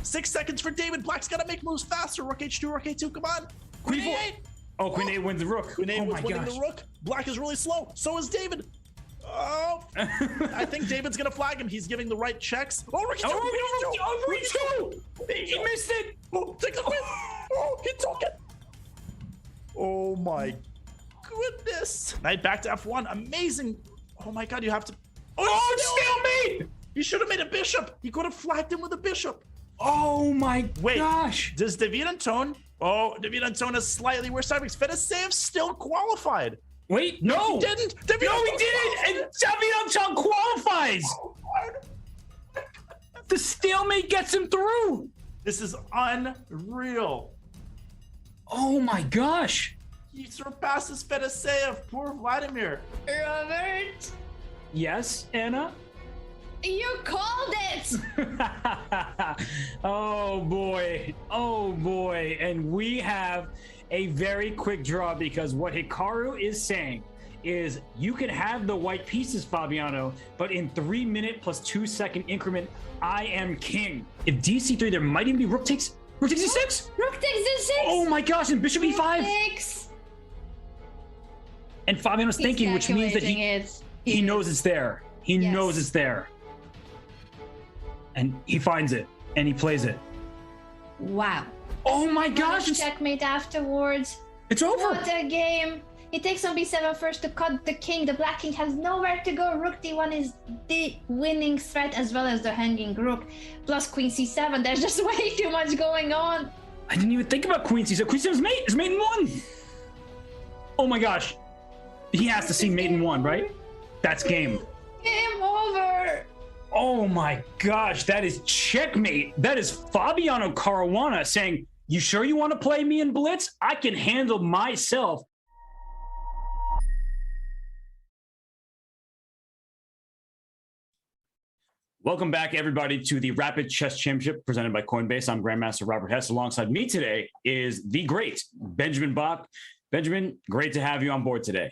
6 seconds for David. Black's got to make moves faster. Rook H2, Rook A2, come on. Queen Queen A8. A8. Oh, Queen A8 wins the rook. Queen A8 oh was my winning gosh. the rook. Black is really slow. So is David. Oh, I think David's going to flag him. He's giving the right checks. Oh, Rook E2. Rook E2. He missed it. Oh, take the queen. Oh, he took it. Oh my goodness. Knight back to F1. Amazing. Oh my god, you have to. Oh, stalemate. He should have made a bishop. He could have flagged him with a bishop. Oh my gosh. Does David Anton? Oh, David Anton is slightly worse timings. Fedoseev still qualified. Wait, no. He didn't. No, he didn't. And David Anton qualifies. The stalemate gets him through. This is unreal. Oh my gosh. He surpasses Fedoseev. Poor Vladimir. Robert, Yes, Anna? you called it! Oh boy. Oh boy. And we have a very quick draw because what Hikaru is saying is you can have the white pieces, Fabiano, but in 3-minute plus 2-second increment, I am king. If DC3, there might even be rook takes e6. Rook takes d6! Oh my gosh, and bishop e5. Six. And Fabiano's He's thinking, which means that calculating it. he knows it's there. He Yes. knows it's there. And he finds it, and he plays it. Wow. Oh my gosh, Checkmate afterwards. it's over. What a game. He takes on b7 first to cut the king. The black king has nowhere to go. Rook d1 is the winning threat as well as the hanging rook. Plus queen c7. There's just way too much going on. I didn't even think about queen c7. Queen c7 is mate. It's mate in 1. Oh my gosh. He has to see mate in 1, right? That's game. Game over. Oh my gosh, that is checkmate. That is Fabiano Caruana saying, you sure you want to play me in blitz? I can handle myself. Welcome back, everybody, to the Rapid Chess Championship presented by Coinbase. I'm Grandmaster Robert Hess. Alongside me today is the great Benjamin Bach. Benjamin, great to have you on board today.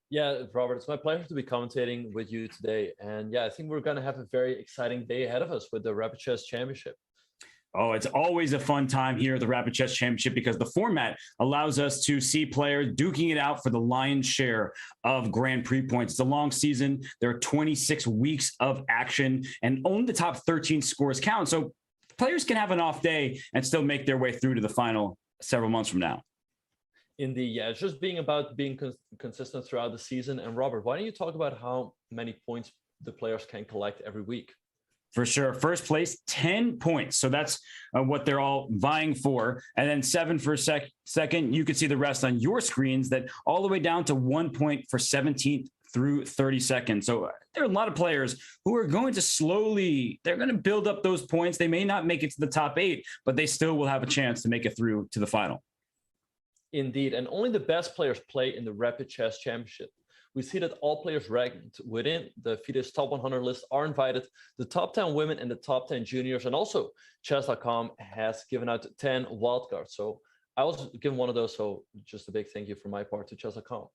Yeah, Robert, it's my pleasure to be commentating with you today. And yeah, I think we're going to have a very exciting day ahead of us with the Rapid Chess Championship. Oh, it's always a fun time here at the Rapid Chess Championship because the format allows us to see players duking it out for the lion's share of Grand Prix points. It's a long season. There are 26 weeks of action, and only the top 13 scores count. So players can have an off day and still make their way through to the final several months from now. Indeed, yeah, it's just being about being consistent throughout the season. And Robert, why don't you talk about how many points the players can collect every week? For sure. First place, 10 points. So that's what they're all vying for. And then 7 for second. You can see the rest on your screens, that all the way down to 1 point for 17th through 32nd. So there are a lot of players who are going to they're going to build up those points. They may not make it to the top 8, but they still will have a chance to make it through to the final. Indeed. And only the best players play in the Rapid Chess Championship. We see that all players ranked within the FIDE's top 100 list are invited. The top 10 women and the top 10 juniors. And also chess.com has given out 10 wildcards. So I was given one of those. So just a big thank you from my part to chess.com.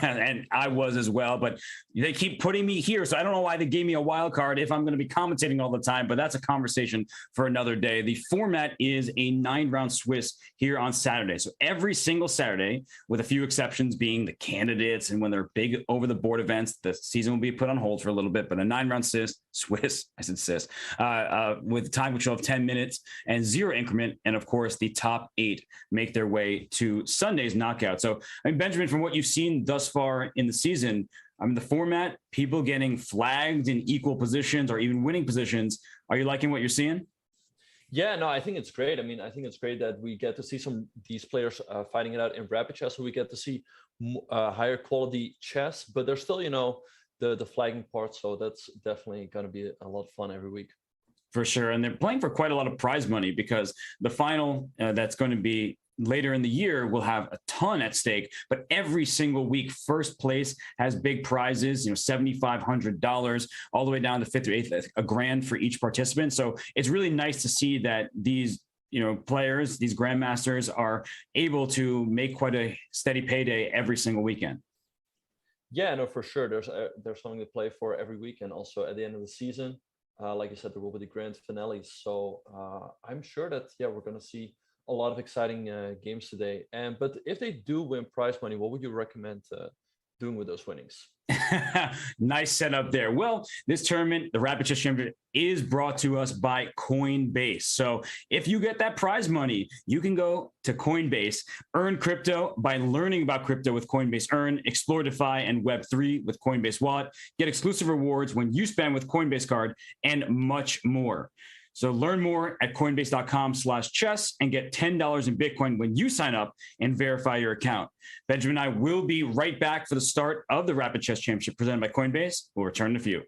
And I was as well, but they keep putting me here. So I don't know why they gave me a wild card if I'm going to be commentating all the time, but that's a conversation for another day. The format is a 9-round Swiss here on Saturday. So every single Saturday, with a few exceptions being the candidates and when they're big over the board events, the season will be put on hold for a little bit, but a 9-round Swiss, I said sis, with time which will have 10 minutes and 0 increment. And of course, the top 8 make their way to Sunday's knockout. So, I mean, Benjamin, from what you've seen thus far in the season, I mean, the format, people getting flagged in equal positions or even winning positions. Are you liking what you're seeing? Yeah, no, I think it's great. I mean, I think it's great that we get to see these players fighting it out in rapid chess, so we get to see higher quality chess, but there's still, the flagging part. So that's definitely going to be a lot of fun every week. For sure. And they're playing for quite a lot of prize money because the final that's going to be later in the year will have a ton at stake, but every single week, first place has big prizes, $7,500 all the way down to 5th or 8th, $1,000 for each participant. So it's really nice to see that these, players, these grandmasters are able to make quite a steady payday every single weekend. Yeah, no, for sure. There's something to play for every week. And also at the end of the season, Like you said, there will be the grand finale. So I'm sure that, yeah, we're going to see a lot of exciting games today. But if they do win prize money, what would you recommend doing with those winnings? Nice setup there. Well, this tournament, the Rapid Chess Championship, is brought to us by Coinbase. So if you get that prize money, you can go to Coinbase, earn crypto by learning about crypto with Coinbase Earn, explore DeFi and Web3 with Coinbase Wallet, get exclusive rewards when you spend with Coinbase Card, and much more. So learn more at coinbase.com/chess and get $10 in Bitcoin when you sign up and verify your account. Benjamin and I will be right back for the start of the Rapid Chess Championship presented by Coinbase. We'll return in a few.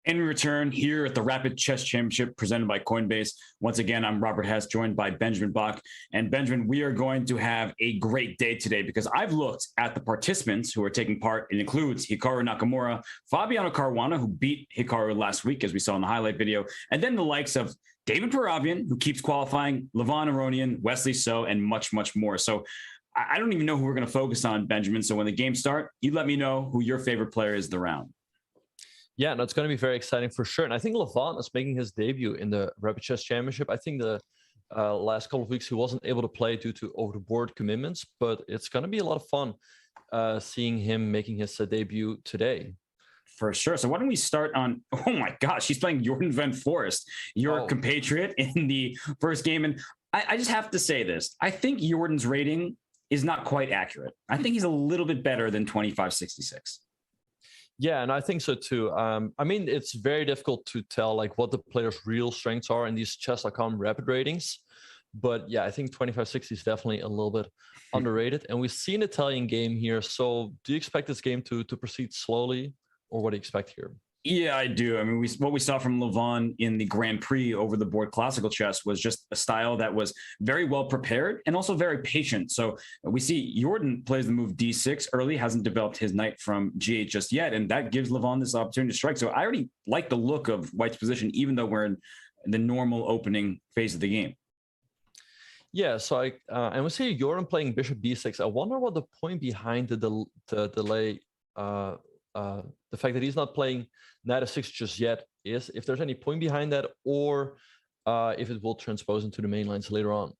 And we return here at the Rapid Chess Championship presented by Coinbase. Once again, I'm Robert Hess, joined by Benjamin Bach. And Benjamin, we are going to have a great day today because I've looked at the participants who are taking part. It includes Hikaru Nakamura, Fabiano Caruana, who beat Hikaru last week, as we saw in the highlight video, and then the likes of David Paravian, who keeps qualifying, Levon Aronian, Wesley So, and much, much more. So I don't even know who we're going to focus on, Benjamin. So when the games start, you let me know who your favorite player is of the round. Yeah, no, it's going to be very exciting for sure. And I think Levon is making his debut in the Rapid Chess Championship. I think the last couple of weeks he wasn't able to play due to over-the-board commitments, but it's going to be a lot of fun seeing him making his debut today. For sure. So why don't we start on, oh my gosh, he's playing Jordan van Forrest, your compatriot in the first game. And I just have to say this. I think Jordan's rating is not quite accurate. I think he's a little bit better than 2566. Yeah, and I think so too. I mean, it's very difficult to tell like what the player's real strengths are in these chess.com rapid ratings. But yeah, I think 2560 is definitely a little bit underrated. And we've seen an Italian game here. So do you expect this game to proceed slowly, or what do you expect here? Yeah, I do. I mean, what we saw from Levon in the Grand Prix over the board classical chess was just a style that was very well prepared and also very patient. So we see Jordan plays the move D6 early, hasn't developed his knight from G8 just yet, and that gives Levon this opportunity to strike. So I already like the look of White's position, even though we're in the normal opening phase of the game. Yeah, so and we see Jordan playing Bishop B6. I wonder what the point behind the delay, the fact that he's not playing Knight F6 just yet is, if there's any point behind that, or if it will transpose into the main lines later on.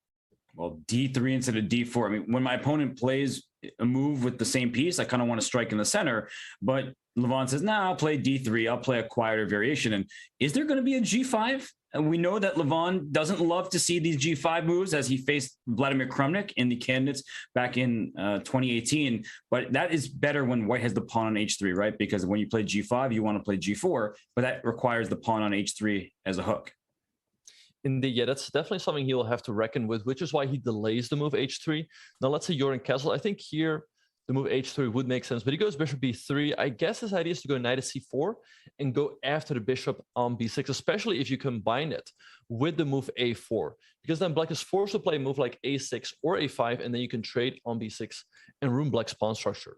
Well, D3 instead of D4. I mean, when my opponent plays a move with the same piece, I kind of want to strike in the center, but Levon says, nah, I'll play D3. I'll play a quieter variation. And is there going to be a G5? And we know that Levon doesn't love to see these G5 moves, as he faced Vladimir Krumnik in the candidates back in 2018. But that is better when White has the pawn on H3, right? Because when you play G5, you want to play G4, but that requires the pawn on H3 as a hook. Indeed, yeah, that's definitely something he'll have to reckon with, which is why he delays the move H3. Now, let's say Jordan Castle. I think here the move H3 would make sense, but he goes Bishop B3. I guess his idea is to go Knight to C4 and go after the Bishop on B6, especially if you combine it with the move A4, because then Black is forced to play a move like A6 or A5, and then you can trade on B6 and ruin Black's pawn structure.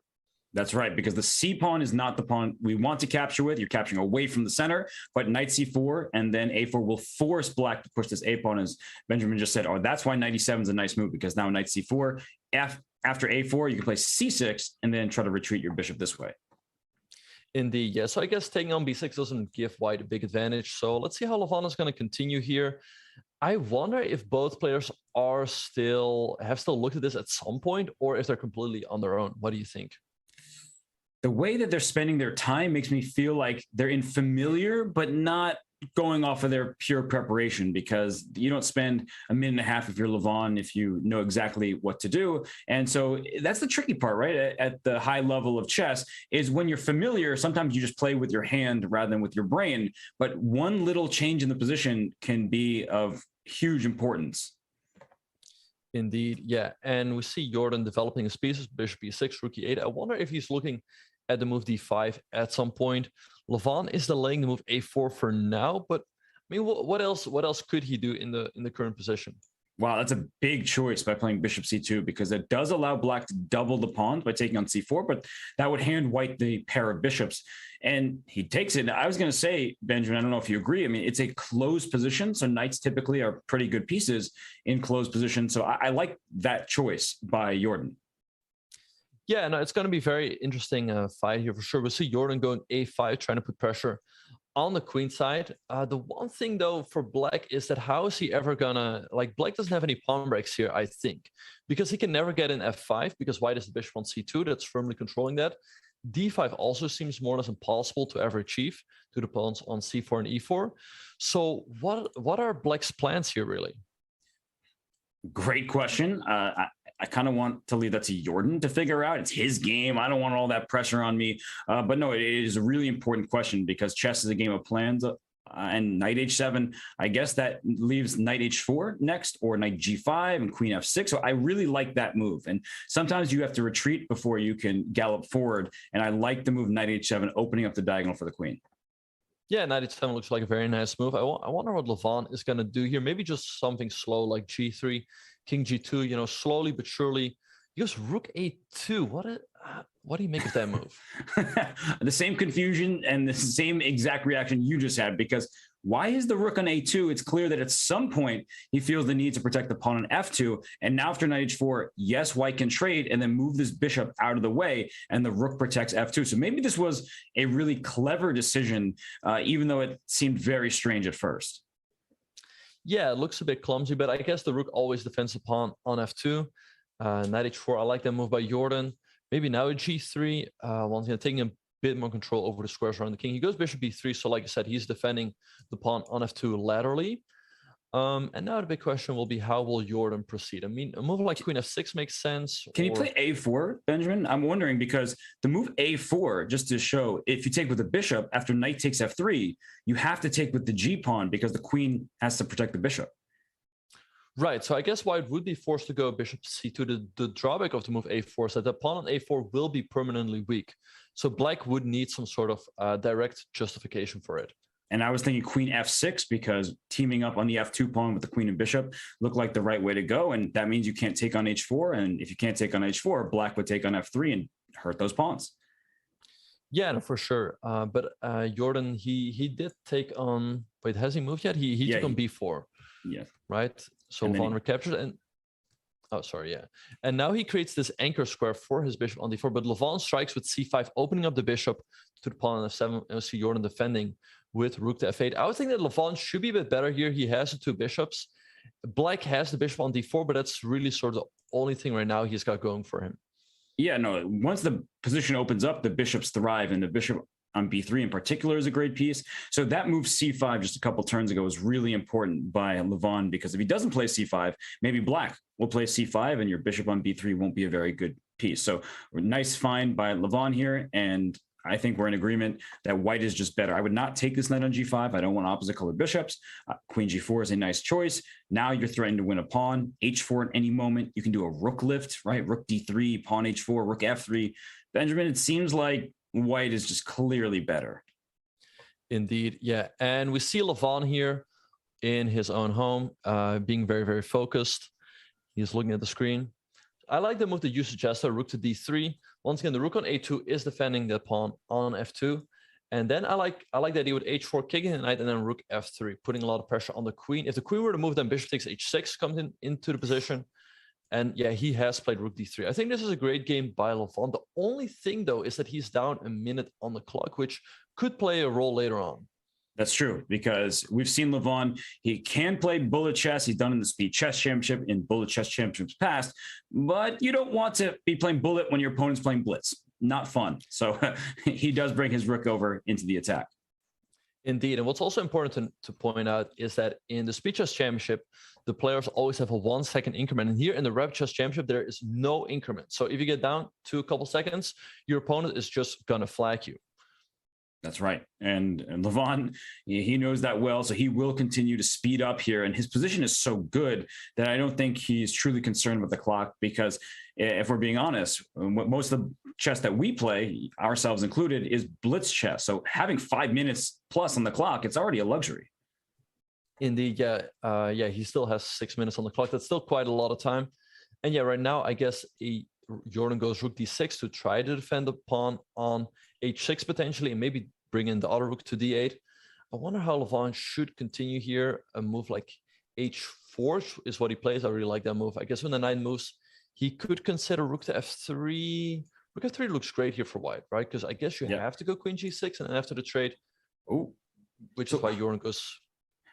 That's right, because the C pawn is not the pawn we want to capture with. You're capturing away from the center, but Knight C4 and then A4 will force Black to push this A pawn, as Benjamin just said. Oh, that's why Knight E7 is a nice move, because now Knight C4, after A4, you can play C6 and then try to retreat your bishop this way. Indeed, yeah. So I guess taking on B6 doesn't give White a big advantage. So let's see how Levon is going to continue here. I wonder if both players have still looked at this at some point, or if they're completely on their own. What do you think? The way that they're spending their time makes me feel like they're in familiar, but not going off of their pure preparation, because you don't spend a minute and a half if you're Levon if you know exactly what to do. And so that's the tricky part, right? At the high level of chess is when you're familiar, sometimes you just play with your hand rather than with your brain. But one little change in the position can be of huge importance. Indeed, yeah. And we see Jordan developing his pieces, Bishop B6, Rook E8. I wonder if he's looking at the move D5 at some point. Levon is delaying the move A4 for now, but I mean, what else could he do in the current position? Wow, that's a big choice by playing Bishop C2, because it does allow Black to double the pawns by taking on C4, but that would hand White the pair of bishops, and he takes it. I was going to say, Benjamin, I don't know if you agree. I mean, it's a closed position, so knights typically are pretty good pieces in closed position. So I like that choice by Jordan. Yeah, no, it's going to be very interesting fight here for sure. We'll see Jordan going A5, trying to put pressure on the queen side. The one thing, though, for Black is that how is he ever gonna, like, Black doesn't have any pawn breaks here, I think, because he can never get in F5 because White is the bishop on C2 that's firmly controlling that. D5 also seems more or less impossible to ever achieve to the pawns on C4 and E4. So what are Black's plans here, really? Great question. I kind of want to leave that to Jordan to figure out. It's his game. I don't want all that pressure on me. But no, it is a really important question, because chess is a game of plans. And Knight H7, I guess that leaves Knight H4 next, or Knight G5 and Queen F6. So I really like that move. And sometimes you have to retreat before you can gallop forward. And I like the move Knight H7, opening up the diagonal for the queen. Yeah, Knight H7 looks like a very nice move. I wonder what Levon is going to do here. Maybe just something slow like G3, King G2, you know, slowly but surely. He goes Rook A2. What do you make of that move? The same confusion and the same exact reaction you just had, because why is the rook on A2? It's clear that at some point he feels the need to protect the pawn on F2. And now after Knight H4, yes, White can trade and then move this bishop out of the way, and the rook protects F2. So maybe this was a really clever decision, even though it seemed very strange at first. Yeah, it looks a bit clumsy, but I guess the rook always defends the pawn on F2. Knight H4, I like that move by Jordan. Maybe now at G3, once again, taking a bit more control over the squares around the king. He goes Bishop B3, so like I said, he's defending the pawn on F2 laterally. And now the big question will be, how will Jordan proceed? I mean, a move like Queen F6 makes sense. Can you play A4, Benjamin? I'm wondering, because the move A4, just to show, if you take with the bishop, after knight takes F3, you have to take with the G pawn, because the queen has to protect the bishop. Right, so I guess white would be forced to go bishop c2. The drawback of the move a4 is that the pawn on a4 will be permanently weak. So black would need some sort of direct justification for it. And I was thinking queen f6 because teaming up on the f2 pawn with the queen and bishop looked like the right way to go. And that means you can't take on h4. And if you can't take on h4, black would take on f3 and hurt those pawns. Yeah, no, for sure. But Jordan, he did take on... Wait, has he moved yet? He took on b4. Yeah. Right? So Levon recaptured and... Oh, sorry, yeah. And now he creates this anchor square for his bishop on d4, but Levon strikes with c5, opening up the bishop to the pawn on f7. And we see Jordan defending with rook to f8. I would think that Levon should be a bit better here. He has the two bishops. Black has the bishop on d4, but that's really sort of the only thing right now he's got going for him. Yeah, no, once the position opens up, the bishops thrive, and the bishop on b3 in particular is a great piece. So that move c5 just a couple turns ago was really important by Levon, because if he doesn't play c5, maybe black will play c5 and your bishop on b3 won't be a very good piece. So nice find by Levon here, and I think we're in agreement that white is just better. I would not take this knight on g5. I don't want opposite colored bishops. Queen g4 is a nice choice. Now you're threatened to win a pawn. h4 at any moment. You can do a rook lift, right? Rook d3, pawn h4, rook f3. Benjamin, it seems like white is just clearly better. Indeed, yeah. And we see Levon here in his own home, being very, very focused. He's looking at the screen. I like the move that you suggested, rook to d3. Once again, the rook on a2 is defending the pawn on f2. And then I like the idea with h4, kicking the knight, and then rook f3, putting a lot of pressure on the queen. If the queen were to move, then bishop takes h6 comes into the position. And yeah, he has played rook d3. I think this is a great game by Levon. The only thing, though, is that he's down a minute on the clock, which could play a role later on. That's true, because we've seen Levon, he can play bullet chess. He's done in the Speed Chess Championship, in Bullet Chess Championships past, but you don't want to be playing bullet when your opponent's playing blitz. Not fun. So he does bring his rook over into the attack. Indeed. And what's also important to point out is that in the Speed Chess Championship, the players always have a 1 second increment. And here in the Rapid Chess Championship, there is no increment. So if you get down to a couple seconds, your opponent is just going to flag you. That's right. And Levon, he knows that well, so he will continue to speed up here. And his position is so good that I don't think he's truly concerned with the clock, because if we're being honest, most of the chess that we play, ourselves included, is blitz chess. So having 5 minutes plus on the clock, it's already a luxury. Indeed, yeah. Yeah, he still has 6 minutes on the clock. That's still quite a lot of time. And yeah, right now, I guess Jordan goes rook d6 to try to defend the pawn on h6 potentially, and maybe bring in the other rook to d8. I wonder how Levon should continue here. A move like h4 is what he plays. I really like that move. I guess when the knight moves, he could consider rook to f3. Rook f3 looks great here for white, right? Because I guess you have to go queen g6, and then after the trade, which is why Jordan goes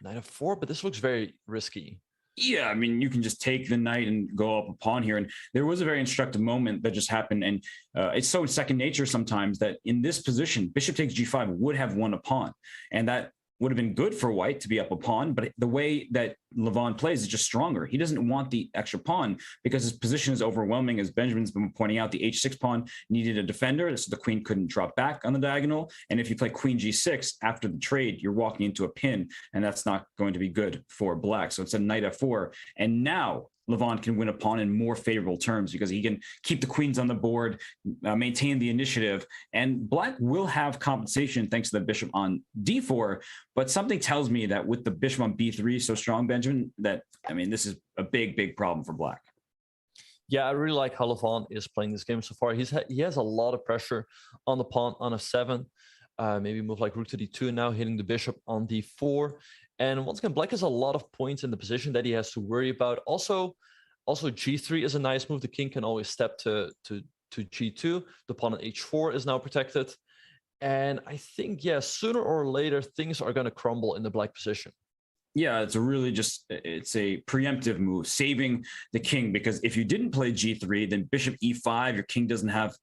knight f4. But this looks very risky. Yeah, I mean, you can just take the knight and go up a pawn here. And there was a very instructive moment that just happened. And it's so second nature sometimes that in this position, bishop takes g5 would have won a pawn. And that would have been good for white to be up a pawn. But the way that Levon plays is just stronger. He doesn't want the extra pawn because his position is overwhelming. As Benjamin's been pointing out, the h6 pawn needed a defender, so the queen couldn't drop back on the diagonal. And if you play queen g6 after the trade, you're walking into a pin, and that's not going to be good for black. So it's a knight f4. And now Levon can win a pawn in more favorable terms because he can keep the queens on the board, maintain the initiative, and black will have compensation thanks to the bishop on d4. But something tells me that with the bishop on b3 so strong, Benjamin, that, I mean, this is a big, big problem for black. Yeah, I really like how Levon is playing this game so far. He has a lot of pressure on the pawn on f7. Maybe move like rook to d2 now, hitting the bishop on d4. And once again, black has a lot of points in the position that he has to worry about. Also g3 is a nice move. The king can always step to g2. The pawn on h4 is now protected. And I think, yeah, sooner or later, things are going to crumble in the black position. Yeah, it's a preemptive move, saving the king, because if you didn't play g3, then bishop e5, your king doesn't have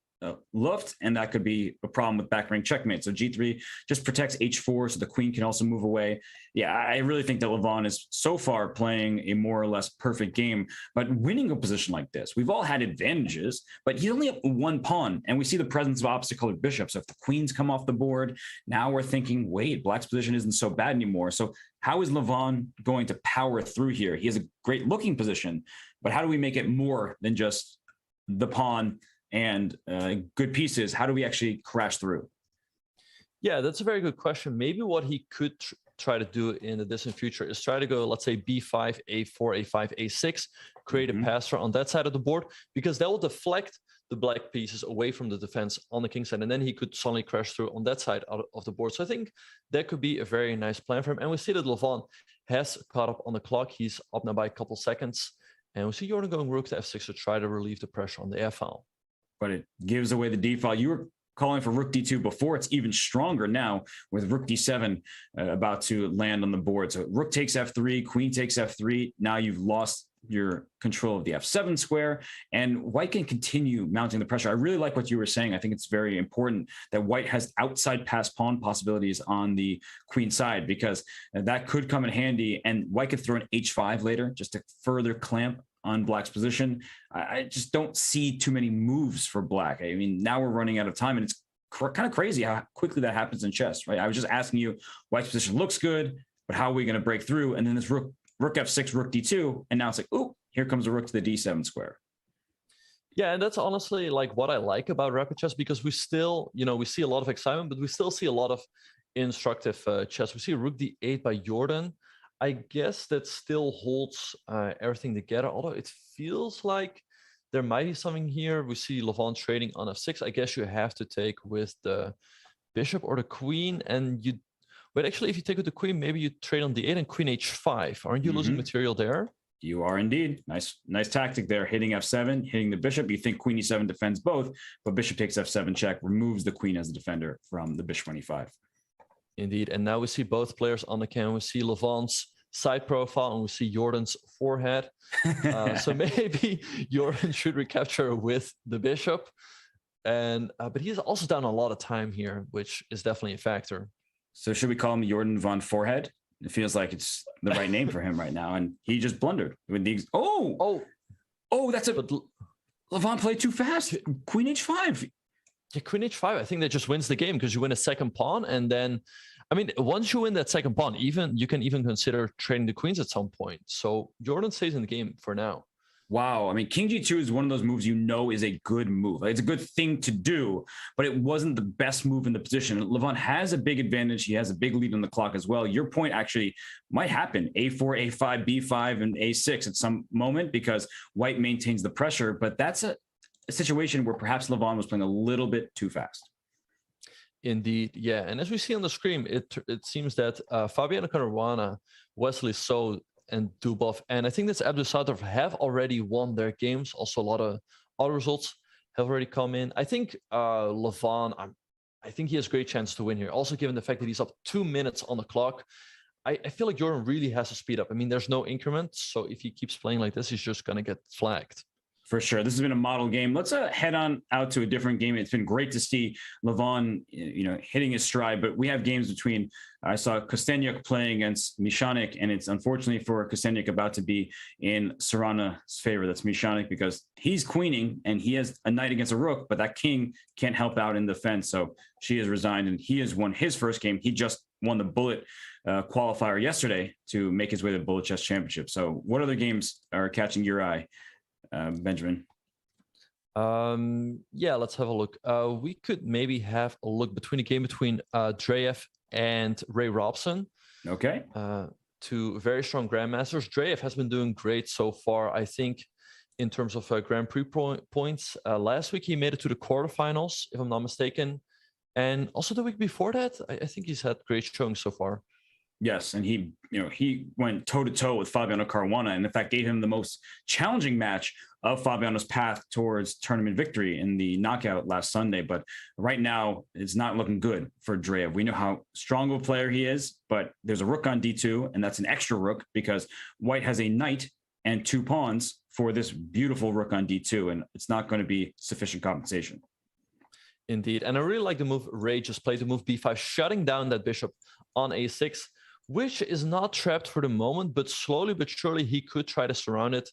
luft, and that could be a problem with back rank checkmate. So g3 just protects h4, so the queen can also move away. Yeah, I really think that Levon is so far playing a more or less perfect game, but winning a position like this, we've all had advantages, but he's only up one pawn, and we see the presence of opposite colored bishops. So if the queens come off the board, now we're thinking, wait, black's position isn't so bad anymore. So How is Levon going to power through here? He has a great looking position, but how do we make it more than just the pawn and good pieces? How do we actually crash through? Yeah, that's a very good question. Maybe what he could try to do in the distant future is try to go, let's say, b5, a4, a5, a6, create a passer on that side of the board, because that will deflect the black pieces away from the defense on the king side, and then he could suddenly crash through on that side of the board. So I think that could be a very nice plan for him. And we see that Levon has caught up on the clock. He's up now by a couple seconds. And we see Jordan going rook to f6 to try to relieve the pressure on the f file. But it gives away the d file. You were calling for rook d2 before. It's even stronger now with rook d7 about to land on the board. So rook takes f3, queen takes f3. Now you've lost your control of the f7 square, and white can continue mounting the pressure. I really like what you were saying. I think it's very important that white has outside pass pawn possibilities on the queen side, because that could come in handy, and white could throw an h5 later just to further clamp on black's position. I just don't see too many moves for black. I mean, now we're running out of time, and it's kind of crazy how quickly that happens in chess, right? I was just asking you, white's position looks good, but how are we going to break through? And then this rook f6, rook d2, and now it's like, oh, here comes a rook to the d7 square. Yeah, and that's honestly like what I like about rapid chess, because we still, we see a lot of excitement, but we still see a lot of instructive chess. We see rook d8 by Jordan. I guess that still holds everything together, although it feels like there might be something here. We see Levon trading on f6. I guess you have to take with the bishop or the queen, and you. But actually, if you take with the queen, maybe you trade on d8 and queen h5. Aren't you losing material there? You are indeed. Nice tactic there. Hitting f7, hitting the bishop. You think queen e7 defends both, but bishop takes f7 check, removes the queen as a defender from the bishop on e5. Indeed. And now we see both players on the cam. We see Levon's side profile and we see Jordan's forehead. So maybe Jordan should recapture with the bishop. And but he's also down a lot of time here, which is definitely a factor. So should we call him Jordan von Forehead? It feels like it's the right name for him right now. And he just blundered with the that's a Levon played too fast. Queen h5. Yeah, queen h5. I think that just wins the game, because you win a second pawn, and then I mean, once you win that second pawn, you can even consider trading the queens at some point. So Jordan stays in the game for now. Wow. I mean, king g2 is one of those moves is a good move. It's a good thing to do, but it wasn't the best move in the position. Levon has a big advantage. He has a big lead on the clock as well. Your point actually might happen. a4, a5, b5, and a6 at some moment, because white maintains the pressure, but that's a situation where perhaps Levon was playing a little bit too fast. Indeed, yeah. And as we see on the screen, it seems that Fabiano Caruana, Wesley So, and Dubov, and I think that's Abdul Sadov, have already won their games. Also, a lot of other results have already come in. I think Levon, I think he has a great chance to win here. Also, given the fact that he's up 2 minutes on the clock, I feel like Jordan really has to speed up. I mean, there's no increment, so if he keeps playing like this, he's just going to get flagged. For sure. This has been a model game. Let's head on out to a different game. It's been great to see Levon, hitting his stride, but we have games between, I saw Kostenyuk playing against Mishanik, and it's unfortunately for Kostenyuk about to be in Sorana's favor. That's Mishanik, because he's queening and he has a knight against a rook, but that king can't help out in defense. So she has resigned and he has won his first game. He just won the bullet qualifier yesterday to make his way to the Bullet Chess Championship. So what other games are catching your eye, Benjamin? Yeah, let's have a look. We could maybe have a look between a game between Dreyev and Ray Robson. Okay. Two very strong grandmasters. Dreyev has been doing great so far, I think, in terms of Grand Prix points. Last week he made it to the quarterfinals, if I'm not mistaken, and also the week before that, I think he's had great showing so far. Yes, and he went toe-to-toe with Fabiano Caruana, and in fact gave him the most challenging match of Fabiano's path towards tournament victory in the knockout last Sunday. But right now, it's not looking good for Dreyev. We know how strong of a player he is, but there's a rook on d2, and that's an extra rook because white has a knight and 2 pawns for this beautiful rook on d2, and it's not going to be sufficient compensation. Indeed, and I really like the move Ray just played, the move b5, shutting down that bishop on a6, which is not trapped for the moment, but slowly but surely he could try to surround it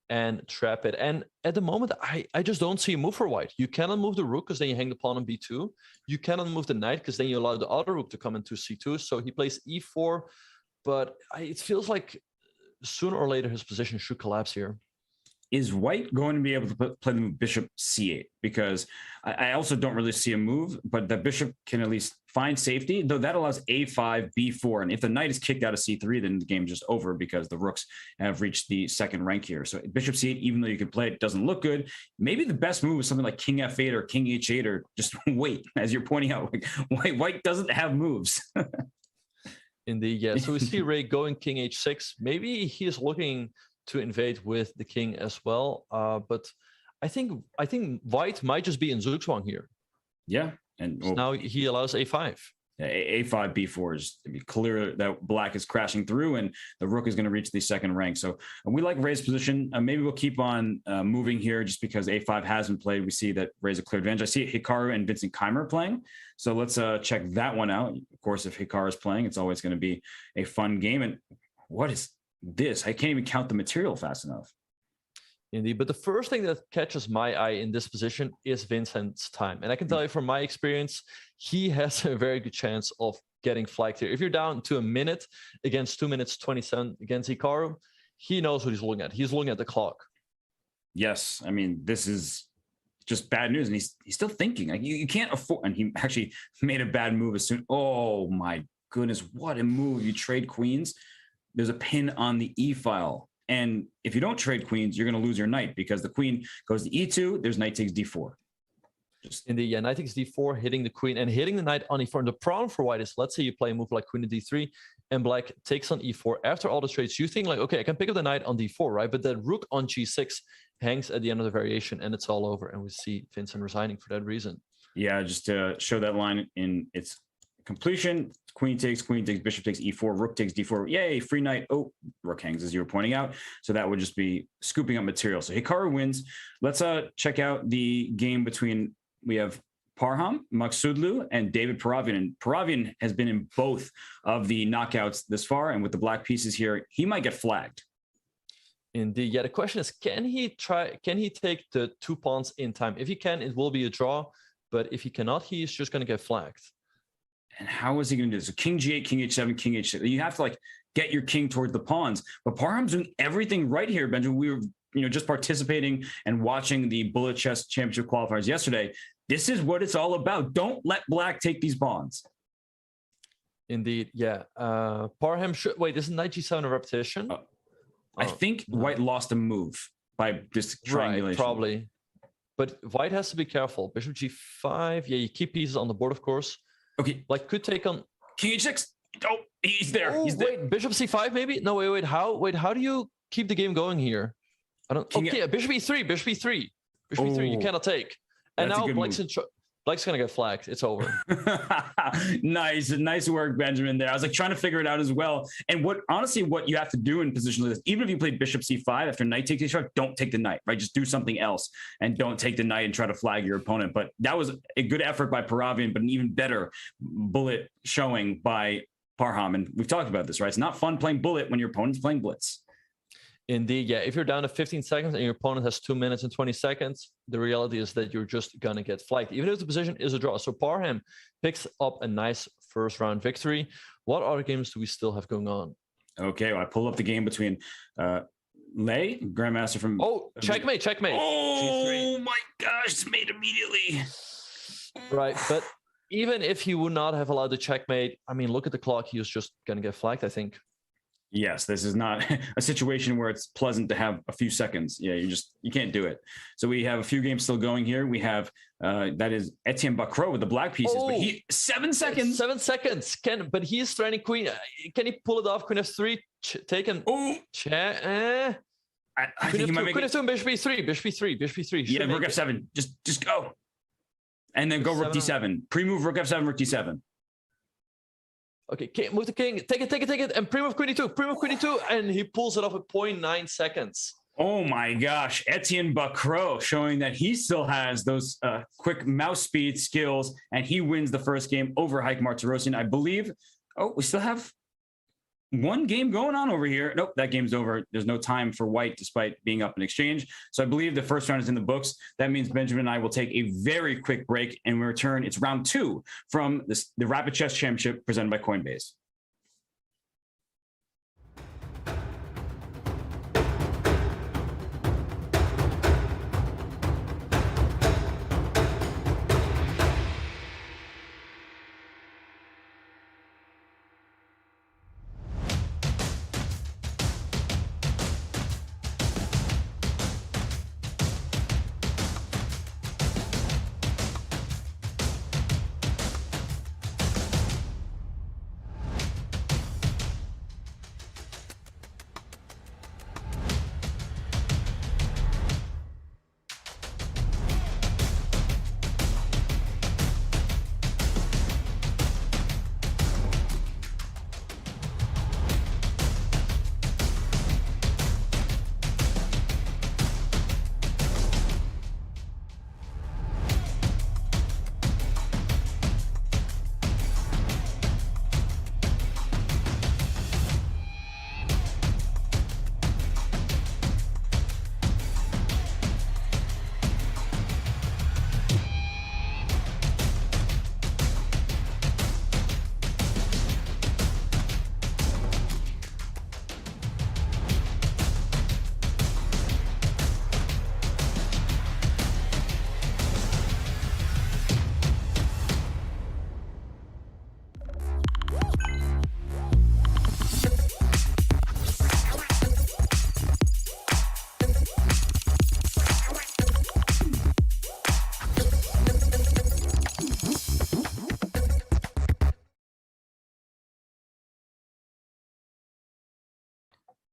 and trap it. And at the moment, I just don't see a move for white. You cannot move the rook because then you hang the pawn on b2. You cannot move the knight because then you allow the other rook to come into c2. So he plays e4, but it feels like sooner or later his position should collapse here. Is white going to be able to play the move bishop c8? Because I also don't really see a move, but the bishop can at least find safety, though that allows a5, b4. And if the knight is kicked out of c3, then the game's just over because the rooks have reached the second rank here. So bishop c8, even though you could play it, doesn't look good. Maybe the best move is something like king f8 or king h8, or just wait, as you're pointing out. Like, white doesn't have moves. Indeed, yeah. So we see Ray going king h6. Maybe he is looking to invade with the king as well. But I think white might just be in Zugzwang here. Yeah. And so now he allows a5. A5, b4 is to be clear that black is crashing through and the rook is going to reach the second rank. So we like Ray's position. Maybe we'll keep on moving here just because a5 has been played. We see that Ray's a clear advantage. I see Hikaru and Vincent Keimer playing. So let's check that one out. Of course, if Hikaru is playing, it's always going to be a fun game. And what is this? I can't even count the material fast enough. Indeed, but the first thing that catches my eye in this position is Vincent's time. And I can tell you from my experience, he has a very good chance of getting flagged here. If you're down to a minute against 2 minutes 27 against Hikaru, he knows what he's looking at. He's looking at the clock. Yes, I mean, this is just bad news. And he's still thinking. Like, you can't afford, and he actually made a bad move as soon. Oh my goodness, what a move. You trade queens. There's a pin on the E file. And if you don't trade queens, you're going to lose your knight because the queen goes to e2. There's knight takes d4. Indeed, yeah, knight takes d4, hitting the queen and hitting the knight on e4. And the problem for white is, let's say you play a move like queen to d3 and black takes on e4. After all the trades, you think like, okay, I can pick up the knight on d4, right? But the rook on g6 hangs at the end of the variation and it's all over. And we see Vincent resigning for that reason. Yeah, just to show that line in its completion, queen takes, bishop takes e4, rook takes d4. Yay, free knight. Oh, rook hangs, as you were pointing out. So that would just be scooping up material. So Hikaru wins. Let's check out the game between, we have Parham Maksudlu and David Paravian. And Paravian has been in both of the knockouts this far. And with the black pieces here, he might get flagged. Indeed. Yeah, the question is, can he take the 2 pawns in time? If he can, it will be a draw. But if he cannot, he's just going to get flagged. And how is he going to do this? So king g8, king h7, king h6. You have to like get your king towards the pawns. But Parham's doing everything right here, Benjamin. We were just participating and watching the Bullet Chess Championship qualifiers yesterday. This is what it's all about. Don't let black take these pawns. Indeed, yeah. Parham should wait. This is knight g7 a repetition. I think white lost a move by just triangulation. Right, probably. But white has to be careful. Bishop g5. Yeah, you keep pieces on the board, of course. Okay, like could take on king h6. Oh, he's there. Oh, he's there. Wait, bishop c5 maybe? No, wait. How do you keep the game going here? I don't. Okay, bishop e3, bishop e3, bishop e3. You cannot take. And now Blake's gonna get flagged. It's over. Nice work, Benjamin. There, I was like trying to figure it out as well. And what you have to do in position like this, even if you play bishop c5 after knight takes h5, don't take the knight, right? Just do something else and don't take the knight and try to flag your opponent. But that was a good effort by Paravian, but an even better bullet showing by Parham. And we've talked about this, right? It's not fun playing bullet when your opponent's playing blitz. Indeed, yeah. If you're down to 15 seconds and your opponent has 2 minutes and 20 seconds, the reality is that you're just going to get flagged, even if the position is a draw. So Parham picks up a nice first round victory. What other games do we still have going on? Okay, well, I pull up the game between Lei, Grandmaster from... Oh, checkmate. Oh, G3. My gosh, it's made immediately. Right, but even if he would not have allowed the checkmate, I mean, look at the clock. He was just going to get flagged, I think. Yes, this is not a situation where it's pleasant to have a few seconds. Yeah, you can't do it. So we have a few games still going here. We have that is Etienne Bacro with the black pieces, but 7 seconds. 7 seconds. But he is threatening queen. Can he pull it off? Queen f3, taken. Oh, I think he might make queen f2 and bishop e3, bishop e3. Yeah, rook f7. Just go, and then go rook d7. Pre-move rook f7, rook d7. Okay, move the king, take it, and pre-move queen e2, and he pulls it off at 0.9 seconds. Oh my gosh, Etienne Bacro showing that he still has those quick mouse speed skills, and he wins the first game over Heike Martirosyan, I believe. Oh, we still have one game going on over here. Nope, that game's over. There's no time for white despite being up in exchange. So I believe the first round is in the books. That means Benjamin and I will take a very quick break, and we return. It's round 2 from the Rapid Chess Championship presented by Coinbase.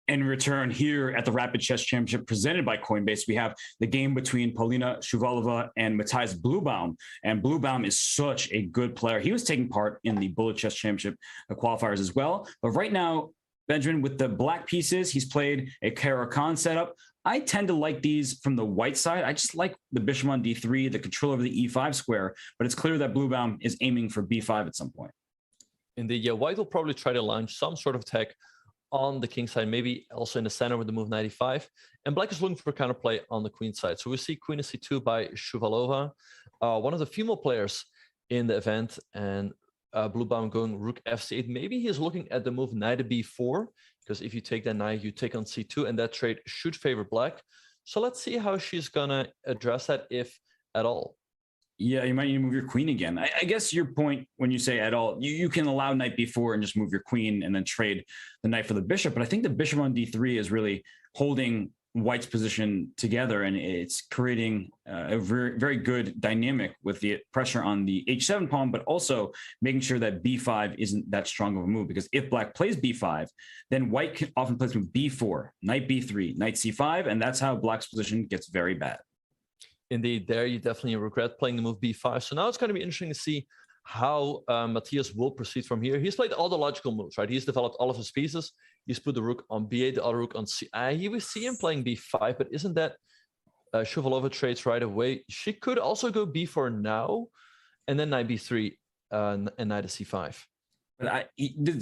In return, here at the Rapid Chess Championship presented by Coinbase, we have the game between Paulina Shuvalova and Matthias Bluebaum. And Bluebaum is such a good player. He was taking part in the Bullet Chess Championship qualifiers as well. But right now, Benjamin, with the black pieces, he's played a Caruana setup. I tend to like these from the white side. I just like the bishop on d3, the control over the e5 square, but it's clear that Bluebaum is aiming for b5 at some point. Indeed, yeah, white will probably try to launch some sort of attack on the king side, maybe also in the center with the move 95. And black is looking for counterplay on the queen side. So we see queen c2 by Shuvalova, one of the female players in the event, and Bluebaum going rook f8. Maybe he's looking at the move knight to b4, because if you take that knight, you take on c2, and that trade should favor black. So let's see how she's gonna address that, if at all. Yeah, you might need to move your queen again. I guess your point when you say at all, you can allow knight b4 and just move your queen and then trade the knight for the bishop. But I think the bishop on d3 is really holding white's position together, and it's creating a very, very good dynamic with the pressure on the h7 pawn, but also making sure that b5 isn't that strong of a move, because if black plays b5, then white can often plays with b4, knight b3, knight c5, and that's how black's position gets very bad. Indeed, there you definitely regret playing the move b5. So now it's going to be interesting to see how Matthias will proceed from here. He's played all the logical moves, right? He's developed all of his pieces. He's put the rook on b8, the other rook on c. We see him playing b5, but isn't that Shuvalova trades right away? She could also go b4 now, and then knight b3 and knight to c5. But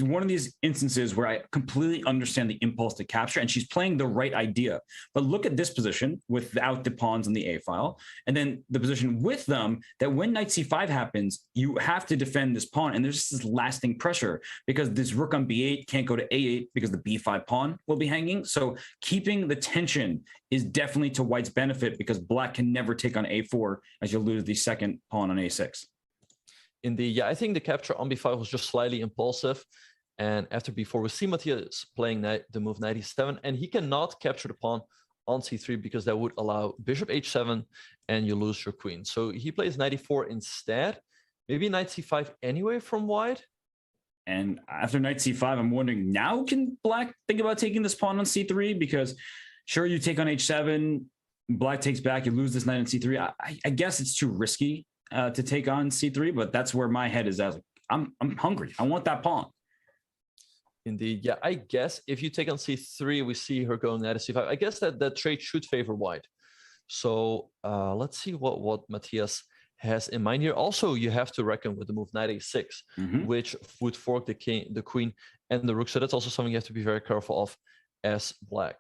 one of these instances where I completely understand the impulse to capture, and she's playing the right idea. But look at this position without the pawns on the A file, and then the position with them, that when knight c5 happens, you have to defend this pawn, and there's just this lasting pressure because this rook on b8 can't go to a8 because the b5 pawn will be hanging. So keeping the tension is definitely to white's benefit, because black can never take on a4 as you lose the second pawn on a6. Indeed, yeah, I think the capture on b5 was just slightly impulsive. And after b4, we see Matthias playing the move knight e7, and he cannot capture the pawn on c3 because that would allow bishop h7 and you lose your queen. So he plays knight e4 instead. Maybe knight c5 anyway from white. And after knight c5, I'm wondering, now can black think about taking this pawn on c3? Because sure, you take on h7, black takes back, you lose this knight on c3. I guess it's too risky to take on c3, but that's where my head is at. I'm hungry. I want that pawn. Indeed, yeah. I guess if you take on c3, we see her going knight to c5. I guess that trade should favor white. So let's see what Matthias has in mind here. Also, you have to reckon with the move knight a6, which would fork the king, the queen, and the rook. So that's also something you have to be very careful of as black.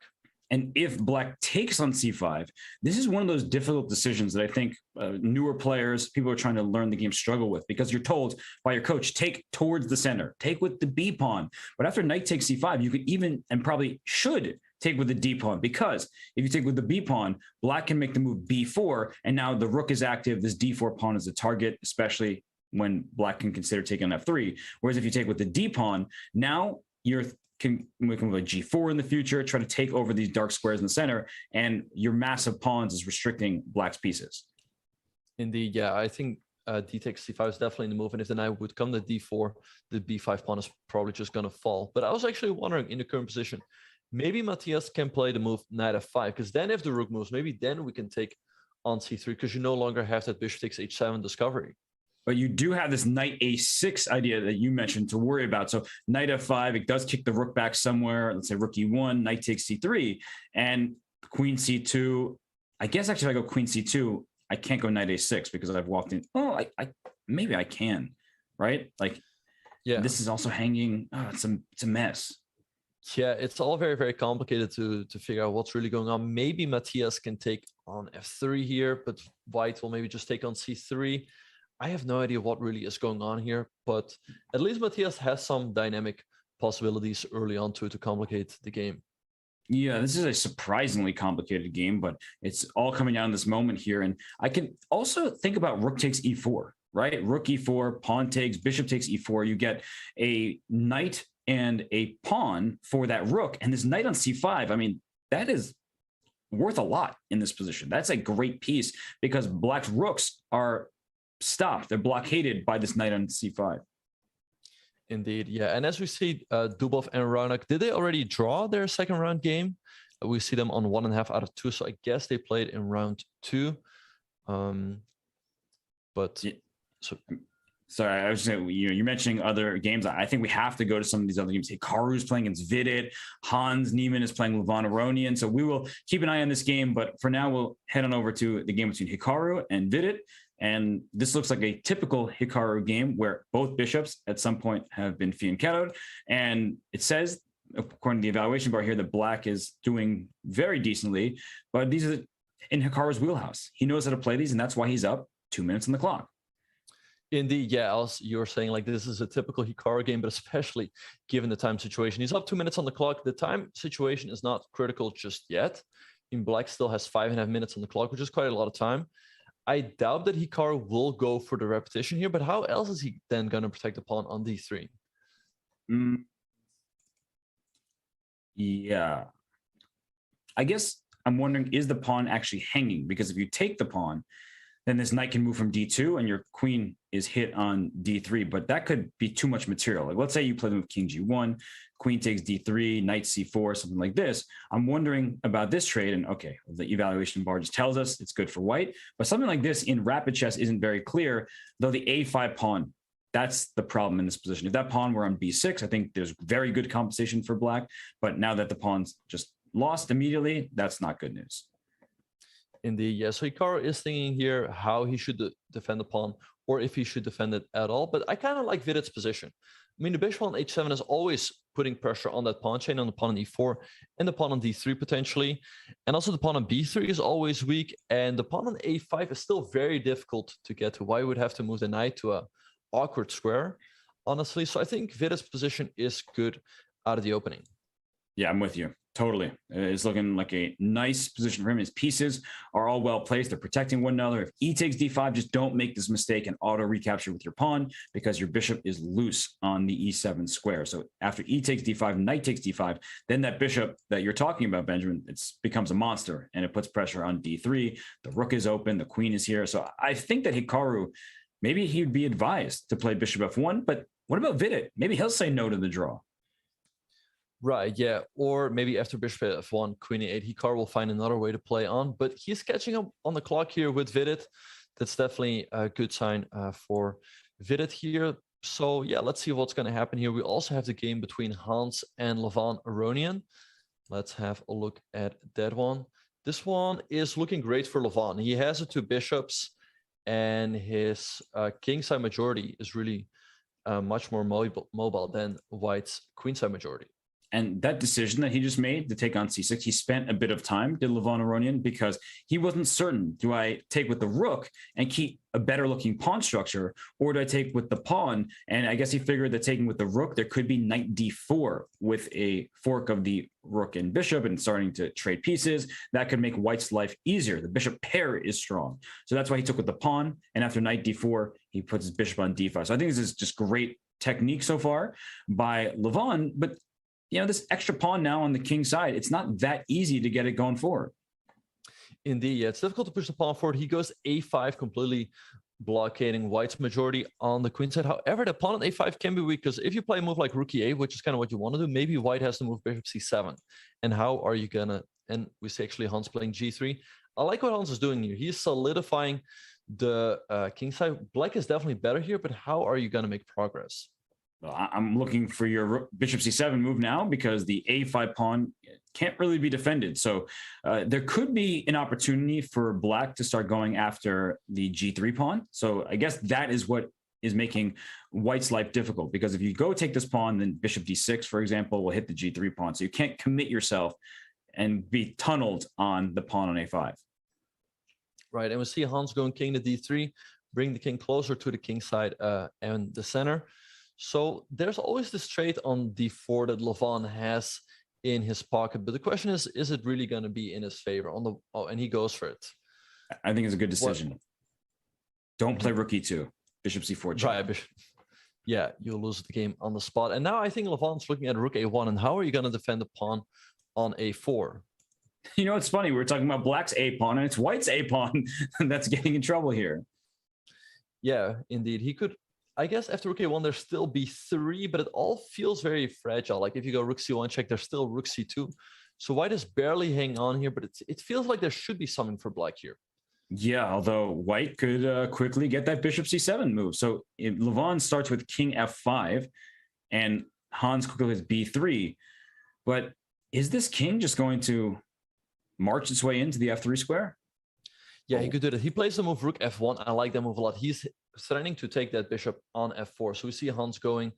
And if black takes on c5, this is one of those difficult decisions that I think newer players, people who are trying to learn the game, struggle with, because you're told by your coach, take towards the center, take with the b pawn. But after knight takes c5, you could even, and probably should, take with the d pawn, because if you take with the b pawn, black can make the move b4, and now the rook is active. This d4 pawn is a target, especially when black can consider taking on f3. Whereas if you take with the d pawn, now you're we can move a g4 in the future, try to take over these dark squares in the center, and your massive pawns is restricting black's pieces. Indeed, yeah, I think d takes c5 is definitely the move, and if the knight would come to d4, the b5 pawn is probably just going to fall. But I was actually wondering, in the current position, maybe Matthias can play the move knight f5, because then if the rook moves, maybe then we can take on c3, because you no longer have that bishop takes h7 discovery. But you do have this knight a6 idea that you mentioned to worry about. So knight f5, it does kick the rook back somewhere. Let's say rook e1, knight takes c3, and queen c2. I guess actually if I go queen c2, I can't go knight a6 because I've walked in. Oh, maybe I can, right? Like, yeah, this is also hanging. Oh, it's a mess. Yeah, it's all very, very complicated to figure out what's really going on. Maybe Matthias can take on f3 here, but white will maybe just take on c3. I have no idea what really is going on here, but at least Matthias has some dynamic possibilities early on to complicate the game. Yeah, this is a surprisingly complicated game, but it's all coming down in this moment here. And I can also think about rook takes e4, right? Rook e4, pawn takes, bishop takes e4. You get a knight and a pawn for that rook. And this knight on c5, I mean, that is worth a lot in this position. That's a great piece because black's rooks are stopped. They're blockaded by this knight on c5. Indeed, yeah. And as we see, Dubov and Ronak, did they already draw their second round game? We see them on 1.5 out of 2, so I guess they played in round 2. But Yeah. so Sorry, I was just saying, you're mentioning other games. I think we have to go to some of these other games. Hikaru's playing against Vidit. Hans Niemann is playing Levon Aronian. So we will keep an eye on this game. But for now, we'll head on over to the game between Hikaru and Vidit. And this looks like a typical Hikaru game where both bishops at some point have been fianchettoed. And it says, according to the evaluation bar here, that Black is doing very decently. But these are in Hikaru's wheelhouse. He knows how to play these, and that's why he's up 2 minutes on the clock. indeed, yeah, as you were saying, like this is a typical Hikaru game, but especially given the time situation. He's up 2 minutes on the clock. The time situation is not critical just yet. In Black still has 5.5 minutes on the clock, which is quite a lot of time. I doubt that Hikaru will go for the repetition here, but how else is he then going to protect the pawn on d3? Yeah. I guess I'm wondering, is the pawn actually hanging? Because if you take the pawn, then this knight can move from d2 and your queen is hit on d3, but that could be too much material. Like let's say you play them with king g1, queen takes d3, knight c4, something like this. I'm wondering about this trade, and okay, the evaluation bar just tells us it's good for white, but something like this in rapid chess isn't very clear, though the a5 pawn, that's the problem in this position. If that pawn were on b6, I think there's very good compensation for Black, but now that the pawn's just lost immediately, that's not good news. Indeed, yeah. So Hikaru is thinking here how he should defend the pawn, or if he should defend it at all. But I kind of like Vidit's position. I mean, the bishop on h7 is always putting pressure on that pawn chain, on the pawn on e4, and the pawn on d3 potentially. And also the pawn on b3 is always weak, and the pawn on a5 is still very difficult to get to. Why you would have to move the knight to a awkward square, honestly. So I think Vidit's position is good out of the opening. Yeah, I'm with you. Totally. It's looking like a nice position for him. His pieces are all well placed. They're protecting one another. If e takes d5, just don't make this mistake and auto recapture with your pawn because your bishop is loose on the e7 square. So after e takes d5, knight takes d5, then that bishop that you're talking about, Benjamin, it becomes a monster and it puts pressure on d3. The rook is open. The queen is here. So I think that Hikaru, maybe he'd be advised to play bishop f1, but what about Vidit? Maybe he'll say no to the draw. Right, yeah. Or maybe after bishop f1, queen e8, Hikaru will find another way to play on. But he's catching up on the clock here with Vidit. That's definitely a good sign for Vidit here. So yeah, let's see what's going to happen here. We also have the game between Hans and Levon Aronian. Let's have a look at that one. This one is looking great for Levon. He has the 2 bishops, and his kingside majority is really much more mobile than White's queenside majority. And that decision that he just made to take on c6, he spent a bit of time, did Levon Aronian, because he wasn't certain, do I take with the rook and keep a better looking pawn structure, or do I take with the pawn? And I guess he figured that taking with the rook, there could be knight d4 with a fork of the rook and bishop and starting to trade pieces. That could make White's life easier. The bishop pair is strong. So that's why he took with the pawn. And after knight d4, he puts his bishop on d5. So I think this is just great technique so far by Levon, but you know, this extra pawn now on the king side, it's not that easy to get it going forward. Indeed, yeah, it's difficult to push the pawn forward. He goes a5, completely blockading White's majority on the queen side. However, the pawn on a5 can be weak, because if you play a move like rook e8, which is kind of what you want to do, maybe White has to move bishop c7. And how are you going to, and we see actually Hans playing g3. I like what Hans is doing here. He's solidifying the king side. Black is definitely better here, but how are you going to make progress? I'm looking for your bishop c7 move now, because the a5 pawn can't really be defended. So there could be an opportunity for Black to start going after the g3 pawn. So I guess that is what is making White's life difficult, because if you go take this pawn, then bishop d6, for example, will hit the g3 pawn. So you can't commit yourself and be tunneled on the pawn on a5. Right, and we see Hans going king to d3, bring the king closer to the king side and the center. So there's always this trade on d4 that Levon has in his pocket, but the question is it really going to be in his favor? And he goes for it. I think it's a good decision. Don't play rook e2, bishop c4 check. Right, bishop. Yeah, you'll lose the game on the spot. And now I think Levon's looking at rook a1, and how are you going to defend the pawn on a4? You know, it's funny. We're talking about Black's a pawn, and it's White's a pawn that's getting in trouble here. Yeah, indeed. He could I guess after rook a1, there's still b3, but it all feels very fragile. Like if you go rook c1 check, there's still rook c2. So white is barely hanging on here, but it feels like there should be something for black here. Yeah, although white could quickly get that bishop c7 move. So if Levon starts with king f5 and Hans quickly with b3, but is this king just going to march its way into the f3 square? Yeah, he could do that. He plays the move rook f1. I like that move a lot. He's threatening to take that bishop on f4. So we see Hans going,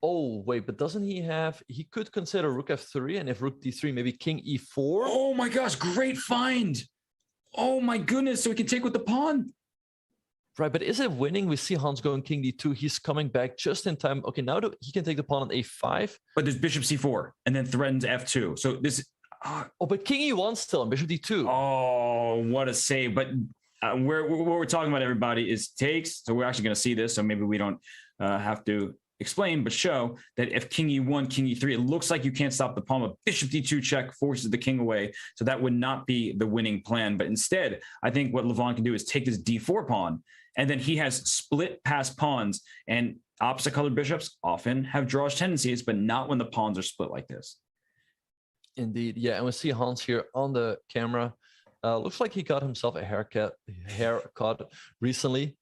oh, wait, but doesn't he have... He could consider rook f3, and if rook d3, maybe king e4. Oh my gosh, great find. Oh my goodness, so he can take with the pawn. Right, but is it winning? We see Hans going king d2. He's coming back just in time. Okay, now he can take the pawn on a5. But there's bishop c4, and then threatens f2. So this... oh, but king e1 still, and bishop d2. Oh, what a save. But what we're talking about, everybody, is takes. So we're actually going to see this, so maybe we don't have to explain, but show that if king e1, king e3, it looks like you can't stop the pawn, but bishop d2 check forces the king away. So that would not be the winning plan. But instead, I think what Levon can do is take this d4 pawn, and then he has split past pawns, and opposite colored bishops often have drawish tendencies, but not when the pawns are split like this. Indeed, yeah, and we see Hans here on the camera. Looks like he got himself a haircut recently.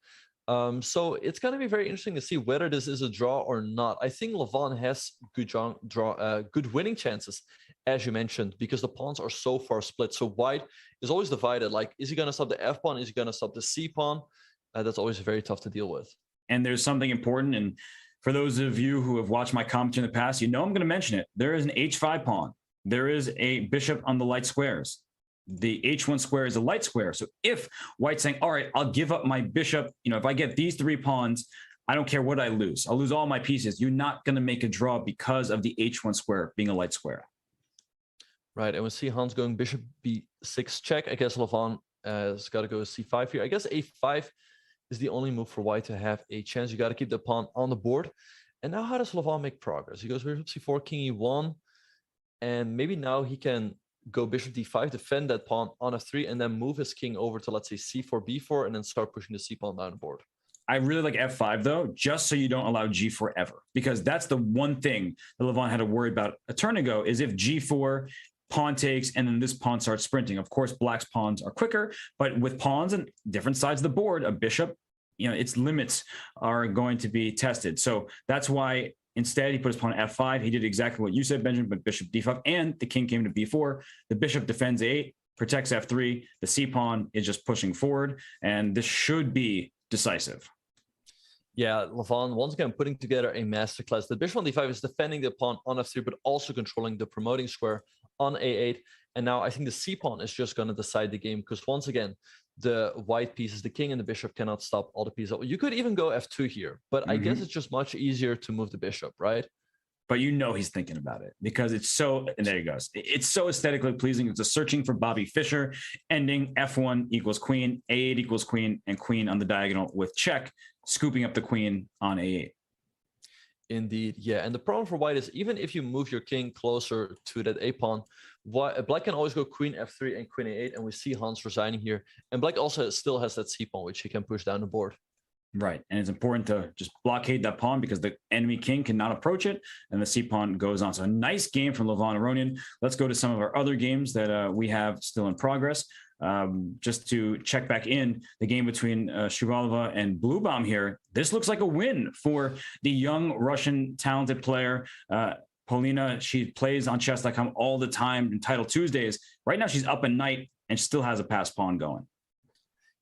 So it's going to be very interesting to see whether this is a draw or not. I think Levon has good winning chances, as you mentioned, because the pawns are so far split. So white is always divided. Like, is he going to stop the f pawn? Is he going to stop the c pawn? That's always very tough to deal with. And there's something important, and for those of you who have watched my commentary in the past, you know I'm going to mention it. There is an h5 pawn. There is a bishop on the light squares. The h1 square is a light square. So if white's saying, all right, I'll give up my bishop, if I get these 3 pawns, I don't care what I lose. I'll lose all my pieces. You're not going to make a draw because of the h1 square being a light square. Right, and we see Hans going bishop b6 check. I guess Levon has got to go c5 here. I guess a5 is the only move for white to have a chance. You got to keep the pawn on the board. And now how does Levon make progress? He goes bishop c4, king e1, and maybe now he can go bishop d5, defend that pawn on f3, and then move his king over to, let's say, c4, b4, and then start pushing the c pawn down the board. I really like f5, though, just so you don't allow g4 ever, because that's the one thing that Levon had to worry about a turn ago, is if g4, pawn takes, and then this pawn starts sprinting. Of course, black's pawns are quicker, but with pawns on different sides of the board, a bishop, its limits are going to be tested. So that's why instead, he put his pawn at f5. He did exactly what you said, Benjamin, but bishop d5, and the king came to b4. The bishop defends a8, protects f3. The c pawn is just pushing forward, and this should be decisive. Yeah, Levon, once again, putting together a masterclass. The bishop on d5 is defending the pawn on f3, but also controlling the promoting square on a8. And now I think the c pawn is just going to decide the game, because once again, the white pieces, the king and the bishop, cannot stop all the pieces. You could even go f2 here, but I guess it's just much easier to move the bishop, right? But he's thinking about it, because it's so, and there he goes. It's so aesthetically pleasing. It's a searching for Bobby Fischer, ending f1 equals queen, a8 equals queen, and queen on the diagonal with check, scooping up the queen on a8. Indeed, yeah. And the problem for white is, even if you move your king closer to that a pawn, black can always go queen f3 and queen a8, and we see Hans resigning here. And black also still has that c pawn, which he can push down the board. Right, and it's important to just blockade that pawn, because the enemy king cannot approach it, and the c pawn goes on. So a nice game from Levon Aronian. Let's go to some of our other games that we have still in progress. Just to check back in, the game between Shuvalova and Bluebaum here. This looks like a win for the young Russian talented player, Polina. She plays on chess.com all the time in Title Tuesdays. Right now she's up at night and still has a pass pawn going.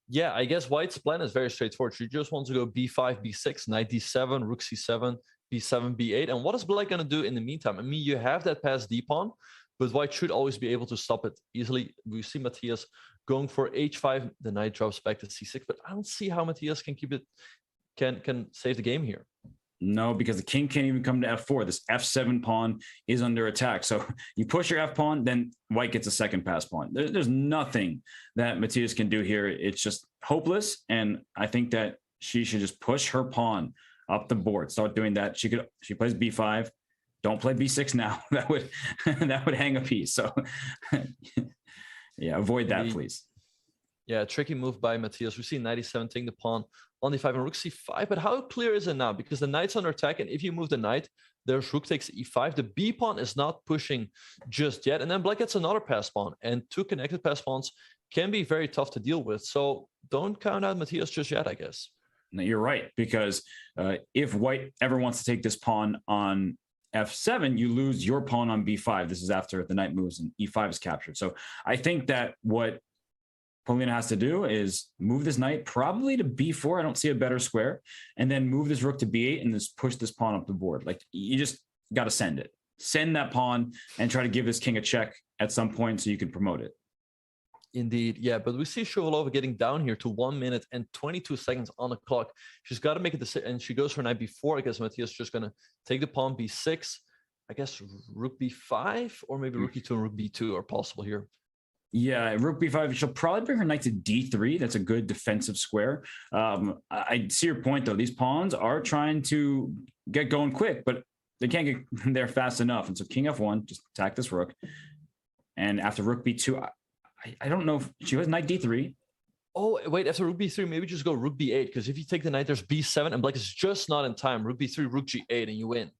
Yeah, I guess white's plan is very straightforward. She just wants to go b5, b6, knight d7, rook c7, b7, b8. And what is black going to do in the meantime? I mean, you have that pass d pawn, but white should always be able to stop it easily. We see Matthias going for h5. The knight drops back to c6, but I don't see how Matthias can keep it, can save the game here. No, because the king can't even come to f4. This f7 pawn is under attack. So you push your f pawn, then white gets a second pass pawn. There's nothing that Matthias can do here. It's just hopeless. And I think that she should just push her pawn up the board. Start doing that. She plays b5. Don't play b6 now. That would hang a piece. So yeah, avoid that, please. Yeah, tricky move by Matthias. We see knight e7 taking the pawn on d5 and rook c5. But how clear is it now? Because the knight's under attack, and if you move the knight, there's rook takes e5. The b pawn is not pushing just yet, and then black gets another pass pawn, and two connected pass pawns can be very tough to deal with. So don't count out Matthias just yet, I guess. No, you're right, because if white ever wants to take this pawn on f7, you lose your pawn on b5. This is after the knight moves and e5 is captured. So I think that what Polina has to do is move this knight probably to b4. I don't see a better square. And then move this rook to b8 and just push this pawn up the board. Like, you just got to send it. Send that pawn and try to give this king a check at some point so you can promote it. Indeed, yeah, but we see Shuvalova getting down here to 1 minute and 22 seconds on the clock. She's got to make a decision, and she goes for knight b4. I guess Matthias just going to take the pawn b6. I guess rook b5, or maybe rook e2 and rook b2 are possible here. Yeah, rook b5. She'll probably bring her knight to d3. That's a good defensive square. I see your point, though. These pawns are trying to get going quick, but they can't get there fast enough. And so king f1, just attack this rook. And after rook b2, I don't know if she has knight d3. Oh, wait, after rook b3, maybe just go rook b8, because if you take the knight, there's b7, and black is just not in time. Rook b3, rook g8, and you win.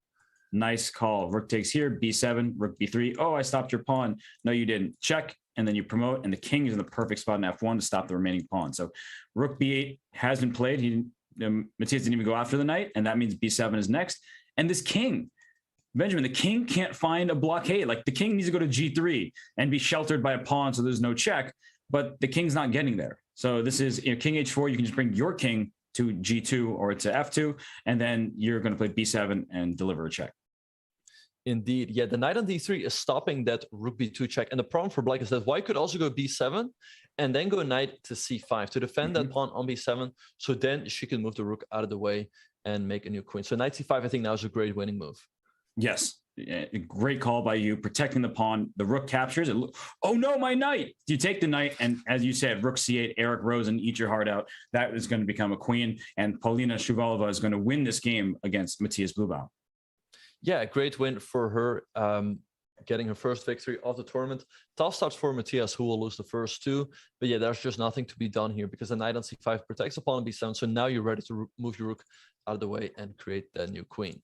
Nice call. Rook takes here, b7, rook b3. Oh, I stopped your pawn. No, you didn't. Check, and then you promote, and the king is in the perfect spot in f1 to stop the remaining pawn. So rook b8 has been played. Matthias didn't even go after the knight, and that means b7 is next. And this king, Benjamin, the king can't find a blockade. Like, the king needs to go to g3 and be sheltered by a pawn so there's no check, but the king's not getting there. So this is, king h4, you can just bring your king to g2 or to f2, and then you're going to play b7 and deliver a check. Indeed, yeah, the knight on d3 is stopping that rook b2 check. And the problem for black is that white could also go b7 and then go knight to c5 to defend that pawn on b7. So then she can move the rook out of the way and make a new queen. So knight c5, I think now is a great winning move. Yes, a great call by you, protecting the pawn. The rook captures it. Oh no, my knight! You take the knight, and as you said, rook c8, Eric Rosen, eat your heart out. That is going to become a queen, and Polina Shuvalova is going to win this game against Matthias Bluebaum. Yeah, great win for her, getting her first victory of the tournament. Tough starts for Matthias, who will lose the first two. But yeah, there's just nothing to be done here because the knight on c5 protects the pawn on b7. So now you're ready to move your rook out of the way and create that new queen.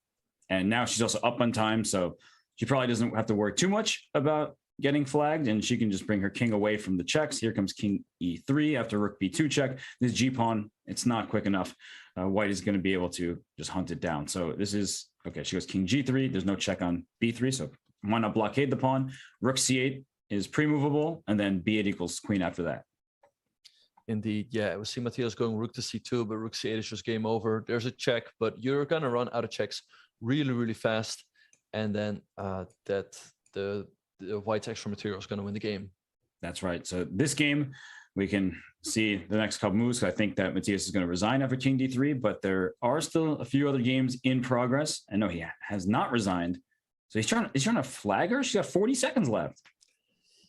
And now she's also up on time, so she probably doesn't have to worry too much about getting flagged, and she can just bring her king away from the checks. Here comes king e3 after rook b2 check. This g-pawn, it's not quick enough. White is going to be able to just hunt it down. So this is, okay, she goes king g3. There's no check on b3, so why not blockade the pawn? Rook c8 is pre-movable, and then b8 equals queen after that. Indeed, yeah. We see Matthias going rook to c2, but rook c8 is just game over. There's a check, but you're going to run out of checks really, really fast. And then the white's extra material is going to win the game. That's right. So this game, we can see the next couple moves. I think that Matthias is going to resign after king d3, but there are still a few other games in progress. I know he has not resigned. So he's trying to flag her. She's got 40 seconds left.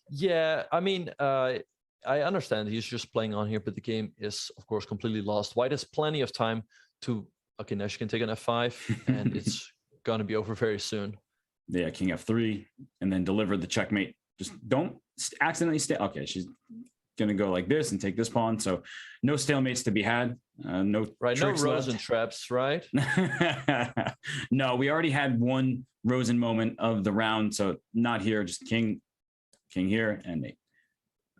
Yeah, I mean, I understand he's just playing on here, but the game is, of course, completely lost. White has plenty of time to, okay, now she can take an f5, and it's going to be over very soon. Yeah, king f3, and then deliver the checkmate. Just don't accidentally stay. Okay, she's going to go like this and take this pawn. So no stalemates to be had. No Rosen traps, right? No, we already had one Rosen moment of the round, so not here. Just king here, and mate.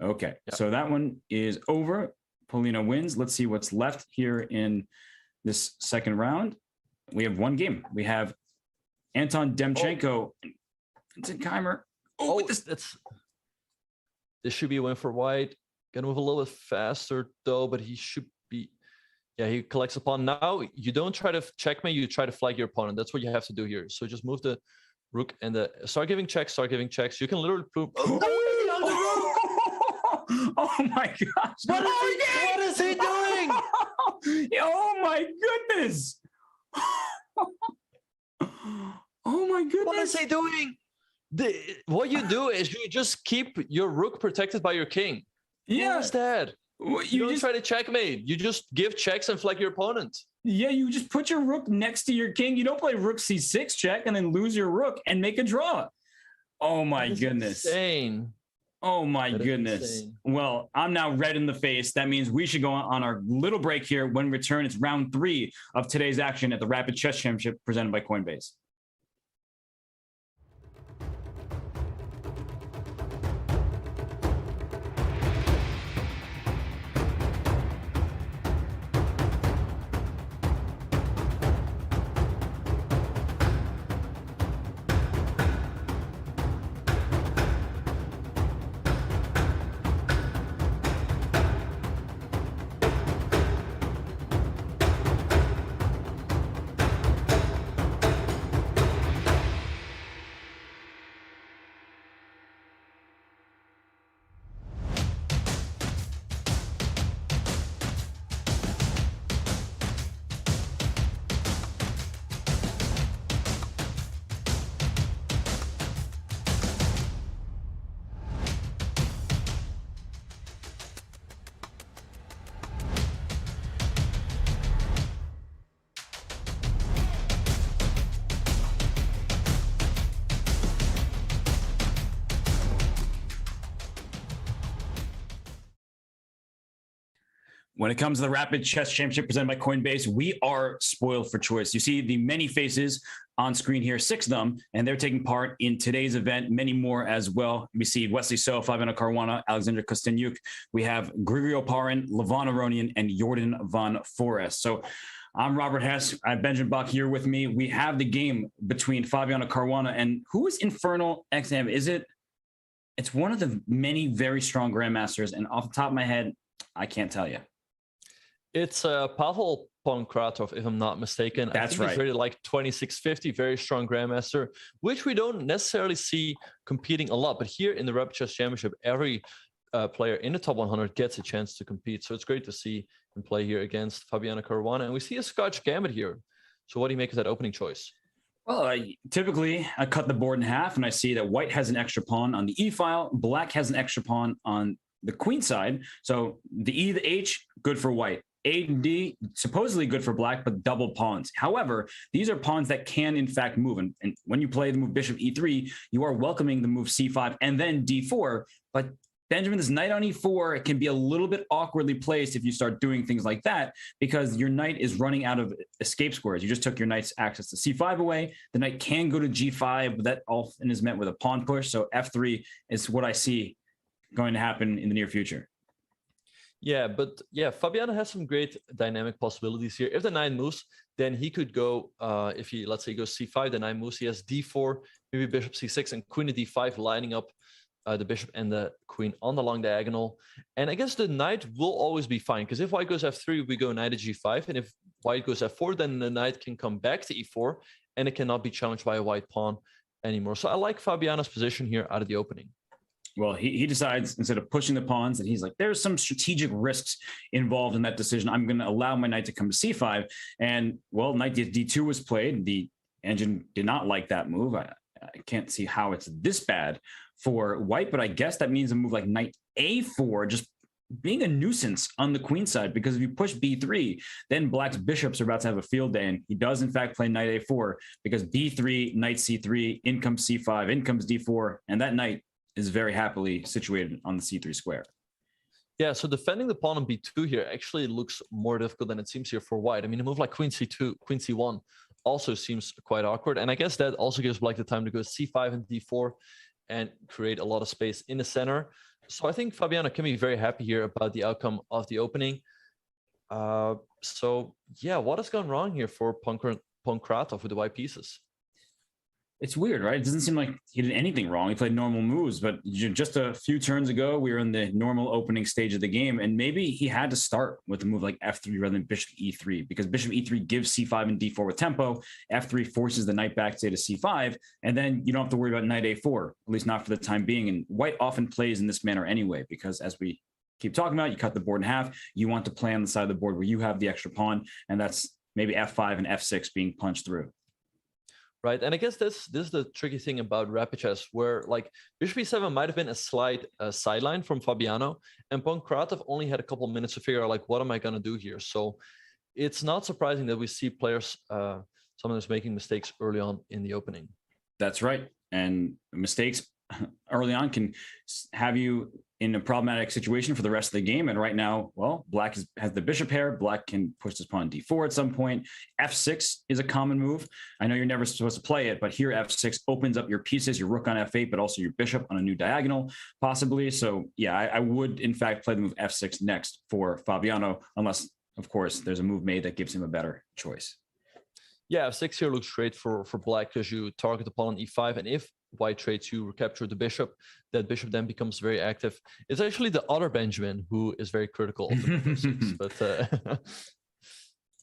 Okay, so that one is over. Polina wins. Let's see what's left here in this second round. We have one game. We have Anton Demchenko. It's a Keimer. This should be a win for White. Gonna move a little bit faster though, but he should be. Yeah, he collects a pawn. Now you don't try to checkmate. You try to flag your opponent. That's what you have to do here. So just move the rook and start giving checks. You can literally prove. Oh my gosh! What is he doing? Oh my goodness! Oh my goodness! What is he doing? What you do is you just keep your rook protected by your king. Yeah, what is that? You don't try to checkmate. You just give checks and flag your opponent. Yeah, you just put your rook next to your king. You don't play rook c6 check and then lose your rook and make a draw. Oh my goodness! Insane. Oh my That is goodness. insane. Well, I'm now red in the face. That means we should go on our little break here. When we return, it's round 3 of today's action at the Rapid Chess Championship presented by Coinbase. When it comes to the Rapid Chess Championship presented by Coinbase, we are spoiled for choice. You see the many faces on screen here, 6 of them, and they're taking part in today's event, many more as well. We see Wesley So, Fabiano Caruana, Alexander Kostenyuk. We have Grigorio Parin, Levon Aronian, and Jordan von Forrest. So I'm Robert Hess. I have Benjamin Bach here with me. We have the game between Fabiano Caruana and who is Infernal XM? It's one of the many very strong grandmasters, and off the top of my head, I can't tell you. It's Pavel Pankratov, if I'm not mistaken. That's I think right. He's rated like 2650, very strong grandmaster, which we don't necessarily see competing a lot. But here in the Rapid Chess Championship, every player in the top 100 gets a chance to compete. So it's great to see him play here against Fabiano Caruana. And we see a Scotch Gambit here. So what do you make of that opening choice? Well, typically I cut the board in half and I see that white has an extra pawn on the E file. Black has an extra pawn on the queen side. So the E, the H, good for white. A and D, supposedly good for black, but double pawns. However, these are pawns that can, in fact, move. And when you play the move bishop E3, you are welcoming the move C5 and then D4. But Benjamin, this knight on E4, it can be a little bit awkwardly placed if you start doing things like that, because your knight is running out of escape squares. You just took your knight's access to C5 away. The knight can go to G5, but that often is met with a pawn push. So F3 is what I see going to happen in the near future. Yeah, but yeah, Fabiano has some great dynamic possibilities here. If the knight moves, then he could go, if he, let's say, goes C5, the knight moves, he has D4, maybe bishop C6, and queen to D5, lining up the bishop and the queen on the long diagonal. And I guess the knight will always be fine, because if white goes F3, we go knight to G5, and if white goes F4, then the knight can come back to E4, and it cannot be challenged by a white pawn anymore. So I like Fabiano's position here out of the opening. Well, he decides, instead of pushing the pawns, that he's like, there's some strategic risks involved in that decision. I'm going to allow my knight to come to C5. And, well, knight D2 was played. The engine did not like that move. I can't see how it's this bad for white, but I guess that means a move like knight A4 just being a nuisance on the queen side, because if you push B3, then black's bishops are about to have a field day. And he does, in fact, play knight A4 because B3, knight C3, in comes C5, in comes D4, and that knight is very happily situated on the C3 square. Yeah, so defending the pawn on B2 here actually looks more difficult than it seems here for white. I mean, a move like queen C2, queen C1 also seems quite awkward. And I guess that also gives black the time to go C5 and D4 and create a lot of space in the center. So I think Fabiano can be very happy here about the outcome of the opening. So yeah, what has gone wrong here for Pankratov with the white pieces? It's weird, right? It doesn't seem like he did anything wrong. He played normal moves, but just a few turns ago, we were in the normal opening stage of the game, and maybe he had to start with a move like F3 rather than bishop E3, because bishop E3 gives C5 and D4 with tempo. F3 forces the knight back, say, to C5, and then you don't have to worry about knight A4, at least not for the time being. And white often plays in this manner anyway, because as we keep talking about, you cut the board in half. You want to play on the side of the board where you have the extra pawn, and that's maybe F5 and F6 being punched through. Right, and I guess this is the tricky thing about rapid chess, where like bishop e7 might have been a slight sideline from Fabiano, and Pankratov only had a couple of minutes to figure out like, what am I going to do here? So it's not surprising that we see players, some of them making mistakes early on in the opening. That's right, and mistakes early on can have you in a problematic situation for the rest of the game. And right now, well, black has the bishop pair. Black can push this pawn d4 at some point. f6 is a common move. I know you're never supposed to play it, but here f6 opens up your pieces, your rook on f8, but also your bishop on a new diagonal, possibly. So yeah, I would in fact play the move f6 next for Fabiano, unless, of course, there's a move made that gives him a better choice. Yeah, f6 here looks great for black because you target the pawn on e5, and if white trades, you recapture the bishop. That bishop then becomes very active. It's actually the other Benjamin who is very critical of the move f6, but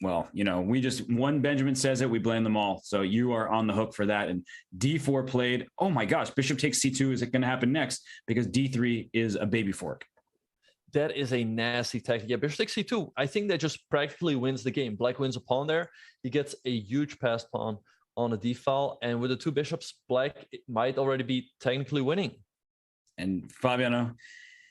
well, you know, one Benjamin says it, we blame them all. So you are on the hook for that. And d4 played. Oh my gosh, bishop takes c2. Is it going to happen next? Because d3 is a baby fork. That is a nasty tactic. Yeah, bishop takes c2. I think that just practically wins the game. Black wins a pawn there. He gets a huge passed pawn on a d-file, and with the two bishops, black might already be technically winning. And Fabiano,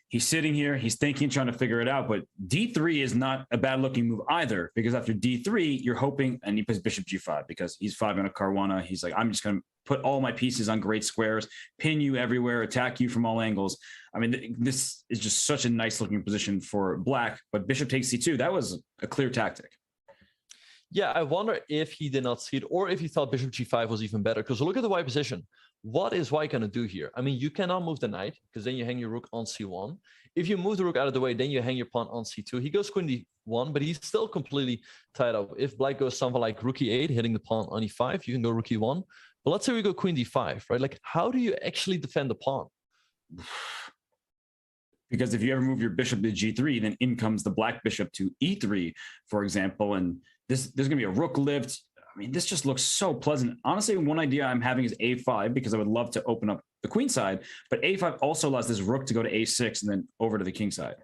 he's sitting here, he's thinking, trying to figure it out, but d3 is not a bad looking move either, because after d3, you're hoping, and he plays bishop g5 because he's Fabiano Caruana. He's like, I'm just going to put all my pieces on great squares, pin you everywhere, attack you from all angles. I mean, this is just such a nice looking position for black, but bishop takes c2, that was a clear tactic. Yeah, I wonder if he did not see it, or if he thought bishop g5 was even better. Because look at the white position. What is white going to do here? I mean, you cannot move the knight, because then you hang your rook on c1. If you move the rook out of the way, then you hang your pawn on c2. He goes queen d1, but he's still completely tied up. If black goes something like rook e8, hitting the pawn on e5, you can go rook e1. But let's say we go queen d5, right? Like, how do you actually defend the pawn? Because if you ever move your bishop to g3, then in comes the black bishop to e3, for example, and there's going to be a rook lift. I mean, this just looks so pleasant. Honestly, one idea I'm having is a5, because I would love to open up the queen side, but a5 also allows this rook to go to a6 and then over to the king side.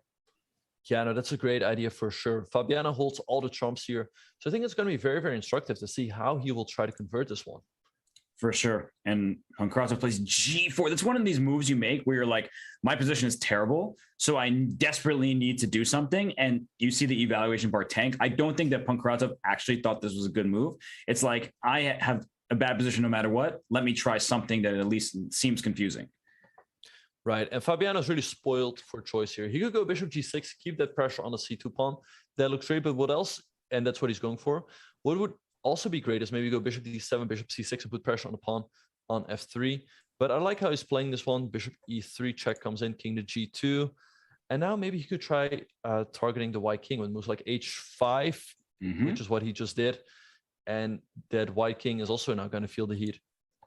Yeah, no, that's a great idea for sure. Fabiano holds all the trumps here. So I think it's going to be very, very instructive to see how he will try to convert this one. For sure. And Pankratov plays g4. That's one of these moves you make where you're like, my position is terrible, so I desperately need to do something. And you see the evaluation bar tank. I don't think that Pankratov actually thought this was a good move. It's like, I have a bad position no matter what. Let me try something that at least seems confusing. Right. And Fabiano's really spoiled for choice here. He could go bishop g6, keep that pressure on the c2 pawn. That looks great, but what else? And that's what he's going for. What would also be great is maybe go bishop d7, bishop c6, and put pressure on the pawn on f3. But I like how he's playing this one. Bishop e3 check comes in, king to g2. And now maybe he could try targeting the white king with moves like h5, which is what he just did. And that white king is also now going to feel the heat.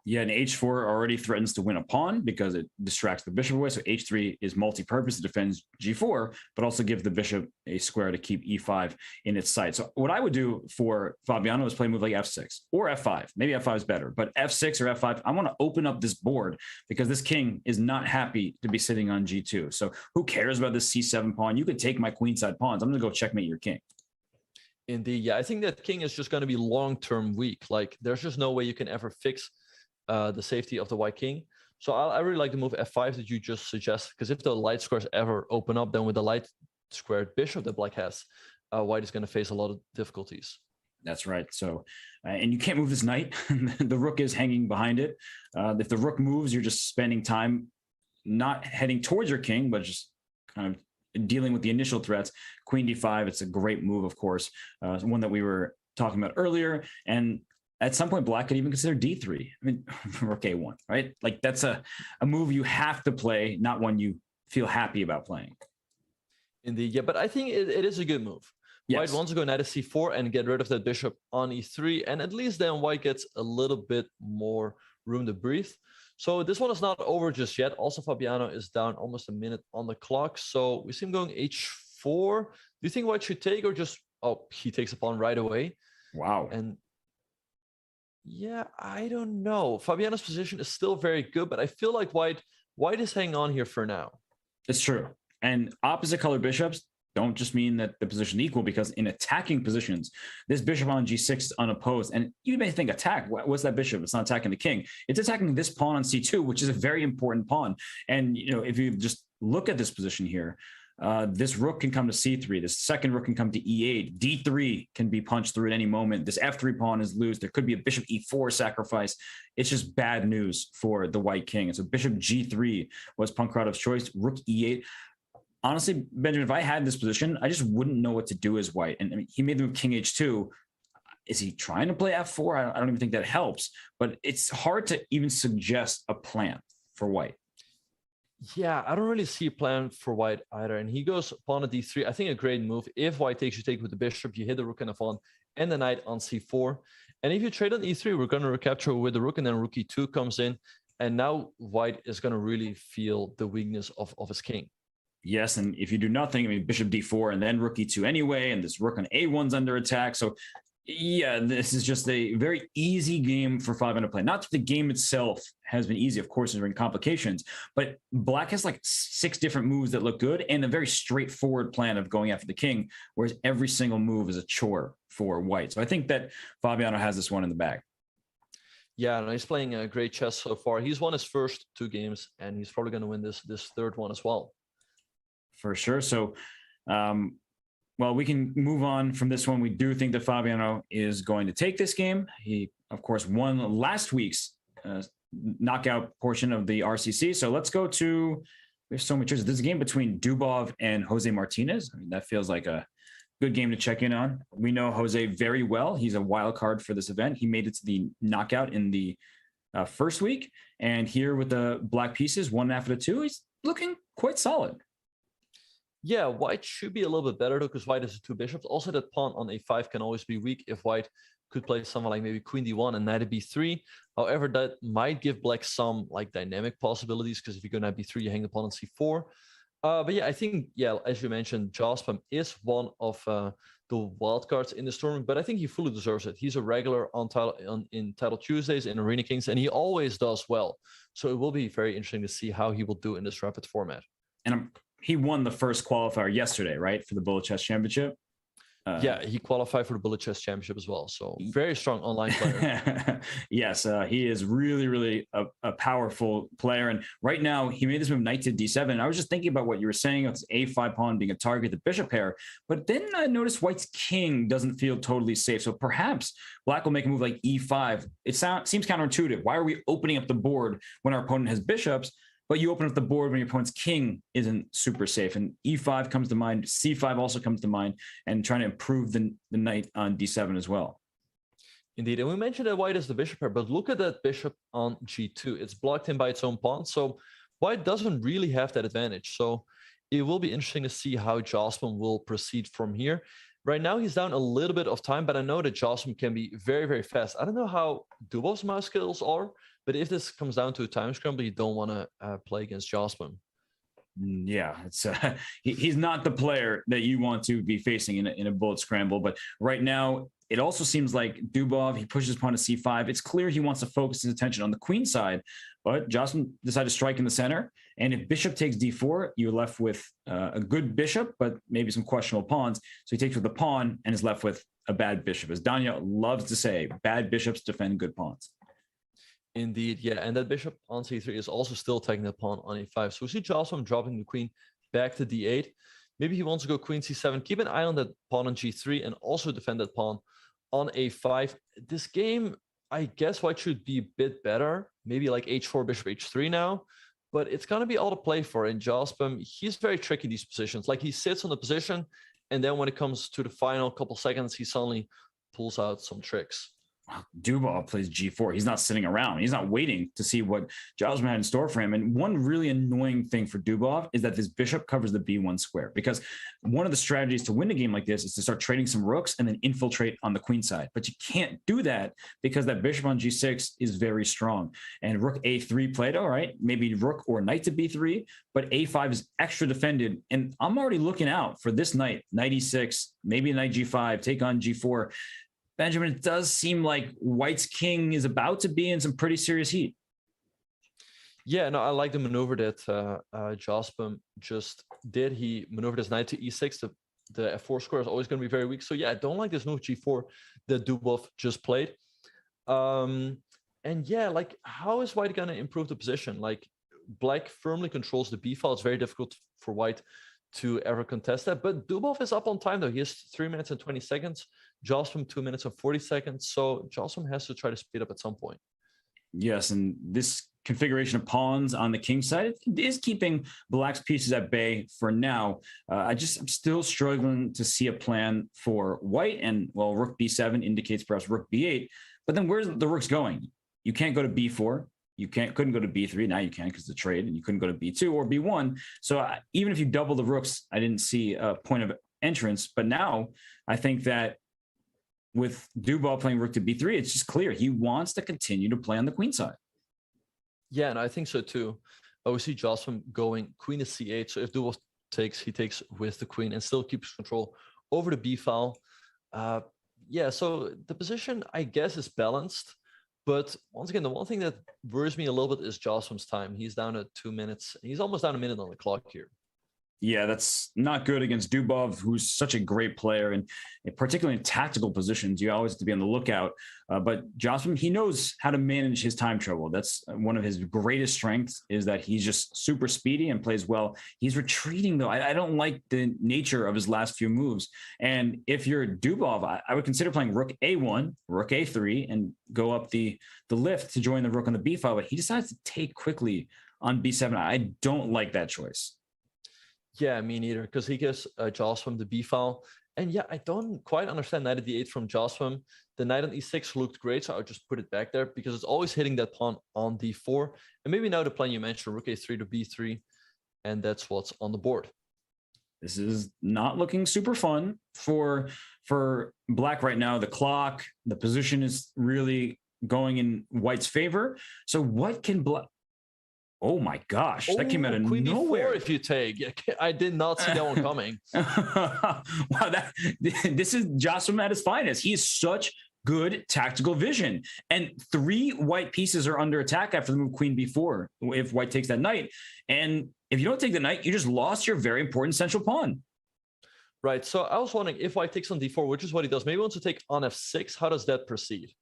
Yeah, and h4 already threatens to win a pawn because it distracts the bishop away. So h3 is multi-purpose. It defends g4, but also gives the bishop a square to keep e5 in its sight. So what I would do for Fabiano is play a move like f6 or f5. Maybe f5 is better, but f6 or f5, I want to open up this board because this king is not happy to be sitting on g2. So who cares about this c7 pawn? You could take my queenside pawns. I'm going to go checkmate your king. Indeed. Yeah, I think that king is just going to be long-term weak. Like, there's just no way you can ever fix the safety of the white king. So I really like the move f5 that you just suggest, because if the light squares ever open up, then with the light squared bishop that black has, white is going to face a lot of difficulties. That's right. So, and you can't move this knight. The rook is hanging behind it. If the rook moves, you're just spending time not heading towards your king, but just kind of dealing with the initial threats. Queen d5, it's a great move, of course, one that we were talking about earlier. And at some point, black could even consider d3. I mean, rook a1, right? Like, that's a move you have to play, not one you feel happy about playing. Indeed, yeah, but I think it is a good move. Yes. White wants to go knight to c4 and get rid of that bishop on e3, and at least then white gets a little bit more room to breathe. So this one is not over just yet. Also, Fabiano is down almost a minute on the clock, so we see him going h4. Do you think white should take, or just, oh, he takes a pawn right away? Wow. And yeah, I don't know. Fabiano's position is still very good, but I feel like white is hanging on here for now. It's true. And opposite color bishops don't just mean that the position is equal, because in attacking positions, this bishop on g6 is unopposed. And you may think, attack, what's that bishop? It's not attacking the king. It's attacking this pawn on c2, which is a very important pawn. And, you know, if you just look at this position here, this rook can come to c3. This second rook can come to e8. d3 can be punched through at any moment. This f3 pawn is loose. There could be a bishop e4 sacrifice. It's just bad news for the white king. And so bishop g3 was Pankratev's choice. Rook e8. Honestly, Benjamin, if I had this position, I just wouldn't know what to do as white. And I mean, he made the move king h2. Is he trying to play f4? I don't even think that helps. But it's hard to even suggest a plan for white. Yeah, I don't really see a plan for white either. And he goes pawn to d3. I think a great move. If white takes, you take with the bishop, you hit the rook and the pawn, and the knight on c4. And if you trade on e3, we're going to recapture with the rook, and then rook e2 comes in. And now white is going to really feel the weakness of his king. Yes, and if you do nothing, I mean, bishop d4 and then rook e2 anyway, and this rook on a1's under attack. So yeah, this is just a very easy game for Fabiano to play. Not that the game itself has been easy, of course, there's been complications, but black has like 6 different moves that look good and a very straightforward plan of going after the king, whereas every single move is a chore for white. So I think that Fabiano has this one in the bag. Yeah, and he's playing a great chess so far. He's won his first 2 games, and he's probably going to win this third one as well. For sure. So, well, we can move on from this one. We do think that Fabiano is going to take this game. He, of course, won last week's knockout portion of the RCC. So let's go to, we have so many choices. This is a game between Dubov and Jose Martinez. I mean, that feels like a good game to check in on. We know Jose very well. He's a wild card for this event. He made it to the knockout in the first week. And here with the black pieces, 1 after the 2, he's looking quite solid. Yeah, white should be a little bit better though, because white has 2 bishops. Also, that pawn on a5 can always be weak if white could play something like maybe queen d1 and knight at b3. However, that might give black some like dynamic possibilities, because if you go knight b3, you hang the pawn on c4. But yeah, I think, yeah, as you mentioned, Jospam is one of the wild cards in this tournament, but I think he fully deserves it. He's a regular in Title Tuesdays in Arena Kings, and he always does well. So it will be very interesting to see how he will do in this rapid format. And he won the first qualifier yesterday, right, for the Bullet Chess Championship? Yeah, he qualified for the Bullet Chess Championship as well. So very strong online player. Yes, he is really, really a powerful player. And right now, he made this move knight to d7. And I was just thinking about what you were saying of this a5 pawn being a target, the bishop pair. But then I noticed white's king doesn't feel totally safe. So perhaps black will make a move like e5. It seems counterintuitive. Why are we opening up the board when our opponent has bishops? But you open up the board when your opponent's king isn't super safe. And e5 comes to mind. C5 also comes to mind. And trying to improve the knight on d7 as well. Indeed. And we mentioned that white is the bishop pair, but look at that bishop on g2. It's blocked in by its own pawn. So white doesn't really have that advantage. So it will be interesting to see how Jospam will proceed from here. Right now, he's down a little bit of time, but I know that Jospam can be very, very fast. I don't know how Dubov's mouse skills are, but if this comes down to a time scramble, you don't want to play against Jospam. Yeah, it's he's not the player that you want to be facing in a bullet scramble. But right now, it also seems like Dubov, he pushes pawn to c5. It's clear he wants to focus his attention on the queen side, but Jospam decided to strike in the center. And if bishop takes d4, you're left with a good bishop, but maybe some questionable pawns. So he takes with the pawn and is left with a bad bishop. As Danya loves to say, bad bishops defend good pawns. Indeed, yeah. And that bishop on c3 is also still taking the pawn on a5. So we see Jospam dropping the queen back to d8. Maybe he wants to go queen c7. Keep an eye on that pawn on g3 and also defend that pawn on a5. This game, I guess white should be a bit better. Maybe like h4, bishop h3 now. But it's going to be all to play for. And Jospam, he's very tricky in these positions. Like he sits on the position, and then when it comes to the final couple seconds, he suddenly pulls out some tricks. Dubov plays g4. He's not sitting around. He's not waiting to see what Jospam had in store for him. And one really annoying thing for Dubov is that this bishop covers the b1 square, because one of the strategies to win a game like this is to start trading some rooks and then infiltrate on the queen side. But you can't do that because that bishop on g6 is very strong. And rook a3 played, all right, maybe rook or knight to b3, but a5 is extra defended. And I'm already looking out for this knight e6, maybe knight g5, take on g4. Benjamin, it does seem like white's king is about to be in some pretty serious heat. Yeah, no, I like the maneuver that Jospam just did. He maneuvered his knight to e6. The f4 square is always going to be very weak. So yeah, I don't like this move g4 that Dubov just played. And yeah, like how is white going to improve the position? Like black firmly controls the b file. It's very difficult for white to ever contest that. But Dubov is up on time, though. He has 3 minutes and 20 seconds. Jostrom 2 minutes and 40 seconds. So Jostrom has to try to speed up at some point. Yes, and this configuration of pawns on the king side is keeping black's pieces at bay for now. I'm still struggling to see a plan for white, and well, rook b7 indicates perhaps rook b8. But then where's the rooks going? You can't go to b4. You couldn't go to b3. Now you can because the trade, and you couldn't go to b2 or b1. So even if you double the rooks, I didn't see a point of entrance. But now I think that with Dubov playing rook to b3, it's just clear he wants to continue to play on the queen side. Yeah, and I think so too. We see Jostrom going queen to c8. So if Dubov takes, he takes with the queen and still keeps control over the b file. Yeah, so the position, I guess, is balanced. But once again, the one thing that worries me a little bit is Jostrom's time. He's down to 2 minutes. He's almost down a minute on the clock here. Yeah, that's not good against Dubov, who's such a great player, and particularly in tactical positions, you always have to be on the lookout. But Jostrom, he knows how to manage his time trouble. That's one of his greatest strengths, is that he's just super speedy and plays well. He's retreating, though. I don't like the nature of his last few moves. And if you're Dubov, I would consider playing rook a1, rook a3, and go up the lift to join the rook on the b file. But he decides to take quickly on b7. I don't like that choice. Yeah, me neither, because he gives Jostrom the b file. And yeah, I don't quite understand knight at d8 from Jostrom. The knight on e6 looked great, so I'll just put it back there because it's always hitting that pawn on d4. And maybe now the plan you mentioned, rook a3 to b3, and that's what's on the board. This is not looking super fun for black right now. The clock, the position is really going in white's favor. So what can black... Oh my gosh, that came out of queen nowhere. d4 if you take. I did not see that one coming. Wow, this is Jostrom at his finest. He is such good tactical vision. And 3 white pieces are under attack after the move queen b4 if white takes that knight. And if you don't take the knight, you just lost your very important central pawn. Right, so I was wondering if white takes on d4, which is what he does. Maybe he wants to take on f6. How does that proceed?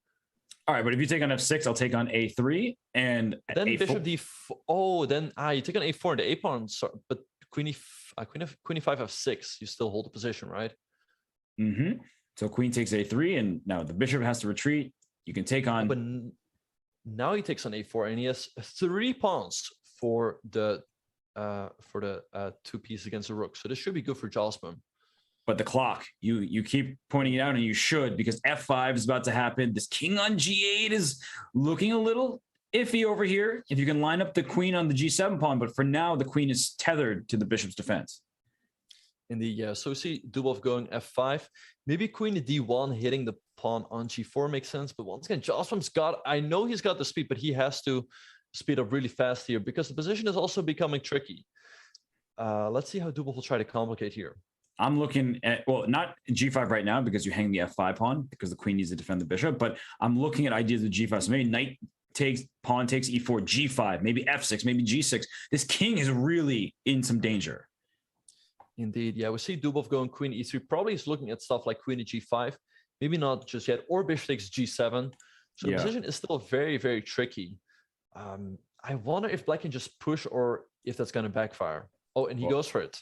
All right, but if you take on f6, I'll take on a3 and then a4. bishop d4. Oh, then you take on a4 and the a pawn. But queen e5 f6. You still hold the position, right? Mm-hmm. So queen takes a3, and now the bishop has to retreat. You can take on. But now he takes on a4, and he has 3 pawns for the 2 pieces against the rook. So this should be good for Jostrom. But the clock, you keep pointing it out, and you should, because f5 is about to happen. This king on g8 is looking a little iffy over here. If you can line up the queen on the g7 pawn, but for now, the queen is tethered to the bishop's defense. Indeed, yeah. So we see Dubov going f5. Maybe queen to d1 hitting the pawn on g4 makes sense. But once again, Jostrom's I know he's got the speed, but he has to speed up really fast here because the position is also becoming tricky. Let's see how Dubov will try to complicate here. I'm looking at, well, not g5 right now because you hang the f5 pawn because the queen needs to defend the bishop, but I'm looking at ideas of g5. So maybe knight takes, pawn takes e4, g5, maybe f6, maybe g6. This king is really in some danger. Indeed, yeah. We see Dubov going queen e3. Probably is looking at stuff like queen to g5. Maybe not just yet, or bishop takes g7. So the position is still very, very tricky. I wonder if black can just push or if that's going to backfire. Oh, and he goes for it.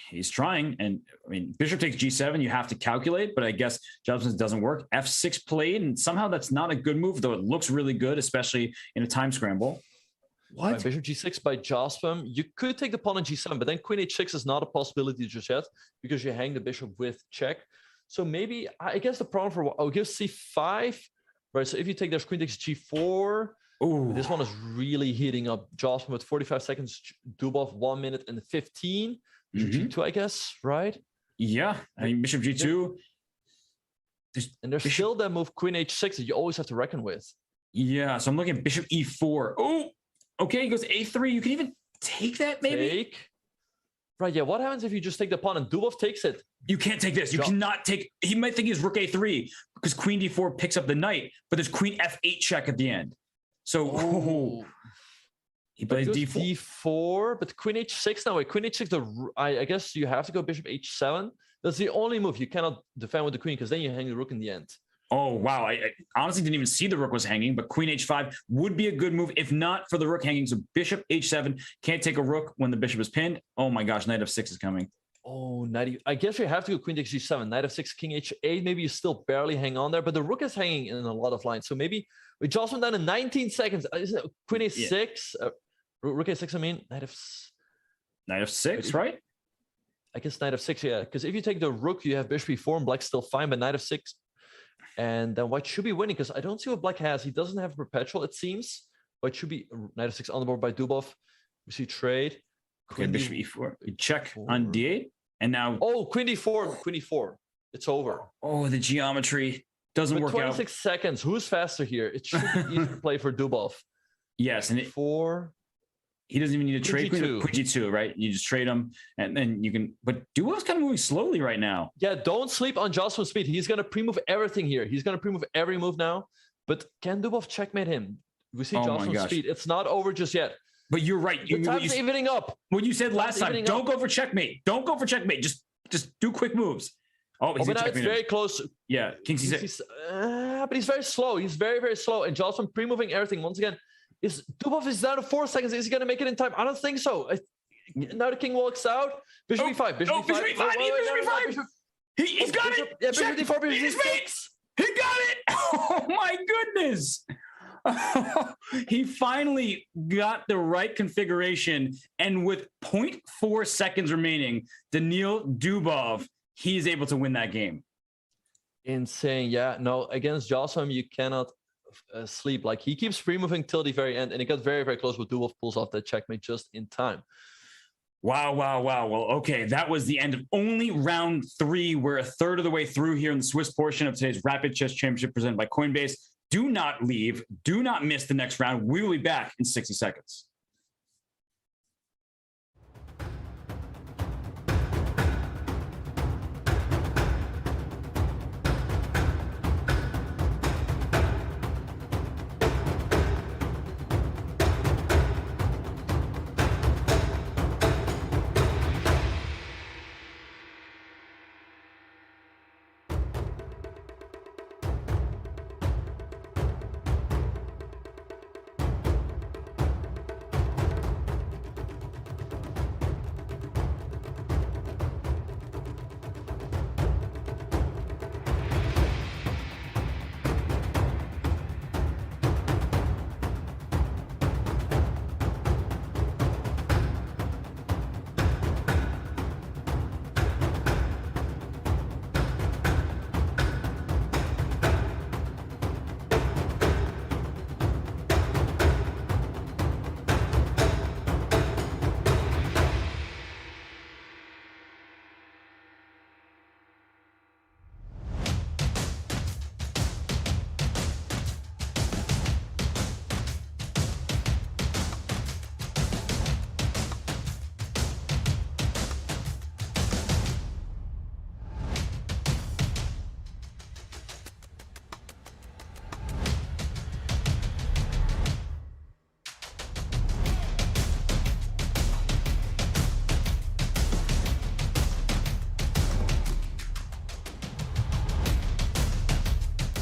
He's trying, and I mean, bishop takes g7, you have to calculate, but I guess Jostrom's doesn't work. f6 played, and somehow that's not a good move, though it looks really good, especially in a time scramble. What? Bishop g6 by Jostrom. You could take the pawn on g7, but then queen h6 is not a possibility just yet because you hang the bishop with check. So maybe, I guess the problem for, give c5, right? So if you take, there's queen takes g4. Ooh. This one is really heating up. Jostrom with 45 seconds, Dubov 1 minute and 15. G2, I guess, right? Yeah, I mean, bishop g2. There's still that move, queen h6, that you always have to reckon with. Yeah, so I'm looking at bishop e4. Oh, okay, he goes a3. You can even take that, maybe? Right, yeah, what happens if you just take the pawn and Dubov takes it? You can't take this. You cannot take... He might think he's rook a3 because queen d4 picks up the knight, but there's queen f8 check at the end. So... He plays d4, but queen h6 now. Wait, queen h6, I guess you have to go bishop h7. That's the only move. You cannot defend with the queen because then you hang the rook in the end. Oh, wow. I honestly didn't even see the rook was hanging, but queen h5 would be a good move if not for the rook hanging. So bishop h7 can't take a rook when the bishop is pinned. Oh my gosh, knight f6 is coming. Oh, I guess you have to go queen takes g7, knight f6, king h8. Maybe you still barely hang on there, but the rook is hanging in a lot of lines. So maybe we just went down in 19 seconds. Queen a6, rook a6. I mean, knight f6, right? I guess knight f6, yeah. Because if you take the rook, you have bishop e4, and black's still fine, but knight f6, and then white should be winning because I don't see what black has. He doesn't have perpetual, it seems. White should be knight f6 on the board by Dubov. We see trade. Okay, bishop e4. You check on d8, and now queen d4. It's over. Oh, the geometry doesn't work 26 out. 26 seconds. Who's faster here? It should be easy to play for Dubov. Yes, and he doesn't even need to trade queen g2, right? You just trade him, and then you can. But Dubov's kind of moving slowly right now. Yeah, don't sleep on Jossel's speed. He's gonna pre-move everything here. He's gonna pre-move every move now. But can Dubov checkmate him? We see Jossel's speed. It's not over just yet. But you're right. The time's evening up. What you said last time, don't go for checkmate. Don't go for checkmate. Just do quick moves. Oh, but now it's very close. Yeah, king c6. But he's very slow. He's very, very slow. And Jocelyn pre-moving everything. Once again, Dubov is down to 4 seconds. Is he going to make it in time? I don't think so. Now the king walks out. Bishop e5. Bishop e5. Bishop e5. He's got it. Yeah, bishop d4. Bishop d6. He got it. Oh, my goodness. He finally got the right configuration, and with 0.4 seconds remaining, Daniil Dubov, he's able to win that game. Insane. Yeah, no, against Jocelyn you cannot sleep. Like, he keeps pre-moving till the very end, and it got very, very close, but Dubov pulls off that checkmate just in time. Wow. Well, okay, that was the end of only round 3. We're a third of the way through here in the Swiss portion of today's Rapid Chess Championship presented by Coinbase. Do not leave. Do not miss the next round. We will be back in 60 seconds.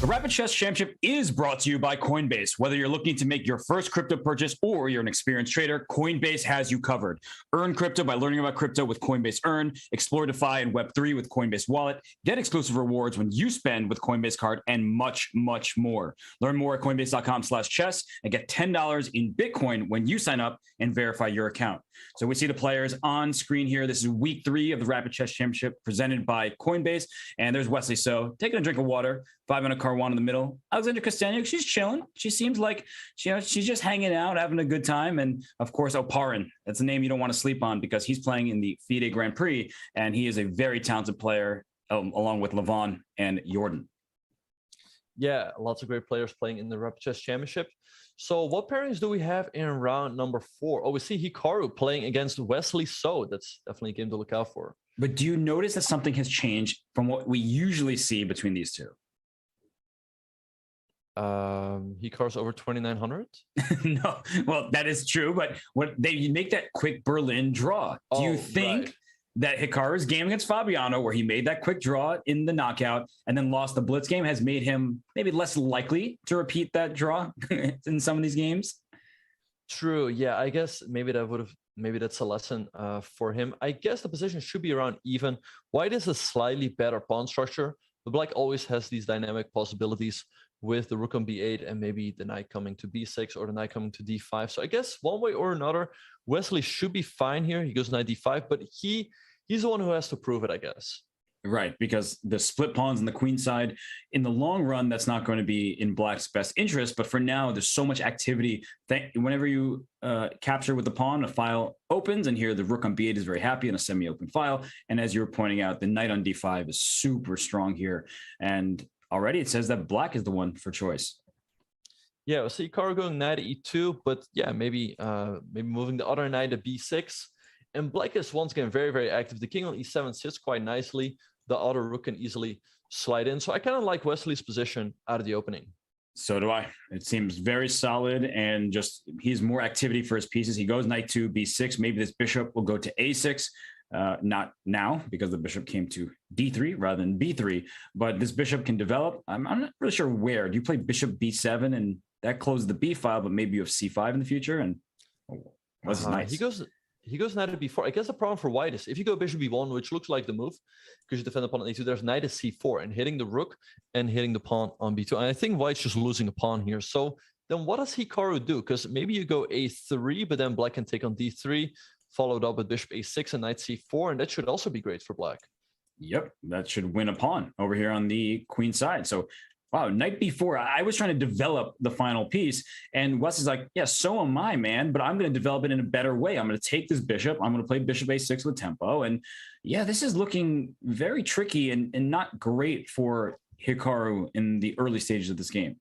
The Rapid Chess Championship is brought to you by Coinbase. Whether you're looking to make your first crypto purchase or you're an experienced trader, Coinbase has you covered. Earn crypto by learning about crypto with Coinbase Earn. Explore DeFi and Web3 with Coinbase Wallet. Get exclusive rewards when you spend with Coinbase Card, and much, much more. Learn more at coinbase.com/chess and get $10 in Bitcoin when you sign up and verify your account. So we see the players on screen here. This is week 3 of the Rapid Chess Championship presented by Coinbase. And there's Wesley So taking a drink of water, 5-minute Caruana in the middle. Alexandra Castaniuk, she's chilling. She seems like she's just hanging out, having a good time. And of course, Oparin, that's a name you don't want to sleep on because he's playing in the FIDE Grand Prix, and he is a very talented player, along with Levon and Jordan. Yeah, lots of great players playing in the Rapid Chess Championship. So what pairings do we have in round number 4? Oh, we see Hikaru playing against Wesley So. That's definitely a game to look out for. But do you notice that something has changed from what we usually see between these two? Hikaru's over 2,900? No, well, that is true. But what they make that quick Berlin draw. Do you think that Hikaru's game against Fabiano, where he made that quick draw in the knockout and then lost the blitz game, has made him maybe less likely to repeat that draw in some of these games? True. Yeah, I guess maybe that would have maybe that's a lesson for him. I guess the position should be around even. White is a slightly better pawn structure, but black always has these dynamic possibilities with the rook on b8 and maybe the knight coming to b6 or the knight coming to d5. So I guess one way or another, Wesley should be fine here. He goes knight d5, but he's the one who has to prove it, I guess. Right, because the split pawns on the queen side, in the long run, that's not going to be in black's best interest. But for now, there's so much activity that whenever you capture with the pawn, a file opens, and here the rook on b8 is very happy in a semi-open file. And as you were pointing out, the knight on d5 is super strong here. And already it says that black is the one for choice. Yeah, so Hikaru going knight e2, but yeah, maybe moving the other knight to b6. And black is once again very, very active. The king on e7 sits quite nicely. The other rook can easily slide in. So I kind of like Wesley's position out of the opening. So do I. It seems very solid, and just he's more activity for his pieces. He goes knight to b6. Maybe this bishop will go to a6. Not now, because the bishop came to d3 rather than b3. But this bishop can develop. I'm not really sure where. Do you play bishop b7 and that closes the b file, but maybe you have c5 in the future? And what's nice? He goes knight to b4. I guess the problem for white is if you go bishop b1, which looks like the move, because you defend the pawn on a2, there's knight to c4 and hitting the rook and hitting the pawn on b2. And I think white's just losing a pawn here. So then what does Hikaru do? Because maybe you go a3, but then black can take on d3, followed up with bishop a6 and knight c4, and that should also be great for black. Yep, that should win a pawn over here on the queen side. So wow, knight b4. I was trying to develop the final piece, and Wes is like, yeah, so am I, man, but I'm going to develop it in a better way. I'm going to take this bishop. I'm going to play bishop a6 with tempo. And yeah, this is looking very tricky and not great for Hikaru in the early stages of this game.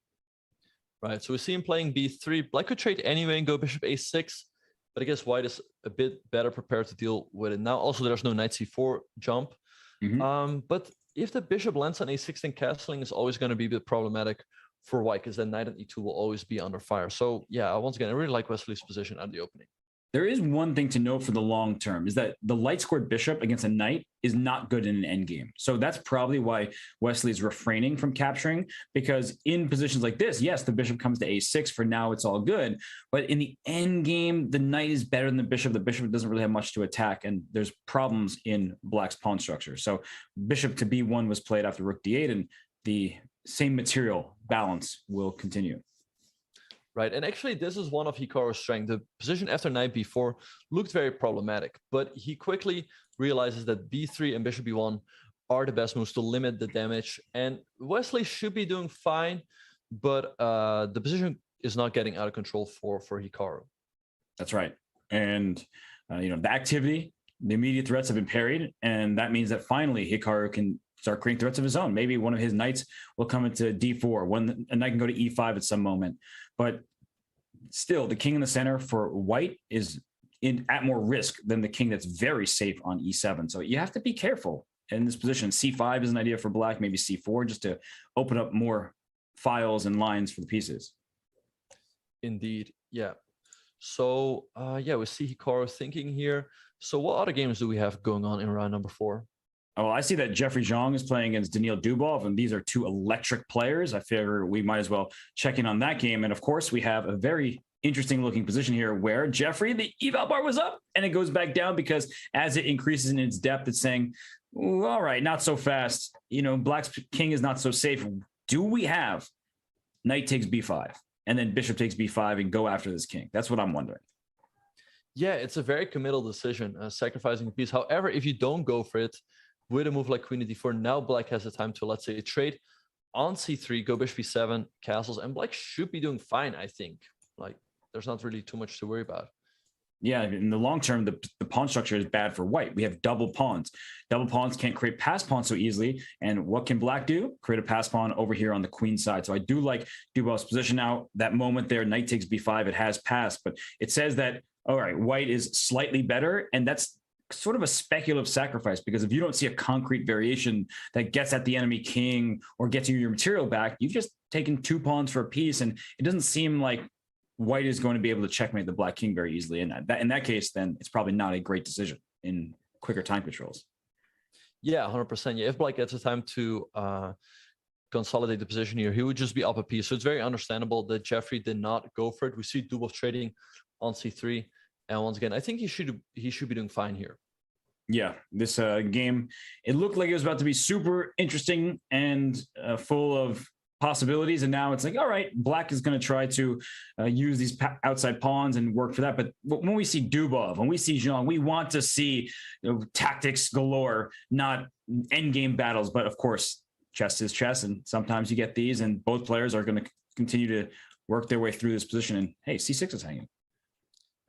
Right, so we see him playing b3. Black could trade anyway and go bishop a6, but I guess white is a bit better prepared to deal with it now. Also, there's no knight c4 jump. But if the bishop lands on a6, then castling is always going to be a bit problematic for white, because then knight on e2 will always be under fire. So yeah, once again, I really like Wesley's position at the opening. There is one thing to note for the long term, is that the light squared bishop against a knight is not good in an endgame. So that's probably why Wesley is refraining from capturing, because in positions like this, yes, the bishop comes to a6. For now, it's all good. But in the endgame, the knight is better than the bishop. The bishop doesn't really have much to attack, and there's problems in black's pawn structure. So bishop to b1 was played after rook d8, and the same material balance will continue. Right, and actually this is one of Hikaru's strengths. The position after knight b4 looked very problematic, but he quickly realizes that b3 and bishop b1 are the best moves to limit the damage, and Wesley should be doing fine, but the position is not getting out of control for Hikaru. That's right, and the activity, the immediate threats have been parried, and that means that finally Hikaru can start creating threats of his own. Maybe one of his knights will come into d4. A knight can go to e5 at some moment. But still, the king in the center for white is at more risk than the king that's very safe on e7. So you have to be careful in this position. c5 is an idea for black, maybe c4, just to open up more files and lines for the pieces. Indeed, yeah. So yeah, we see Hikaru thinking here. So what other games do we have going on in round number 4? Oh, I see that Jeffrey Zhang is playing against Daniil Dubov, and these are two electric players. I figure we might as well check in on that game. And of course, we have a very interesting looking position here where Jeffrey, the eval bar was up and it goes back down, because as it increases in its depth, it's saying, all right, not so fast. Black's king is not so safe. Do we have knight takes b5 and then bishop takes b5 and go after this king? That's what I'm wondering. Yeah, it's a very committal decision, sacrificing a piece. However, if you don't go for it, with a move like queen to d4, now black has the time to, let's say, trade on c3, go bishop b7, castles, and black should be doing fine, I think. Like, there's not really too much to worry about. Yeah, in the long term, the pawn structure is bad for white. We have double pawns. Double pawns can't create pass pawns so easily. And what can black do? Create a pass pawn over here on the queen side. So I do like Dubov's position now. That moment there, knight takes b5, it has passed. But it says that, all right, white is slightly better, and that's sort of a speculative sacrifice, because if you don't see a concrete variation that gets at the enemy king or gets you your material back, you've just taken 2 pawns for a piece, and it doesn't seem like white is going to be able to checkmate the black king very easily. And in that case, then it's probably not a great decision in quicker time controls. Yeah, 100%. Yeah, if black gets the time to consolidate the position here, he would just be up a piece. So it's very understandable that Jeffrey did not go for it. We see Dubov trading on c3. And once again, I think he should be doing fine here. Yeah, this game, it looked like it was about to be super interesting and full of possibilities. And now it's like, all right, black is going to try to use these outside pawns and work for that. But when we see Dubov, when we see Zhang, we want to see tactics galore, not endgame battles. But of course, chess is chess. And sometimes you get these, and both players are going to continue to work their way through this position. And hey, C6 is hanging.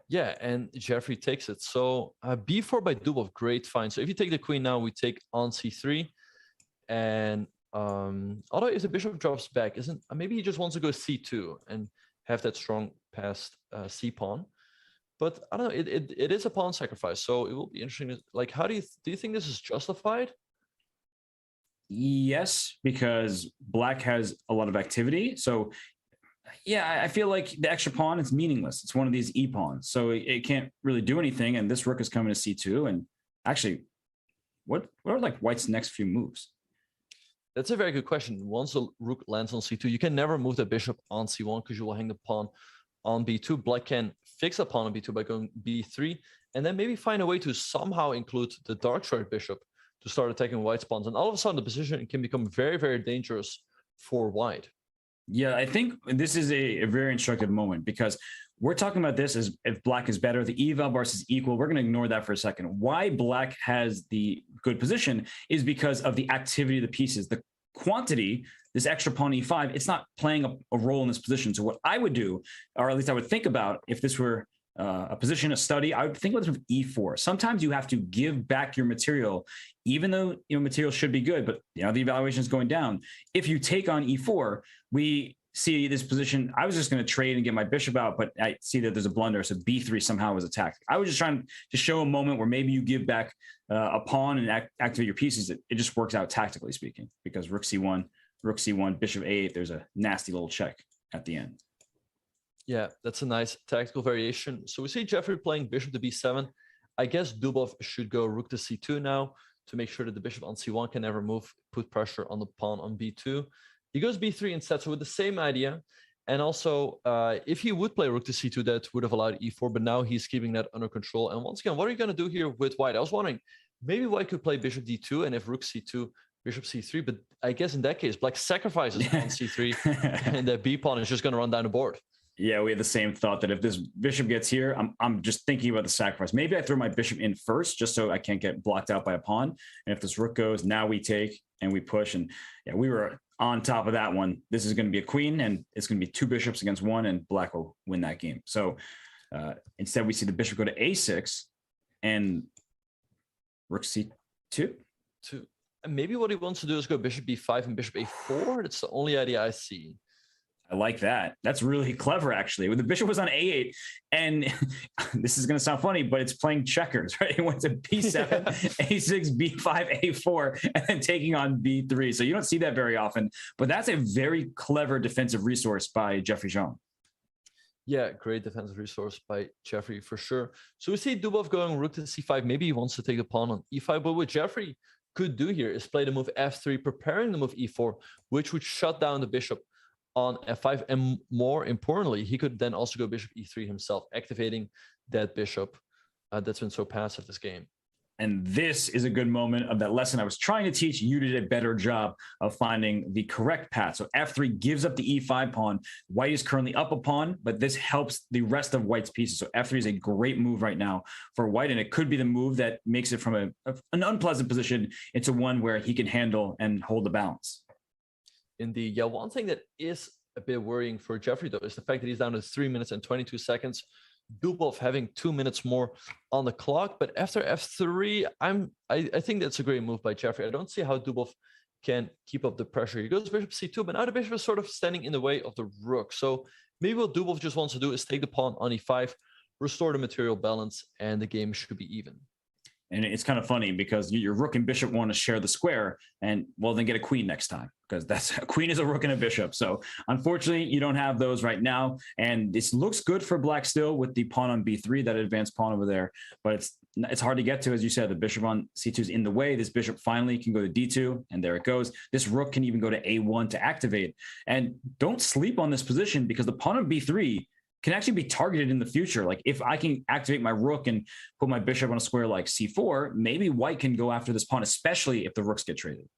Yeah, and Jeffrey takes it. So b4 by Dubov, great find. So if you take the queen now, we take on c3. And although if the bishop drops back, maybe he just wants to go c2 and have that strong passed c pawn. But I don't know, it is a pawn sacrifice. So it will be interesting. Like, how do you think this is justified? Yes, because black has a lot of activity. So yeah, I feel like the extra pawn is meaningless. It's one of these e-pawns, so it can't really do anything. And this rook is coming to c2. And actually, what are like white's next few moves? That's a very good question. Once the rook lands on c2, you can never move the bishop on c1 because you will hang the pawn on b2. Black can fix a pawn on b2 by going b3, and then maybe find a way to somehow include the dark side bishop to start attacking white's pawns. And all of a sudden, the position can become very, very dangerous for white. Yeah, I think this is a very instructive moment, because we're talking about this as if black is better, the eval versus equal. We're going to ignore that for a second. Why black has the good position is because of the activity of the pieces. The quantity, this extra pawn e5, it's not playing a role in this position. So what I would do, or at least I would think about if this were a position, a study, I would think about this with e4. Sometimes you have to give back your material, even though material should be good, but the evaluation is going down. If you take on e4, we see this position. I was just going to trade and get my bishop out, but I see that there's a blunder. So b3 somehow was attacked. I was just trying to show a moment where maybe you give back a pawn and activate your pieces. It just works out tactically speaking, because rook c1, bishop a8, there's a nasty little check at the end. Yeah, that's a nice tactical variation. So we see Jeffrey playing bishop to b7. I guess Dubov should go rook to c2 now to make sure that the bishop on c1 can never move, put pressure on the pawn on b2. He goes b3 instead, so with the same idea. And also, if he would play rook to c2, that would have allowed e4, but now he's keeping that under control. And once again, what are you going to do here with white? I was wondering, maybe white could play bishop d2, and if rook c2, bishop c3, but I guess in that case, black sacrifices on c3, and the b pawn is just going to run down the board. Yeah, we had the same thought that if this bishop gets here, I'm just thinking about the sacrifice. Maybe I throw my bishop in first just so I can't get blocked out by a pawn. And if this rook goes, now we take and we push. And yeah, we were on top of that one. This is going to be a queen, and it's going to be two bishops against one, and black will win that game. So instead, we see the bishop go to a6 and rook c2. And maybe what he wants to do is go bishop b5 and bishop a4. That's the only idea I see. I like that. That's really clever, actually. When the bishop was on a8, and this is going to sound funny, but it's playing checkers, right? It went to b7, a6, b5, a4, and then taking on b3. So you don't see that very often, but that's a very clever defensive resource by Jeffrey Zhang. Yeah, great defensive resource by Jeffrey for sure. So we see Dubov going rook to c5. Maybe he wants to take the pawn on e5, but what Jeffrey could do here is play the move f3, preparing the move e4, which would shut down the bishop on f5, and more importantly, he could then also go bishop e3 himself, activating that bishop that's been so passive this game. And this is a good moment of that lesson I was trying to teach. You did a better job of finding the correct path. So f3 gives up the e5 pawn. White is currently up a pawn, but this helps the rest of white's pieces. So f3 is a great move right now for white, and it could be the move that makes it from an unpleasant position into one where he can handle and hold the balance. Indeed. Yeah, one thing that is a bit worrying for Jeffrey, though, is the fact that he's down to 3 minutes and 22 seconds. Dubov having 2 minutes more on the clock. But after f3, I think that's a great move by Jeffrey. I don't see how Dubov can keep up the pressure. He goes bishop c2, but now the bishop is sort of standing in the way of the rook. So maybe what Dubov just wants to do is take the pawn on e5, restore the material balance, and the game should be even. And it's kind of funny because your rook and bishop want to share the square, and well, then get a queen next time, because that's a queen is a rook and a bishop. So unfortunately, you don't have those right now. And this looks good for black still with the pawn on b3, that advanced pawn over there. But it's hard to get to, as you said. The bishop on c2 is in the way. This bishop finally can go to d2, and there it goes. This rook can even go to a1 to activate. And don't sleep on this position, because the pawn on b3 can actually be targeted in the future. Like if I can activate my rook and put my bishop on a square like c4, maybe white can go after this pawn, especially if the rooks get traded.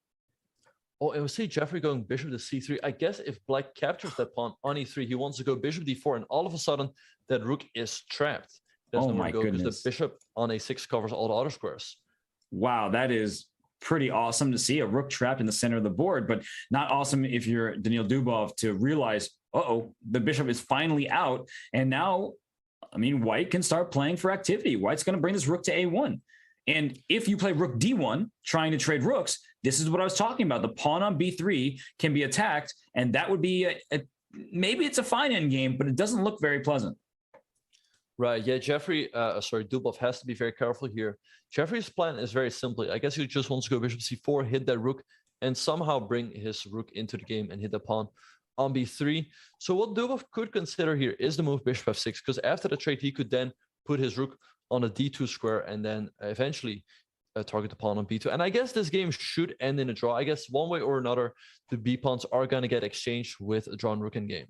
Oh, and we see Jeffrey going bishop to c3. I guess if black captures that pawn on e3, he wants to go bishop d4, and all of a sudden that rook is trapped. Oh my goodness. Because the bishop on a6 covers all the other squares. Wow, that is pretty awesome to see, a rook trapped in the center of the board, but not awesome if you're Daniil Dubov to realize, uh-oh, the bishop is finally out. And now, I mean, white can start playing for activity. White's going to bring this rook to a1. And if you play rook d1, trying to trade rooks, this is what I was talking about. The pawn on b3 can be attacked, and that would be maybe it's a fine endgame, but it doesn't look very pleasant. Right. Yeah, Dubov has to be very careful here. Jeffrey's plan is very simple. I guess he just wants to go bishop c4, hit that rook, and somehow bring his rook into the game and hit the pawn on b3. So what Dubov could consider here is the move bishop f6, because after the trade, he could then put his rook on a d2 square and then eventually target the pawn on b2. And I guess this game should end in a draw. I guess one way or another, the b pawns are going to get exchanged with a drawn rook in game.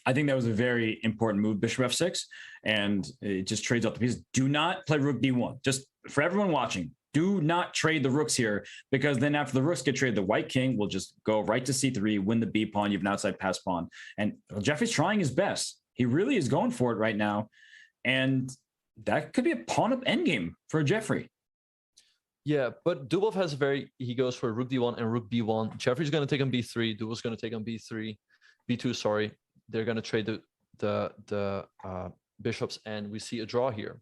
I think that was a very important move, bishop f6, and it just trades out the pieces. Do not play rook d1. Just for everyone watching, do not trade the rooks here, because then after the rooks get traded, the white king will just go right to c3, win the b pawn. You have an outside pass pawn. And Jeffrey's trying his best. He really is going for it right now. And that could be a pawn up endgame for Jeffrey. Yeah, but Dubov has he goes for rook d1 and rook b1. Jeffrey's going to take on b3. Dubov's going to take on b2, sorry. They're going to trade the bishops, and we see a draw here.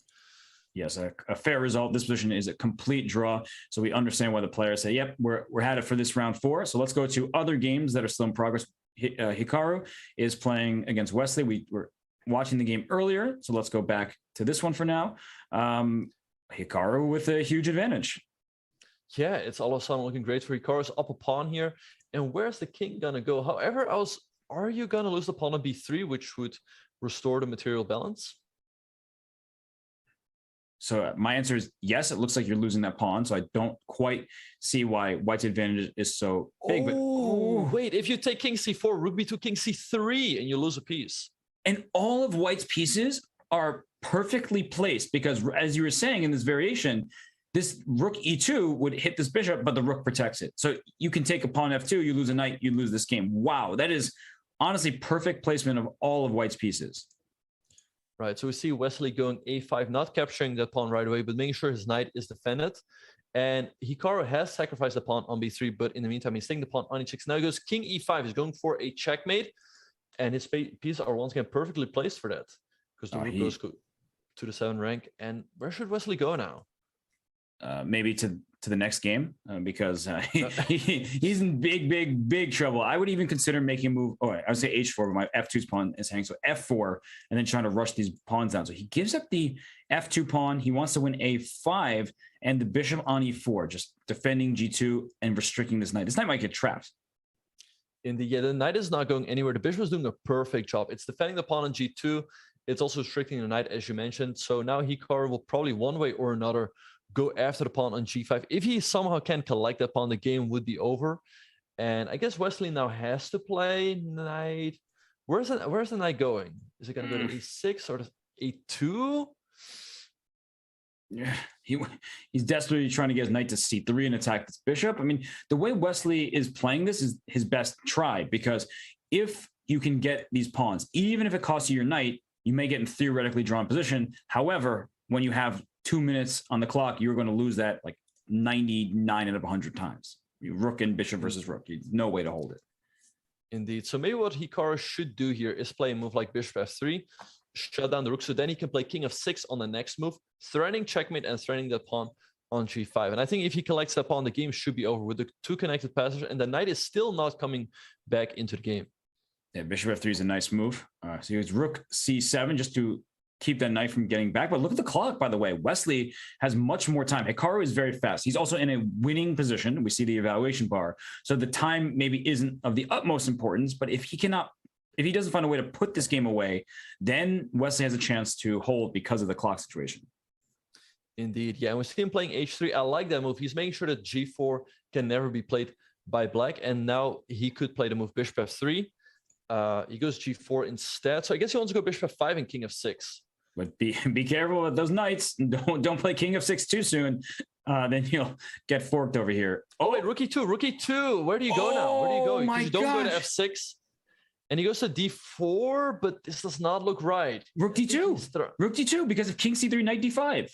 Yes, a fair result. This position is a complete draw. So we understand why the players say, yep, we're had it for this round 4. So let's go to other games that are still in progress. Hikaru is playing against Wesley. We were watching the game earlier, so let's go back to this one for now. Hikaru with a huge advantage. Yeah, it's all of a sudden looking great for Hikaru's up a pawn here. And where's the king going to go? However, are you going to lose the pawn on b3, which would restore the material balance? So my answer is yes. It looks like you're losing that pawn. So I don't quite see why white's advantage is so big. Oh, but wait, if you take king c4, rook b2, king c3, and you lose a piece. And all of white's pieces are perfectly placed, because as you were saying in this variation, this rook e2 would hit this bishop, but the rook protects it. So you can take a pawn f2, you lose a knight, you lose this game. Wow, that is honestly perfect placement of all of white's pieces. Right, so we see Wesley going a5, not capturing that pawn right away, but making sure his knight is defended. And Hikaru has sacrificed the pawn on b3, but in the meantime, he's taking the pawn on e6. Now he goes king e5. He's going for a checkmate, and his pieces are once again perfectly placed for that, because the rook goes to the 7th rank. And where should Wesley go now? Maybe to the next game, because he's in big trouble. I would even consider making a move. Oh, I would say h4, but my f2's pawn is hanging. So f4, and then trying to rush these pawns down. So he gives up the f2 pawn. He wants to win a5 and the bishop on e4, just defending g2 and restricting this knight. This knight might get trapped. The knight is not going anywhere. The bishop is doing a perfect job. It's defending the pawn on g2. It's also restricting the knight, as you mentioned. So now Hikaru will probably one way or another go after the pawn on g5. If he somehow can collect that pawn, the game would be over. And I guess Wesley now has to play knight. Where's the knight going? Is it going to go to e6 or e2? Yeah, he's desperately trying to get his knight to c3 and attack this bishop. I mean, the way Wesley is playing this is his best try, because if you can get these pawns, even if it costs you your knight, you may get in theoretically drawn position. However, when you have 2 minutes on the clock, you're going to lose that like 99 out of 100 times. Rook and bishop versus rook. No way to hold it. Indeed. So maybe what Hikaru should do here is play a move like bishop f3, shut down the rook, so then he can play king f6 on the next move, threatening checkmate and threatening that pawn on g5. And I think if he collects that pawn, the game should be over with the 2 connected passes, and the knight is still not coming back into the game. Yeah, bishop f3 is a nice move. So it's rook c7 just to keep that knight from getting back. But look at the clock, by the way. Wesley has much more time. Hikaru is very fast. He's also in a winning position. We see the evaluation bar. So the time maybe isn't of the utmost importance, but if he doesn't find a way to put this game away, then Wesley has a chance to hold because of the clock situation. Indeed. Yeah, and we see him playing h3. I like that move. He's making sure that g4 can never be played by black. And now he could play the move bishop f3. He goes G4 instead. So I guess he wants to go bishop F5 and king F6. But be careful with those knights. Don't play king F6 too soon. Then you'll get forked over here. Oh wait, rook E2, rook E2. Where do you go now? Where do you go? Oh my You don't go to gosh. F6. And he goes to D4, but this does not look right. Rook D2. Rook D2 because of king C3, knight D5.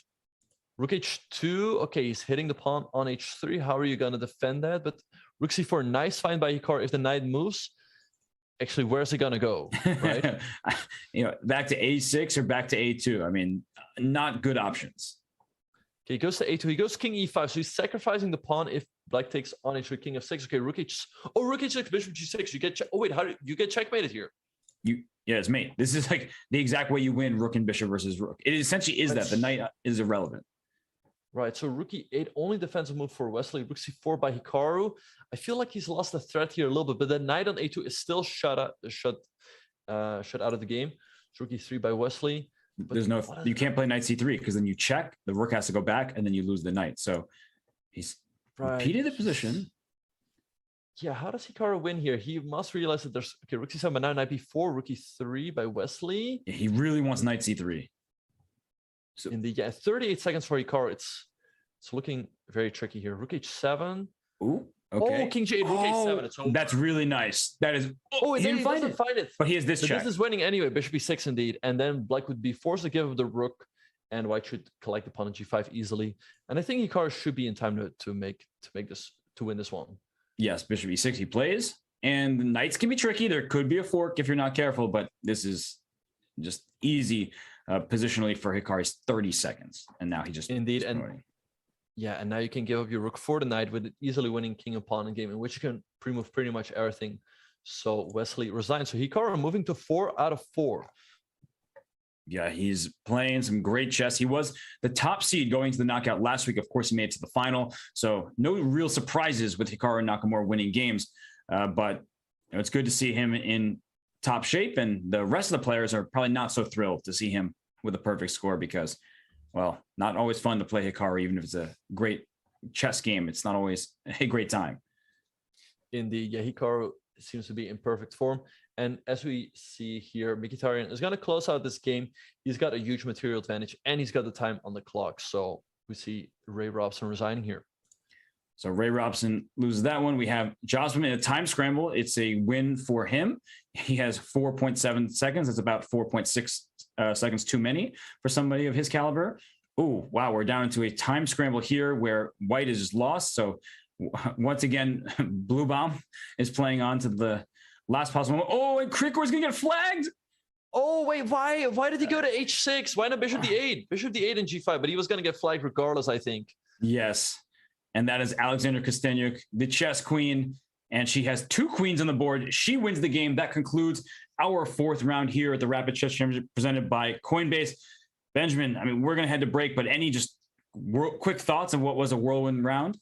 Rook H2. Okay, he's hitting the pawn on H3. How are you going to defend that? But rook C4, nice find by Hikaru. If the knight moves, actually, where's he going to go? Right? Back to A6 or back to A2. I mean, not good options. Okay, he goes to A2. He goes king E5. So he's sacrificing the pawn if black takes on H3, king F6. Okay, rook H. Oh, rook H6, bishop G6. You get. Oh wait, how do you get checkmated here? It's mate. This is like the exact way you win rook and bishop versus rook. It essentially is that the knight is irrelevant. Right. So rook E8, only defensive move for Wesley. Rook C4 by Hikaru. I feel like he's lost the threat here a little bit, but the knight on A2 is still shut out of the game. So rook E3 by Wesley. But you can't play knight C3 because then you check, the rook has to go back, and then you lose the knight. So he's repeated the position. Yeah, how does Hikaru win here? He must realize that there's rook C7, but now knight B4, rook E3 by Wesley. Yeah, he really wants knight C3. So 38 seconds for Hikaru. It's looking very tricky here. Rook H7. Ooh, okay. Oh, king J8, rook H7. It's over. That's really nice. That is. He didn't find it. But he has this check. This is winning anyway. Bishop B6 indeed, and then black would be forced to give up the rook, and white should collect the pawn on G5 easily. And I think Hikaru should be in time to win this one. Yes, bishop E6 he plays, and the knights can be tricky. There could be a fork if you're not careful, but this is just easy positionally for Hikaru's 30 seconds, and now he just indeed and now you can give up your rook for the knight with easily winning king and pawn in game, in which you can pre-move pretty much everything. So Wesley resigns. So Hikaru moving to 4 out of 4. Yeah, he's playing some great chess. He was the top seed going to the knockout last week. Of course, he made it to the final. So no real surprises with Hikaru and Nakamura winning games. But it's good to see him in top shape. And the rest of the players are probably not so thrilled to see him with a perfect score because, well, not always fun to play Hikaru, even if it's a great chess game. It's not always a great time. Indeed, yeah, Hikaru seems to be in perfect form. And as we see here, Mkhitaryan is going to close out this game. He's got a huge material advantage, and he's got the time on the clock. So we see Ray Robson resigning here. So Ray Robson loses that one. We have Josman in a time scramble. It's a win for him. He has 4.7 seconds. That's about 4.6 seconds too many for somebody of his caliber. Oh, wow. We're down into a time scramble here where white is lost. So once again, Bluebaum is playing on to the last possible. Oh, and Krikor is going to get flagged. Oh, wait, why did he go to H6? Why not Bishop D8? Bishop D8 and G5, but he was going to get flagged regardless, I think. Yes. And that is Alexander Kostenyuk, the chess queen. And she has 2 queens on the board. She wins the game. That concludes our 4th round here at the Rapid Chess Championship presented by Coinbase. Benjamin, I mean, we're going to head to break, but any just quick thoughts on what was a whirlwind round?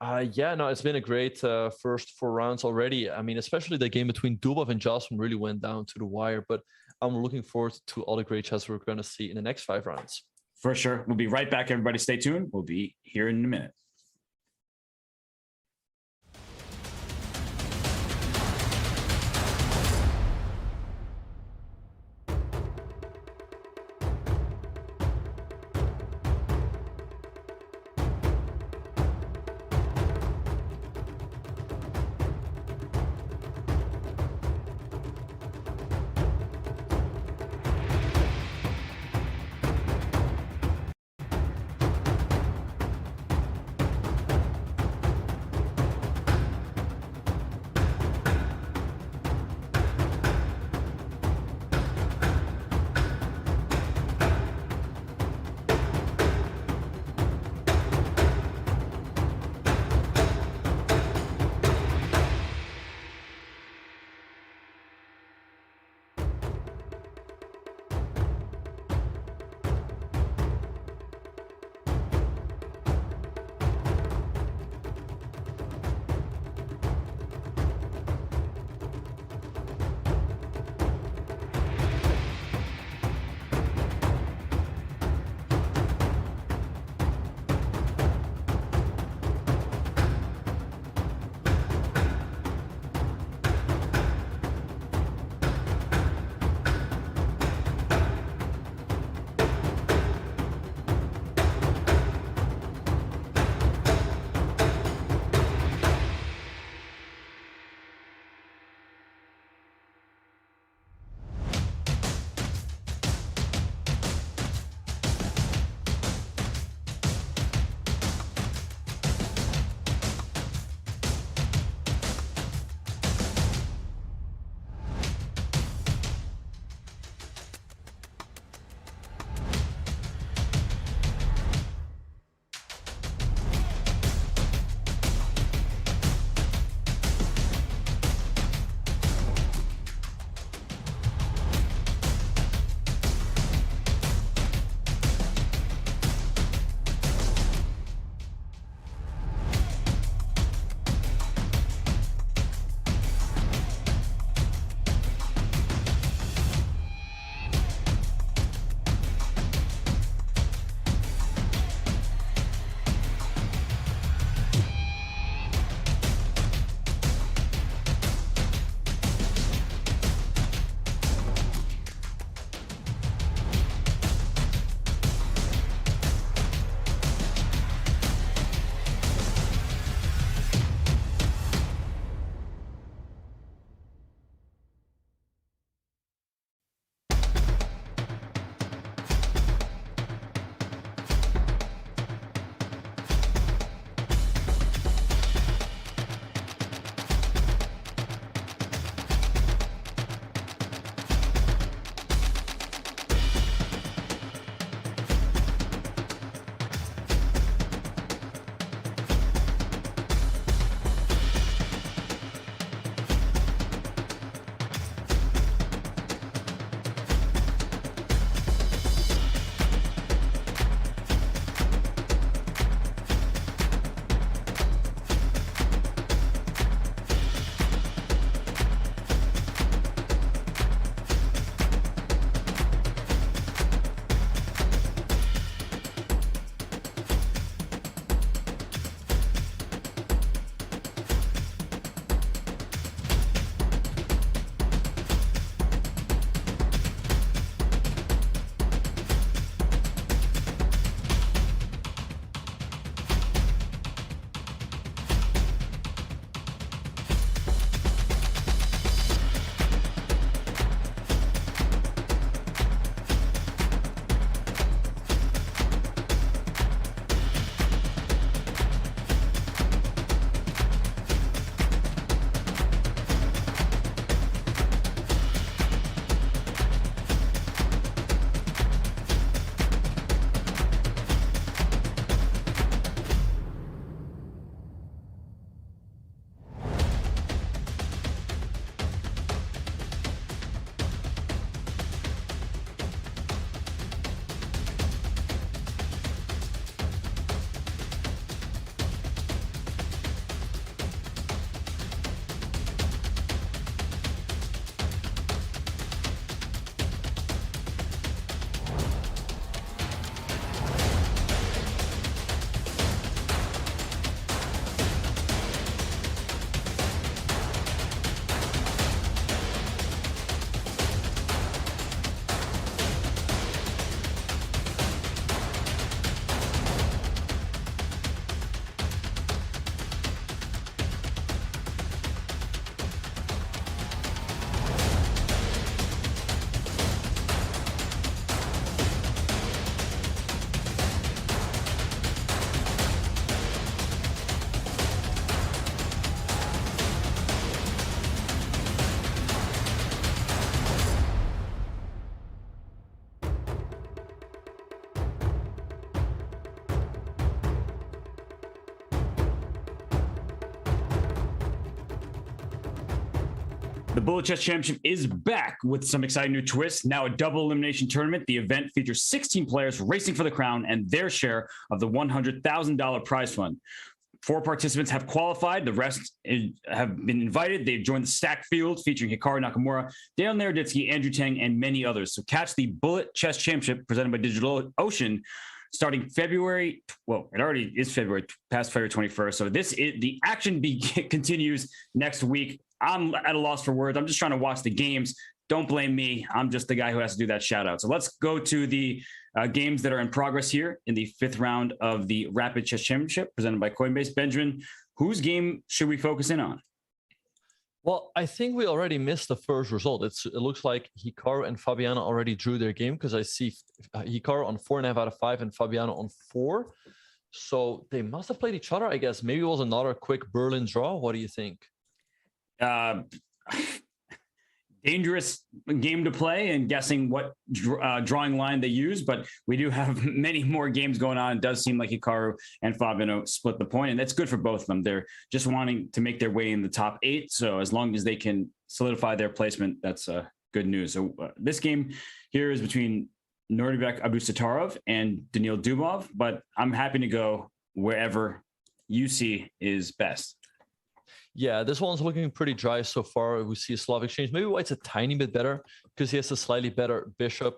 It's been a great first 4 rounds already. I mean, especially the game between Dubov and Josman really went down to the wire, but I'm looking forward to all the great chess we're going to see in the next 5 rounds. For sure. We'll be right back. Everybody stay tuned. We'll be here in a minute. The Bullet Chess Championship is back with some exciting new twists. Now a double elimination tournament. The event features 16 players racing for the crown and their share of the $100,000 prize fund. 4 participants have qualified. The rest have been invited. They've joined the stacked field featuring Hikaru Nakamura, Dale Naroditsky, Andrew Tang, and many others. So catch the Bullet Chess Championship presented by DigitalOcean starting February. Well, it already is February, past February 21st. So the action continues next week. I'm at a loss for words. I'm just trying to watch the games. Don't blame me. I'm just the guy who has to do that shout out. So let's go to the games that are in progress here in the 5th round of the Rapid Chess Championship presented by Coinbase. Benjamin, whose game should we focus in on? Well, I think we already missed the first result. It looks like Hikaru and Fabiano already drew their game because I see Hikaru on 4.5 out of 5 and Fabiano on 4. So they must have played each other, I guess. Maybe it was another quick Berlin draw. What do you think? Dangerous game to play and guessing what drawing line they use, but we do have many more games going on. It does seem like Hikaru and Fabiano split the point, and that's good for both of them. They're just wanting to make their way in the top 8, so as long as they can solidify their placement, that's good news. So this game here is between Nurdirbek Abusattarov and Daniil Dubov, but I'm happy to go wherever you see is best. Yeah, this one's looking pretty dry so far. We see a Slav exchange. Maybe White's a tiny bit better because he has a slightly better bishop.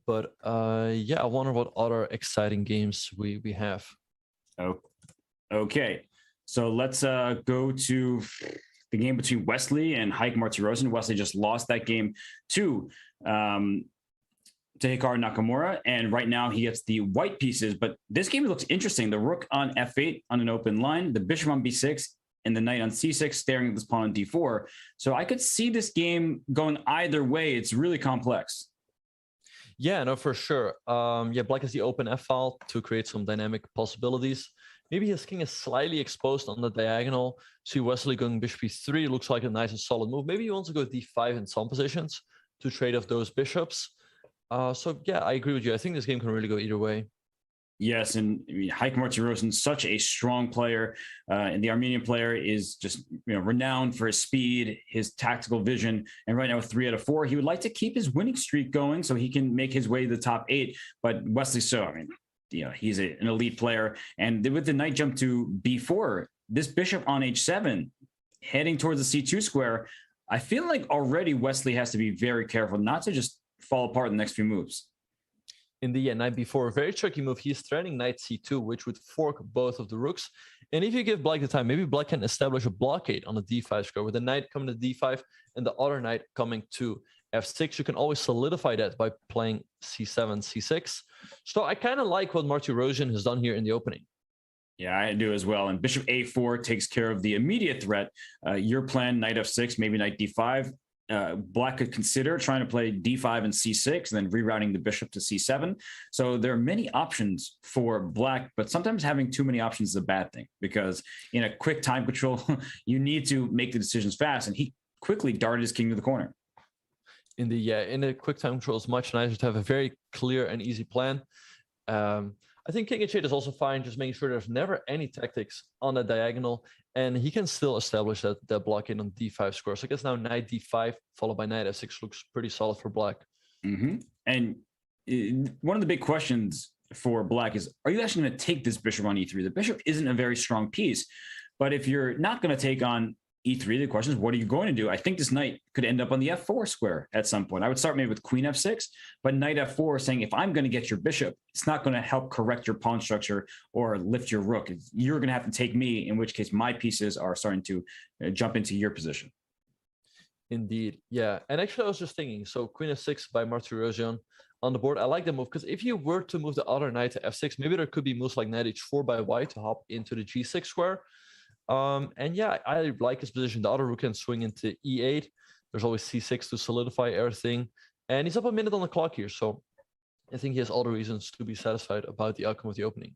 But yeah, I wonder what other exciting games we have. Oh, okay. So let's go to the game between Wesley and Heike Martirosyan. Wesley just lost that game to Hikaru Nakamura, and right now he gets the white pieces. But this game looks interesting. The rook on f8 on an open line, the bishop on b6, and the knight on c6 staring at this pawn on d4. So I could see this game going either way. It's really complex. Yeah, no, for sure. Yeah, Black has the open f file to create some dynamic possibilities. Maybe his king is slightly exposed on the diagonal. See Wesley going bishop e3. Looks like a nice and solid move. Maybe he wants to go d5 in some positions to trade off those bishops. So yeah, I agree with you. I think this game can really go either way. Yes, and I mean, Heike Martirosyan, such a strong player, and the Armenian player is just renowned for his speed, his tactical vision, and right now with 3 out of 4, he would like to keep his winning streak going so he can make his way to the top 8. But Wesley, he's an elite player, and with the knight jump to b4, this bishop on h7, heading towards the c2 square, I feel like already Wesley has to be very careful not to just fall apart in the next few moves. In the knight b4, a very tricky move. He's threatening knight c2, which would fork both of the rooks. And if you give Black the time, maybe Black can establish a blockade on the d5 square with the knight coming to d5 and the other knight coming to f6. You can always solidify that by playing c7, c6. So I kind of like what Martirosyan has done here in the opening. Yeah, I do as well. And bishop a4 takes care of the immediate threat. Your plan, knight f6, maybe knight d5. Black could consider trying to play d5 and c6 and then rerouting the bishop to c7. So there are many options for Black, but sometimes having too many options is a bad thing because in a quick time control, you need to make the decisions fast. And he quickly darted his king to the corner. In a quick time control, it's much nicer to have a very clear and easy plan. I think king h8 is also fine, just making sure there's never any tactics on the diagonal, and he can still establish that blockade on d5 square. So I guess now knight d5 followed by knight f6 looks pretty solid for Black. Mm-hmm. And one of the big questions for Black is, are you actually going to take this bishop on e3? The bishop isn't a very strong piece, but if you're not going to take on e3, the question is, what are you going to do? I think this knight could end up on the f4 square at some point. I would start maybe with queen f6, but knight f4 saying, if I'm going to get your bishop, it's not going to help correct your pawn structure or lift your rook. You're going to have to take me, in which case my pieces are starting to jump into your position. Indeed, yeah. And actually, I was just thinking, so queen f6 by Martirosyan on the board. I like the move because if you were to move the other knight to f6, maybe there could be moves like knight h4 by white to hop into the g6 square. And yeah, I like his position. The other rook can swing into e8. There's always c6 to solidify everything. And he's up a minute on the clock here. So I think he has all the reasons to be satisfied about the outcome of the opening.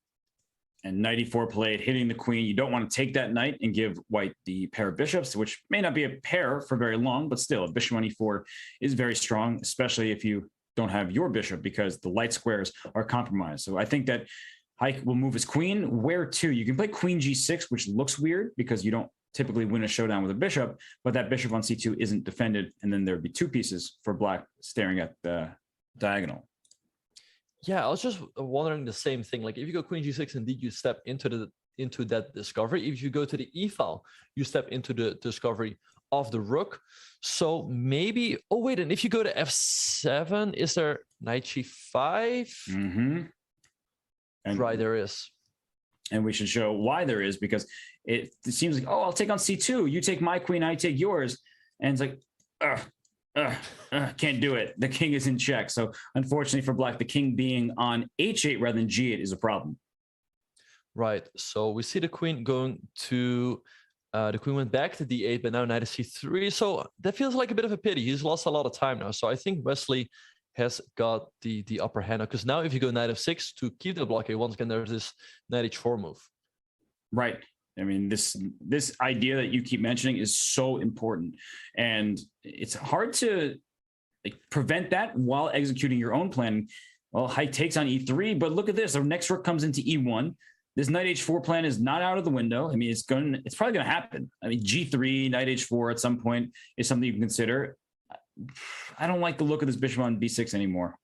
And knight e4 played, hitting the queen. You don't want to take that knight and give white the pair of bishops, which may not be a pair for very long, but still a bishop on e4 is very strong, especially if you don't have your bishop because the light squares are compromised. So I think that Heike will move his queen. Where to? You can play queen g6, which looks weird because you don't typically win a showdown with a bishop, but that bishop on c2 isn't defended, and then there'd be 2 pieces for black staring at the diagonal. Yeah, I was just wondering the same thing. Like if you go queen g6, indeed you step into that discovery. If you go to the e file, you step into the discovery of the rook. So maybe, oh wait, and if you go to f7, is there knight g5? And, right, there is. And we should show why there is, because it seems like, oh, I'll take on c2. You take my queen, I take yours. And it's like, can't do it. The king is in check. So unfortunately for black, the king being on h8 rather than g8 is a problem. Right. So we see the queen going to, the queen went back to d8, but now knight to c3. So that feels like a bit of a pity. He's lost a lot of time now. So I think Wesley has got the upper hand now, because now if you go knight f6 to keep the blockade, once again, there's this knight h4 move. Right. I mean, this idea that you keep mentioning is so important, and it's hard to prevent that while executing your own plan. Well, High takes on e3, but look at this. Our next rook comes into e1. This knight h4 plan is not out of the window. I mean, it's probably going to happen. I mean, g3, knight h4 at some point is something you can consider. I don't like the look of this bishop on b6 anymore.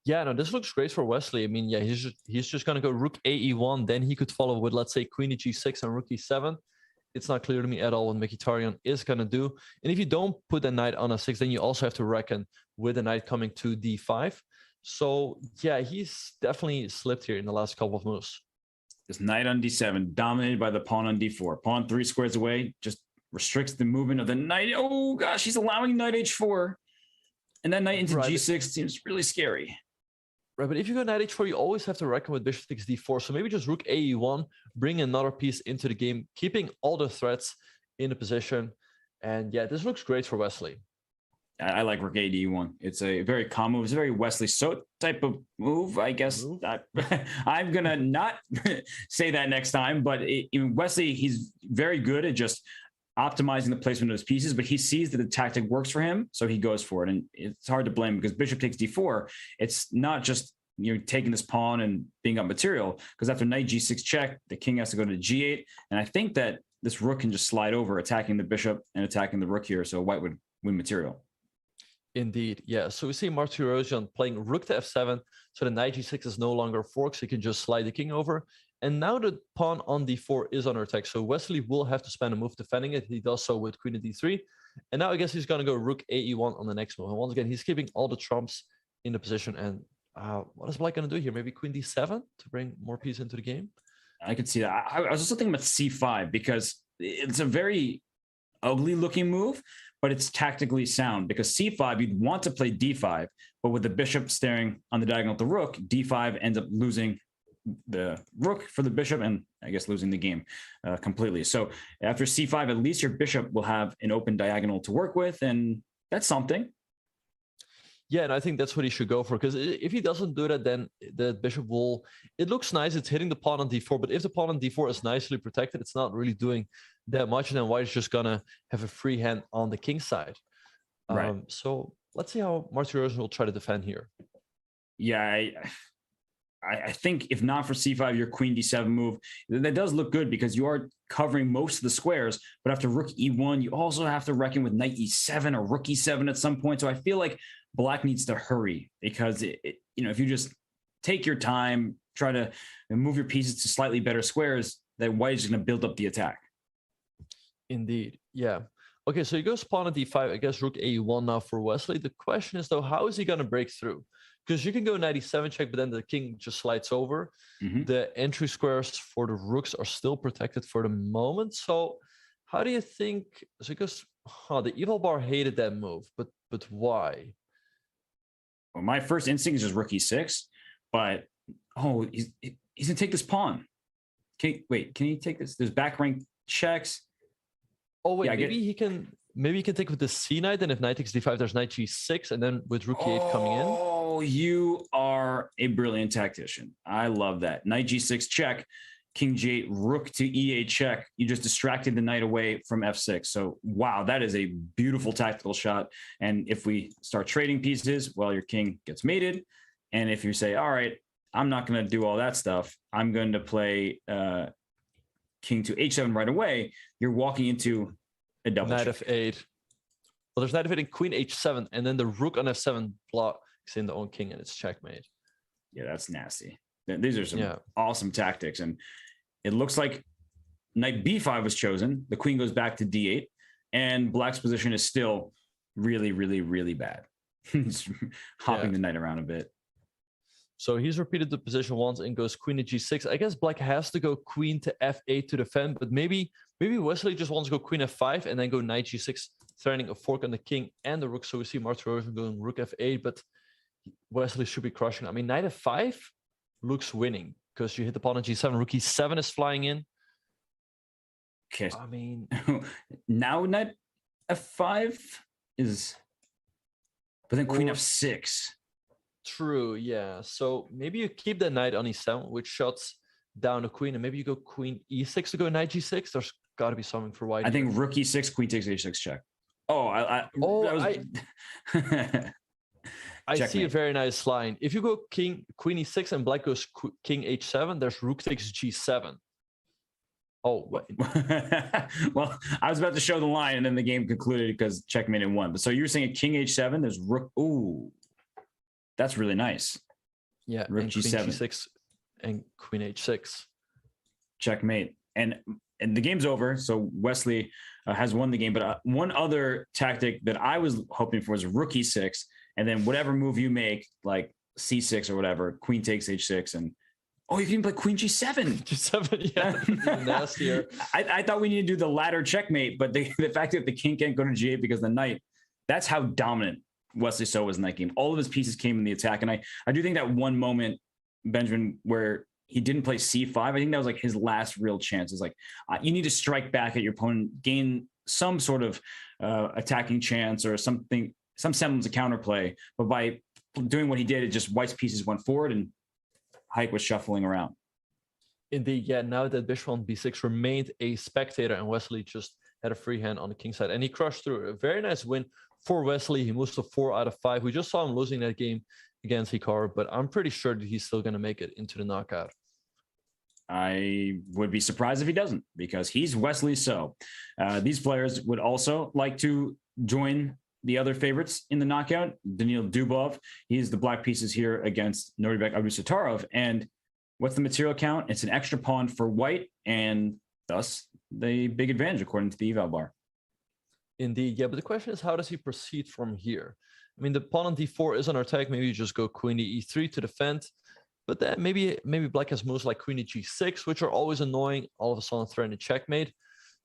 Yeah, no, this looks great for Wesley. I mean, yeah, he's just going to go rook a e1. Then he could follow with, let's say, queen to g6 and rook e7. It's not clear to me at all what Mkhitaryan is going to do. And if you don't put a knight on a6, then you also have to reckon with a knight coming to d5. So, yeah, he's definitely slipped here in the last couple of moves. This knight on d7, dominated by the pawn on d4. Pawn 3 squares away, just restricts the movement of the knight. Oh, gosh, he's allowing knight h4. And that knight into g6 seems really scary. Right, but if you go knight h4, you always have to reckon with bishop takes d4. So maybe just rook ae1, bring another piece into the game, keeping all the threats in the position. And yeah, this looks great for Wesley. I like rook a d1. It's a very common move. It's a very Wesley So type of move, I guess. I'm going to not say that next time, but Wesley, he's very good at just optimizing the placement of his pieces, but he sees that the tactic works for him, so he goes for it. And it's hard to blame, because bishop takes d4. It's not just taking this pawn and being up material, because after knight g6 check, the king has to go to g8. And I think that this rook can just slide over, attacking the bishop and attacking the rook here, so white would win material. Indeed, yeah. So we see Martirosyan playing rook to f7, so the knight g6 is no longer forked, so he can just slide the king over. And now the pawn on d4 is under attack, so Wesley will have to spend a move defending it. He does so with queen to d3. And now I guess he's going to go rook ae1 on the next move. And once again, he's keeping all the trumps in the position. And what is black going to do here? Maybe queen d7 to bring more pieces into the game? I could see that. I was also thinking about c5, because it's a very ugly looking move, but it's tactically sound, because c5, you'd want to play d5, but with the bishop staring on the diagonal of the rook, d5 ends up losing the rook for the bishop, and I guess losing the game completely. So after c5, at least your bishop will have an open diagonal to work with, and that's something. Yeah, and I think that's what he should go for, because if he doesn't do that, then the bishop will, it looks nice, it's hitting the pawn on d4, but if the pawn on d4 is nicely protected, it's not really doing that much, and then white is just gonna have a free hand on the king side. Right. So let's see how Martirosyan will try to defend here. Yeah, I think if not for c5, your queen d7 move, that does look good, because you are covering most of the squares, but after rook e1, you also have to reckon with knight e7 or rook e7 at some point. So I feel like black needs to hurry, because if you just take your time, try to move your pieces to slightly better squares, that white is going to build up the attack. Indeed, yeah. Okay, so he goes pawn on d5, I guess rook a1 now for Wesley. The question is, though, how is he going to break through? Because you can go knight e7 check, but then the king just slides over. The entry squares for the rooks are still protected for the moment. So how do you think? So because the evil bar hated that move, but why? Well, my first instinct is just rook e6, but he's gonna take this pawn. Can he take this? There's back rank checks. Oh wait, maybe he can take with the c knight, and if knight takes d5, there's knight g6, and then with rook e8 coming in. Oh, you are a brilliant tactician. I love that. Knight g6 check, king g8, rook to e8 check. You just distracted the knight away from f6. So wow, that is a beautiful tactical shot. And if we start trading pieces, well, your king gets mated. And if you say, all right, I'm not going to do all that stuff, I'm going to play king to h7 right away, you're walking into a double Knight check. f8. Well, there's knight f8 and queen h7, and then the rook on f7 blocks in the own king, and it's checkmate. Yeah, that's nasty. These are some awesome tactics, and it looks like knight b5 was chosen. The queen goes back to d8, and black's position is still really, really, really bad. He's hopping the knight around a bit. So he's repeated the position once and goes queen to g6. I guess black has to go queen to f8 to defend, but maybe Wesley just wants to go queen f5 and then go knight g6, threatening a fork on the king and the rook. So we see Martin Rosen going rook f8, but Wesley should be crushing. I mean, knight f5 looks winning because you hit the pawn on g7. Rook e7 is flying in. Okay. I mean, now knight f5 is, but then queen f6. True, yeah. So maybe you keep the knight on e7, which shuts down the queen, and maybe you go queen e6 to go knight g6. There's got to be something for white. I think rook e6, queen takes h6 check. I see a very nice line. If you go queen e6 and black goes king h7, there's rook takes g7. Oh, well, I was about to show the line, and then the game concluded because checkmate and won. But so you're saying a king h7, there's rook. Ooh, that's really nice. Yeah, rook and g7, queen g6, and queen h6. Checkmate, and the game's over. So Wesley has won the game. But one other tactic that I was hoping for was rook e6, and then whatever move you make, like c6 or whatever, queen takes h6, and you can play queen g7. G7, yeah, nastier. I thought we needed to do the ladder checkmate, but the fact that the king can't go to g8 because the knight, that's how dominant Wesley So was in that game. All of his pieces came in the attack, and I do think that one moment, Benjamin, where he didn't play c5, I think that was like his last real chance. It's like you need to strike back at your opponent, gain some sort of attacking chance or something, some semblance of counterplay. But by doing what he did, it just White's pieces went forward and Hike was shuffling around. Indeed, yeah. Now that bishop on b6 remained a spectator, and Wesley just had a free hand on the king side, and he crushed through. A very nice win for Wesley. He moves to 4 out of 5. We just saw him losing that game against Hikaru, but I'm pretty sure that he's still going to make it into the knockout. I would be surprised if he doesn't, because he's Wesley So. These players would also like to join the other favorites in the knockout. Daniil Dubov, he's the black pieces here against Nurbek Abdusattorov. And what's the material count? It's an extra pawn for white, and thus the big advantage according to the eval bar. Indeed, yeah. But the question is, how does he proceed from here? I mean, the pawn on d4 is under attack. Maybe you just go queen to e3 to defend. But then maybe black has moves like queen to g6, which are always annoying. All of a sudden threatening checkmate.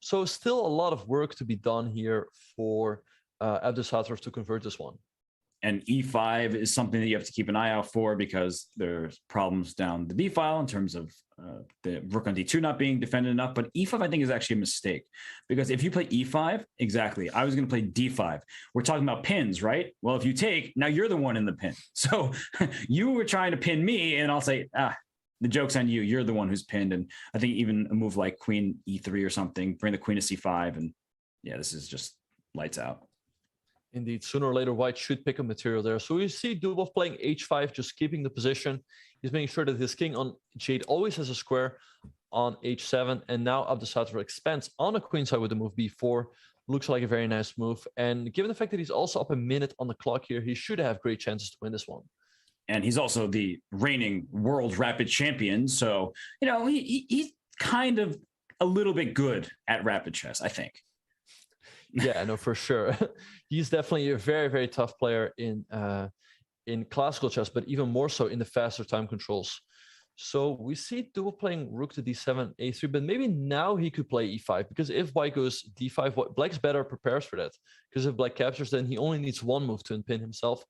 So still a lot of work to be done here for Abdusattorov to convert this one. And e5 is something that you have to keep an eye out for, because there's problems down the d file in terms of the rook on d2 not being defended enough. But e5, I think, is actually a mistake, because if you play e5, exactly, I was going to play d5. We're talking about pins, right? Well, if you take, now you're the one in the pin. So you were trying to pin me, and I'll say, the joke's on you. You're the one who's pinned. And I think even a move like queen e3 or something, bring the queen to c5. And yeah, this is just lights out. Indeed, sooner or later, white should pick up material there. So we see Dubov playing h5, just keeping the position. He's making sure that his king on h8 always has a square on h7. And now Abdusattorov expands on the queen side with the move b4. Looks like a very nice move. And given the fact that he's also up a minute on the clock here, he should have great chances to win this one. And he's also the reigning world rapid champion. So, you know, he's kind of a little bit good at rapid chess, I think. Yeah, no, for sure. He's definitely a very, very tough player in classical chess, but even more so in the faster time controls. So we see Dubov playing rook to d7, a3, but maybe now he could play e5, because if white goes d5, black's better prepares for that. Because if black captures, then he only needs one move to unpin himself.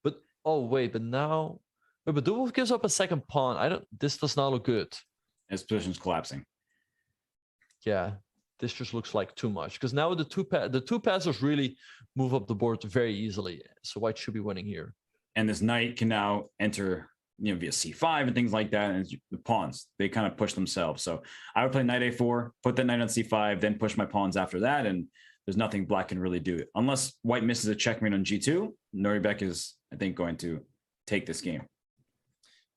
But but Dubov gives up a second pawn. This does not look good. His position's collapsing. Yeah. This just looks like too much, because now the two passers really move up the board very easily. So white should be winning here. And this knight can now enter, via c5 and things like that. And the pawns, they kind of push themselves. So I would play knight a4, put that knight on c5, then push my pawns after that. And there's nothing black can really do. Unless white misses a checkmate on g2, Nurbek is, I think, going to take this game.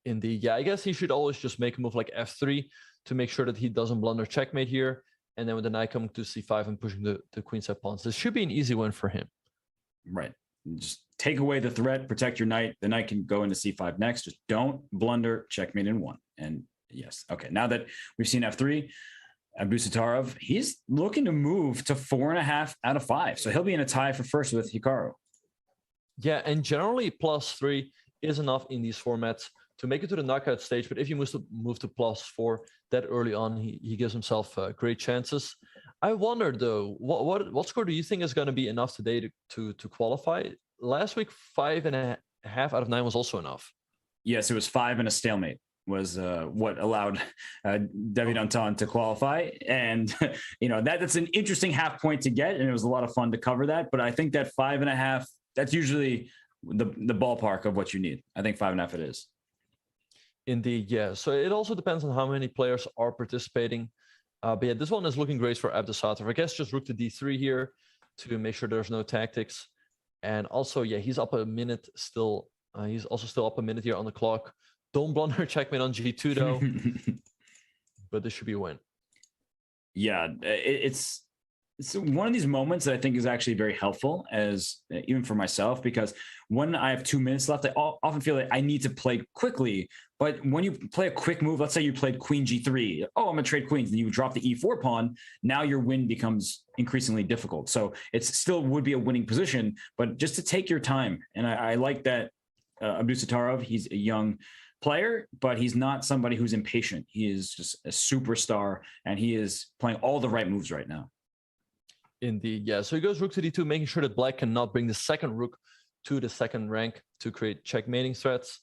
Indeed. Yeah, I guess he should always just make a move like f3 to make sure that he doesn't blunder checkmate here. And then with the knight coming to c5 and pushing the queenside pawns. This should be an easy win for him. Right. Just take away the threat, protect your knight. The knight can go into c5 next. Just don't blunder checkmate in 1. And yes. Okay. Now that we've seen f3, Abdusattorov, he's looking to move to 4.5 out of 5. So he'll be in a tie for first with Hikaru. Yeah, and generally +3 is enough in these formats to make it to the knockout stage. But if you move to +4 that early on, he gives himself great chances. I wonder though, what score do you think is going to be enough today to qualify? Last week, 5.5 out of 9 was also enough. Yes, it was 5 and a stalemate was what allowed David Anton to qualify. And, that's an interesting half point to get. And it was a lot of fun to cover that. But I think that 5.5, that's usually the ballpark of what you need. I think 5.5 it is. Indeed, yeah. So it also depends on how many players are participating. But yeah, this one is looking great for Abdusattorov. I guess just rook to d3 here to make sure there's no tactics. And also, yeah, he's up a minute still. He's also still up a minute here on the clock. Don't blunder checkmate on g2 though. But this should be a win. Yeah, it's one of these moments that I think is actually very helpful, as even for myself, because when I have 2 minutes left, I often feel like I need to play quickly. But when you play a quick move, let's say you played queen g3, oh, I'm gonna trade queens, and you drop the e4 pawn, now your win becomes increasingly difficult. So it still would be a winning position, but just to take your time. And I like that Abdusattorov, he's a young player, but he's not somebody who's impatient. He is just a superstar, and he is playing all the right moves right now. Indeed, yeah. So he goes rook to d2, making sure that black cannot bring the second rook to the second rank to create checkmating threats.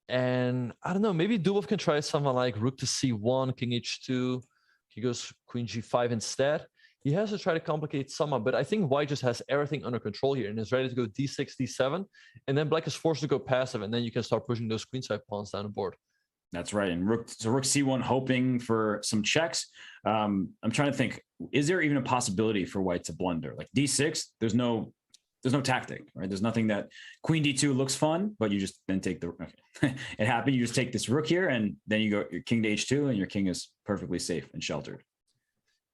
And I don't know, maybe Dubov can try something like rook to c1, king h2. He goes queen g5 instead. He has to try to complicate somehow, but I think white just has everything under control here and is ready to go d6, d7. And then black is forced to go passive, and then you can start pushing those queenside pawns down the board. That's right. And rook c1, hoping for some checks. I'm trying to think, is there even a possibility for white to blunder? Like d6, there's no tactic, right? There's nothing that queen d2 looks fun, but you just then take the, okay. It happened. You just take this rook here, and then you go your king to h2, and your king is perfectly safe and sheltered.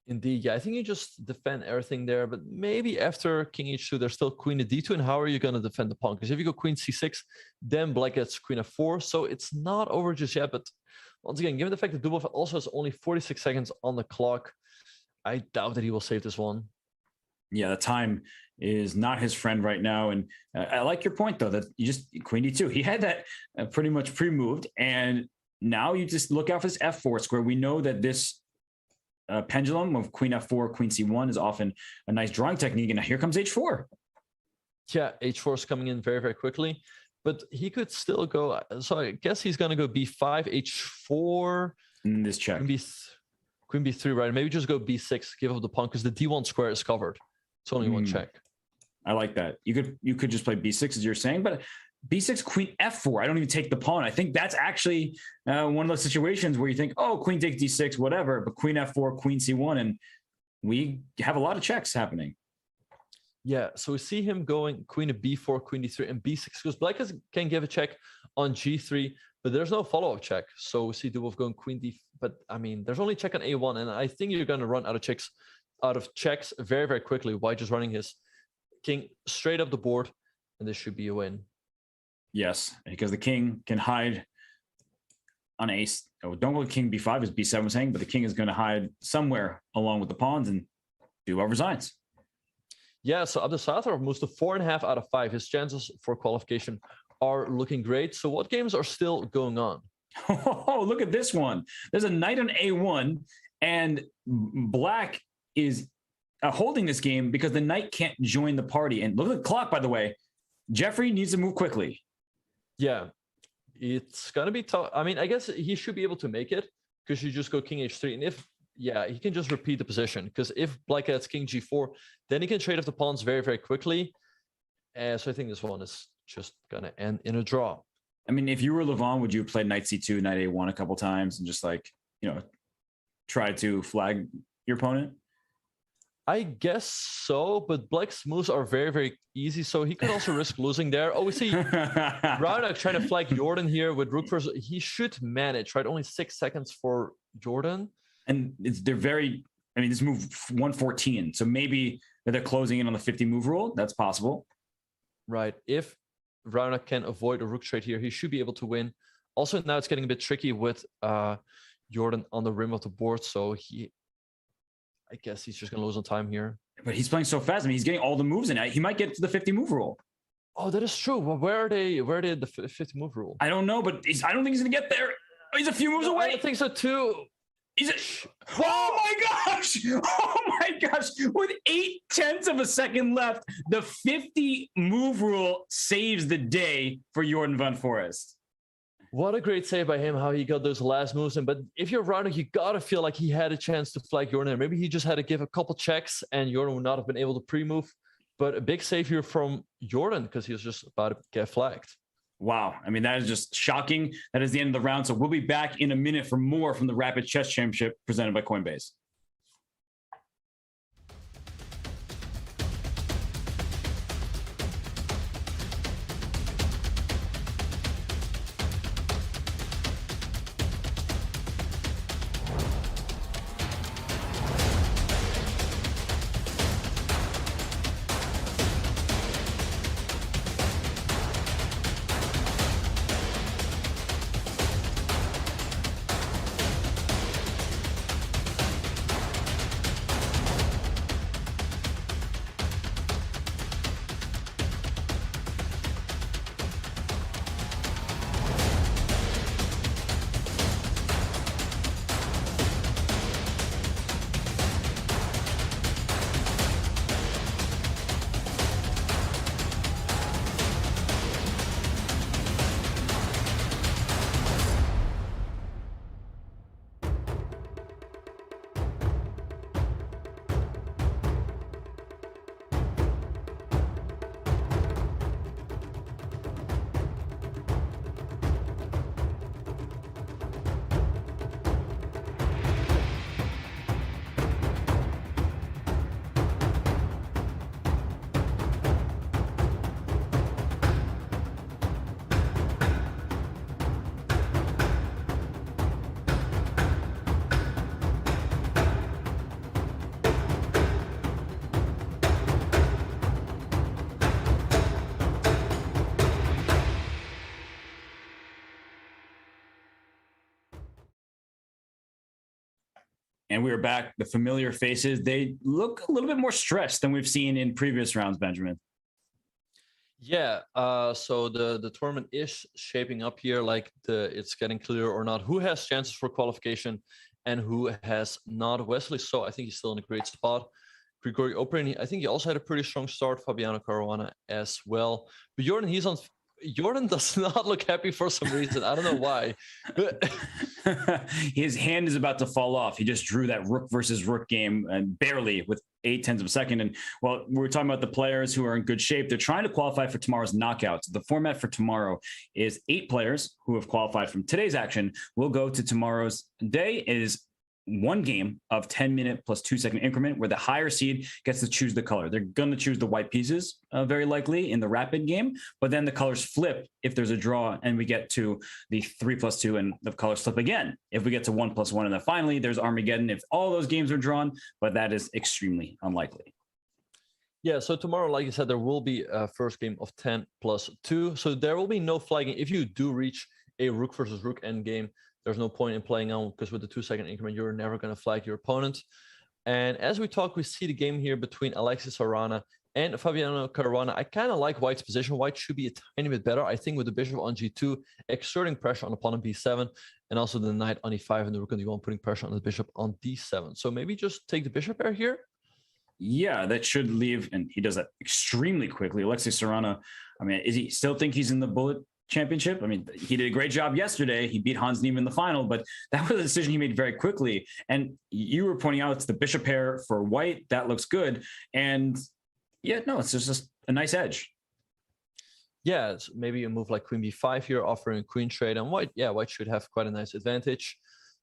Indeed, yeah. I think you just defend everything there, but maybe after king h2, there's still queen to d2, and how are you going to defend the pawn? Because if you go queen c6, then black gets queen f4, so it's not over just yet. But once again, given the fact that Dubov also has only 46 seconds on the clock, I doubt that he will save this one. Yeah, the time is not his friend right now. And I like your point, though, that you just queen d2. He had that pretty much pre-moved, and now you just look out for this f4 square. We know that this pendulum of queen f4, queen c1 is often a nice drawing technique. And here comes h4. Yeah, h4 is coming in very, very quickly. But he could still go. So I guess he's going to go b5, h4. This check. Queen b3, right? Maybe just go b6, give up the pawn, because the d1 square is covered. It's only one check. I like that. You could just play b6, as you're saying, but b6, queen f4. I don't even take the pawn. I think that's actually one of those situations where you think, oh, queen takes d6, whatever, but queen f4, queen c1, and we have a lot of checks happening. Yeah, so we see him going queen to b4, queen d3, and b6, because black can give a check on g3, but there's no follow-up check. So we see Dubov going queen d, but I mean, there's only check on a1, and I think you're going to run out of checks very, very quickly. White just running his king straight up the board, and this should be a win. Yes, because the king can hide on ace. Oh, don't go king b5, as b7 was saying, but the king is going to hide somewhere along with the pawns, and Dubov resigns. Yeah, so Abdusattorov moves to 4.5 out of 5. His chances for qualification are looking great. So what games are still going on? Oh, look at this one. There's a knight on a1, and black is holding this game because the knight can't join the party. And look at the clock, by the way. Jeffrey needs to move quickly. Yeah, it's going to be tough. I mean, I guess he should be able to make it because you just go king h3. And he can just repeat the position, because if black gets king g4, then he can trade off the pawns very, very quickly. So I think this one is just going to end in a draw. I mean, if you were Levon, would you play knight c2, knight a1 a couple times and just try to flag your opponent? I guess so, but black's moves are very, very easy, so he could also risk losing there. Oh, we see Caruana trying to flag Jordan here with rook first. He should manage, right? Only 6 seconds for Jordan. And they're very, I mean, this move 114. So maybe they're closing in on the 50 move rule. That's possible. Right. If Rauner can avoid a rook trade here, he should be able to win. Also, now it's getting a bit tricky with Jordan on the rim of the board. So I guess he's just going to lose on time here. But he's playing so fast. I mean, he's getting all the moves in. He might get to the 50 move rule. Oh, that is true. Well, where are they the 50 move rule? I don't know, but I don't think he's going to get there. He's a few moves away. I think so too. Oh my gosh! Oh my gosh! With 0.8 of a second left, the 50 move rule saves the day for Jordan van Forrest. What a great save by him, how he got those last moves in. But if you're Rauner, you gotta feel like he had a chance to flag Jordan. Maybe he just had to give a couple checks and Jordan would not have been able to pre-move. But a big save here from Jordan because he was just about to get flagged. Wow. I mean, that is just shocking. That is the end of the round. So we'll be back in a minute for more from the Rapid Chess Championship presented by Coinbase. And we are back. The familiar faces, they look a little bit more stressed than we've seen in previous rounds, Benjamin. Yeah, so the tournament is shaping up here, like it's getting clear or not who has chances for qualification and who has not. Wesley, so I think he's still in a great spot. Grigori Oprin, I think he also had a pretty strong start. Fabiano Caruana as well. But Jordan does not look happy for some reason. I don't know why. His hand is about to fall off. He just drew that rook versus rook game and barely with 0.8 of a second. And well, we're talking about the players who are in good shape. They're trying to qualify for tomorrow's knockouts. The format for tomorrow is 8 players who have qualified from today's action will go to tomorrow's day. It is 1 game of 10-minute plus 2-second increment where the higher seed gets to choose the color. They're going to choose the white pieces very likely in the rapid game, but then the colors flip if there's a draw and we get to the 3+2 and the colors flip again if we get to 1+1. And then finally there's Armageddon if all those games are drawn, but that is extremely unlikely. Yeah, so tomorrow, like you said, there will be a first game of 10+2. So there will be no flagging. If you do reach a rook versus rook end game, there's no point in playing on because with the 2-second increment, you're never going to flag your opponent. And as we talk, we see the game here between Alexis Arana and Fabiano Caruana. I kind of like White's position. White should be a tiny bit better. I think with the bishop on g2, exerting pressure on opponent b7, and also the knight on e5 and the rook on d1, putting pressure on the bishop on d7. So maybe just take the bishop pair here. Yeah, that should leave, and he does that extremely quickly. Alexis Arana, I mean, is he still think he's in the bullet championship? I mean, he did a great job yesterday. He beat Hans Niemann in the final, but that was a decision he made very quickly. And you were pointing out it's the bishop pair for White. That looks good. And yeah, no, it's just a nice edge. Yeah, it's maybe a move like queen b5 here, offering a queen trade. And White should have quite a nice advantage.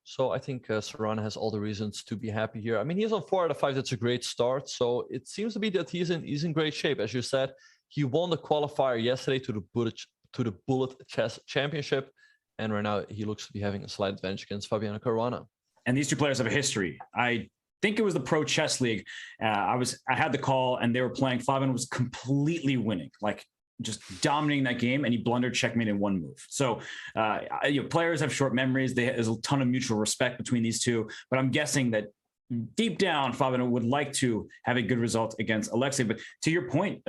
So I think Serrano has all the reasons to be happy here. I mean, he's on 4 out of 5. That's a great start. So it seems to be that he's in great shape. As you said, he won the qualifier yesterday to the Bullet Chess Championship. And right now he looks to be having a slight advantage against Fabiano Caruana. And these two players have a history. I think it was the Pro Chess League. I had the call, and they were playing. Fabian was completely winning, like just dominating that game, and he blundered checkmate in one move. So players have short memories. There's a ton of mutual respect between these two, but I'm guessing that deep down, Fabian would like to have a good result against Alexei. But to your point,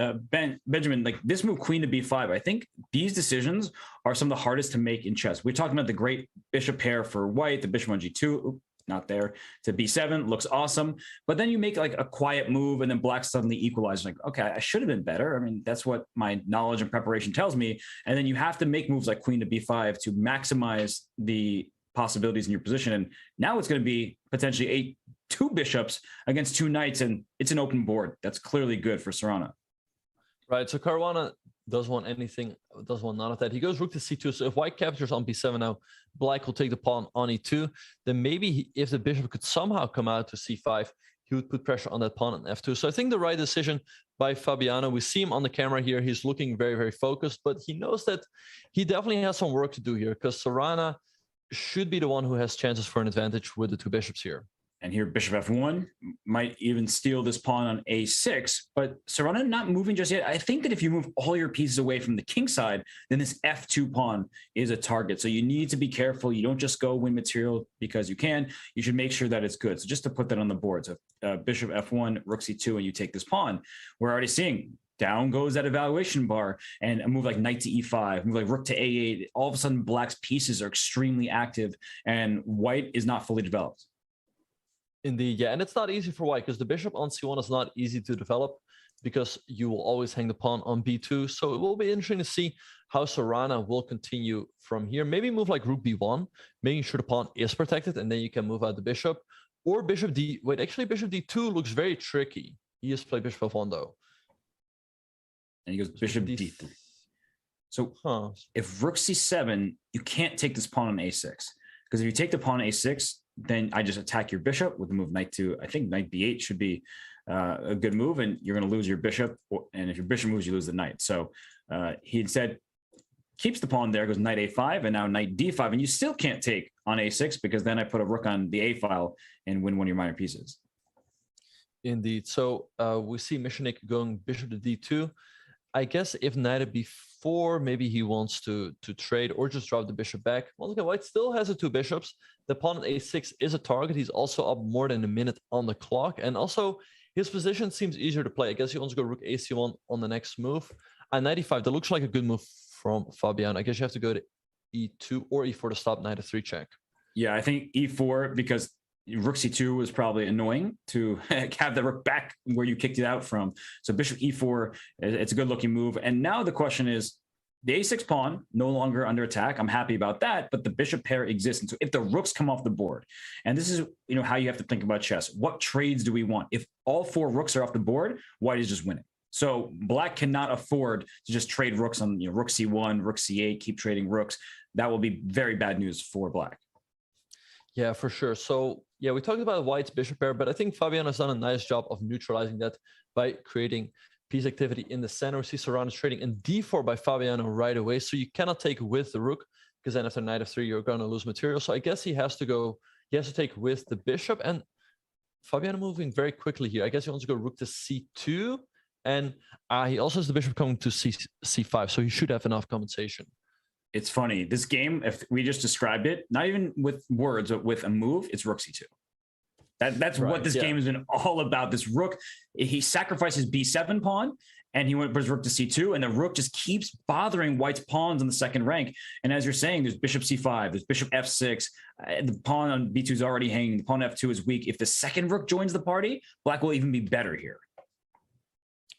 Benjamin, like this move, queen to b5, I think these decisions are some of the hardest to make in chess. We're talking about the great bishop pair for white, the bishop on g2, not there, to b7, looks awesome. But then you make like a quiet move, and then black suddenly equalizes. Like, okay, I should have been better. I mean, that's what my knowledge and preparation tells me. And then you have to make moves like queen to b5 to maximize the possibilities in your position. And now it's going to be potentially two bishops against two knights, and it's an open board. That's clearly good for Caruana. Right. So Caruana doesn't want anything, doesn't want none of that. He goes rook to c2. So if white captures on b7 now, black will take the pawn on e2. Then maybe if the bishop could somehow come out to c5, he would put pressure on that pawn on f2. So I think the right decision by Fabiano. We see him on the camera here. He's looking very, very focused, but he knows that he definitely has some work to do here, because Caruana should be the one who has chances for an advantage with the two bishops here. And here, bishop f1 might even steal this pawn on a6, but Caruana not moving just yet. I think that if you move all your pieces away from the king side, then this f2 pawn is a target. So you need to be careful. You don't just go win material because you can. You should make sure that it's good. So just to put that on the board. So bishop f1, rook c2, and you take this pawn. We're already seeing down goes that evaluation bar, and a move like knight to e5, move like rook to a8. All of a sudden, black's pieces are extremely active, and white is not fully developed. Indeed, yeah, and it's not easy for white, because the bishop on c1 is not easy to develop, because you will always hang the pawn on b2. So it will be interesting to see how Caruana will continue from here. Maybe move like rook b1, making sure the pawn is protected, and then you can move out the bishop. Or bishop d... Wait, actually, bishop d2 looks very tricky. He has played bishop f1, though. And he goes bishop d3. So if rook c7, you can't take this pawn on a6, because if you take the pawn on a6, then I just attack your bishop with the move knight to, I think knight b8 should be a good move, and you're going to lose your bishop. And if your bishop moves, you lose the knight. So he instead keeps the pawn there, goes knight a5, and now knight d5, and you still can't take on a6, because then I put a rook on the a file and win one of your minor pieces. Indeed. So we see Michanik going bishop to d2. I guess if knight at b4, maybe he wants to trade or just drop the bishop back. Once again, white still has the two bishops. The pawn at a6 is a target. He's also up more than a minute on the clock. And also, his position seems easier to play. I guess he wants to go rook ac1 on the next move. And knight e5, that looks like a good move from Fabian. I guess you have to go to e2 or e4 to stop knight f3 check. Yeah, I think e4, because rook c2 was probably annoying to have the rook back where you kicked it out from. So bishop e4, it's a good looking move. And now the question is, the a6 pawn no longer under attack. I'm happy about that, but the bishop pair exists. And so if the rooks come off the board, and this is how you have to think about chess, what trades do we want? If all four rooks are off the board, white is just winning. So black cannot afford to just trade rooks on rook c1, rook c8, keep trading rooks. That will be very bad news for black. Yeah, for sure. So yeah, we talked about white's bishop pair, but I think Fabian has done a nice job of neutralizing that by creating piece activity in the center. We see Caruana's trading in d4 by Fabiano right away. So you cannot take with the rook, because then after knight f3, you're going to lose material. So I guess he has to take with the bishop. And Fabiano moving very quickly here. I guess he wants to go rook to c2. And he also has the bishop coming to c5. So he should have enough compensation. It's funny. This game, if we just described it, not even with words, but with a move, it's rook c2. That's right, what this game has been all about. This rook, he sacrifices b7 pawn, and he went for his rook to c2, and the rook just keeps bothering white's pawns in the second rank. And as you're saying, there's bishop c5, there's bishop f6, the pawn on b2 is already hanging, the pawn f2 is weak. If the second rook joins the party, black will even be better here.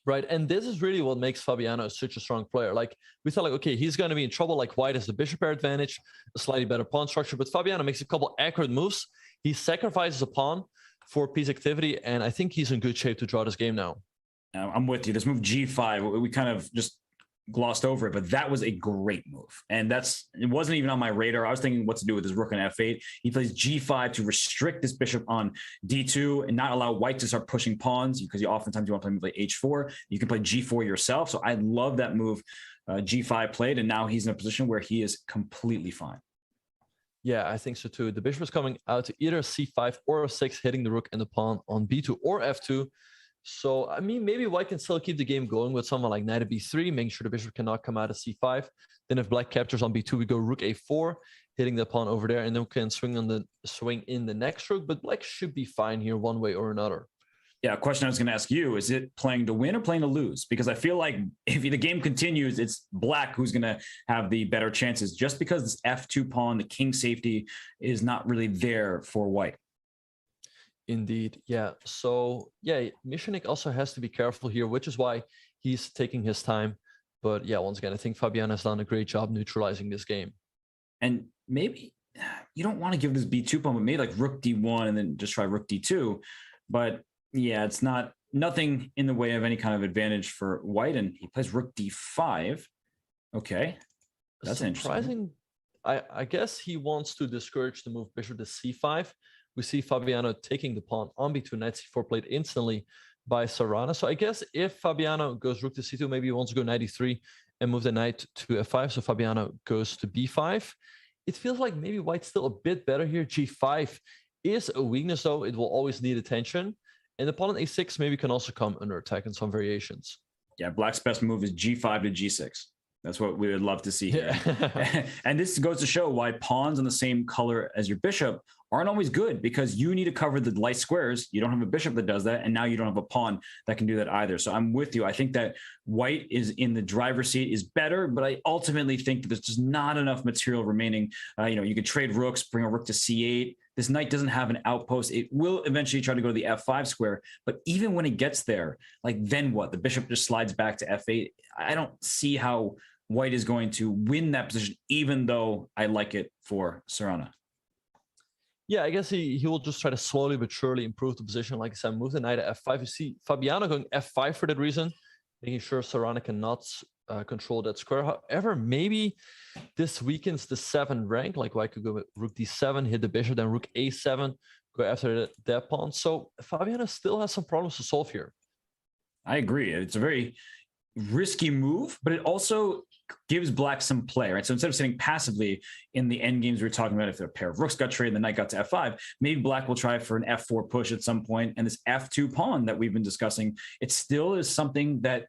Right, and this is really what makes Fabiano such a strong player. Like, we thought, like, okay, he's going to be in trouble. Like, white has the bishop pair advantage, a slightly better pawn structure, but Fabiano makes a couple accurate moves. He sacrifices a pawn for piece activity, and I think he's in good shape to draw this game now. I'm with you. This move g5, we kind of just glossed over it, but that was a great move. And it wasn't even on my radar. I was thinking what to do with his rook on f8. He plays g5 to restrict this bishop on d2 and not allow white to start pushing pawns, because oftentimes you want to play move like h4. You can play g4 yourself. So I love that move g5 played, and now he's in a position where he is completely fine. Yeah, I think so too. The bishop is coming out to either c5 or c6, hitting the rook and the pawn on b2 or f2. So, I mean, maybe white can still keep the game going with someone like knight at b3, making sure the bishop cannot come out of c5. Then if black captures on b2, we go rook a4, hitting the pawn over there, and then we can swing in the next rook. But black should be fine here one way or another. Yeah, a question I was going to ask you, is it playing to win or playing to lose? Because I feel like if the game continues, it's black who's going to have the better chances, just because this f2 pawn, the king safety, is not really there for white. Indeed, yeah. So, yeah, Michanik also has to be careful here, which is why he's taking his time. But yeah, once again, I think Fabiano has done a great job neutralizing this game. And maybe you don't want to give this b2 pawn, but maybe like rook d1 and then just try rook d2. But yeah, it's nothing in the way of any kind of advantage for white, and he plays rook d5. Okay, that's surprising. I guess he wants to discourage the move bishop to c5. We see Fabiano taking the pawn on b2, knight c4 played instantly by Caruana. So I guess if Fabiano goes rook to c2, maybe he wants to go knight e3 and move the knight to f5. So Fabiano goes to b5. It feels like maybe white's still a bit better here. g5 is a weakness, though. It will always need attention. And the pawn on a6 maybe can also come under attack in some variations. Yeah, black's best move is g5 to g6. That's what we would love to see here. Yeah. And this goes to show why pawns on the same color as your bishop aren't always good, because you need to cover the light squares. You don't have a bishop that does that, and now you don't have a pawn that can do that either. So I'm with you. I think that white is in the driver's seat is better, but I ultimately think that there's just not enough material remaining. You could trade rooks, bring a rook to c8. This knight doesn't have an outpost. It will eventually try to go to the f5 square, but even when it gets there, like then what? The bishop just slides back to f8. I don't see how white is going to win that position, even though I like it for Caruana. Yeah, I guess he will just try to slowly but surely improve the position. Like I said, move the knight to f5. You see Fabiano going f5 for that reason, making sure Caruana cannot control that square. However, maybe this weakens the 7 rank. Like white could go with rook d7, hit the bishop, then rook a7, go after that pawn. So Fabiano still has some problems to solve here. I agree. It's a very risky move, but it also gives black some play, right? So instead of sitting passively in the end games we were talking about, if a pair of rooks got traded and the knight got to f5, maybe black will try for an f4 push at some point, and this f2 pawn that we've been discussing, it still is something that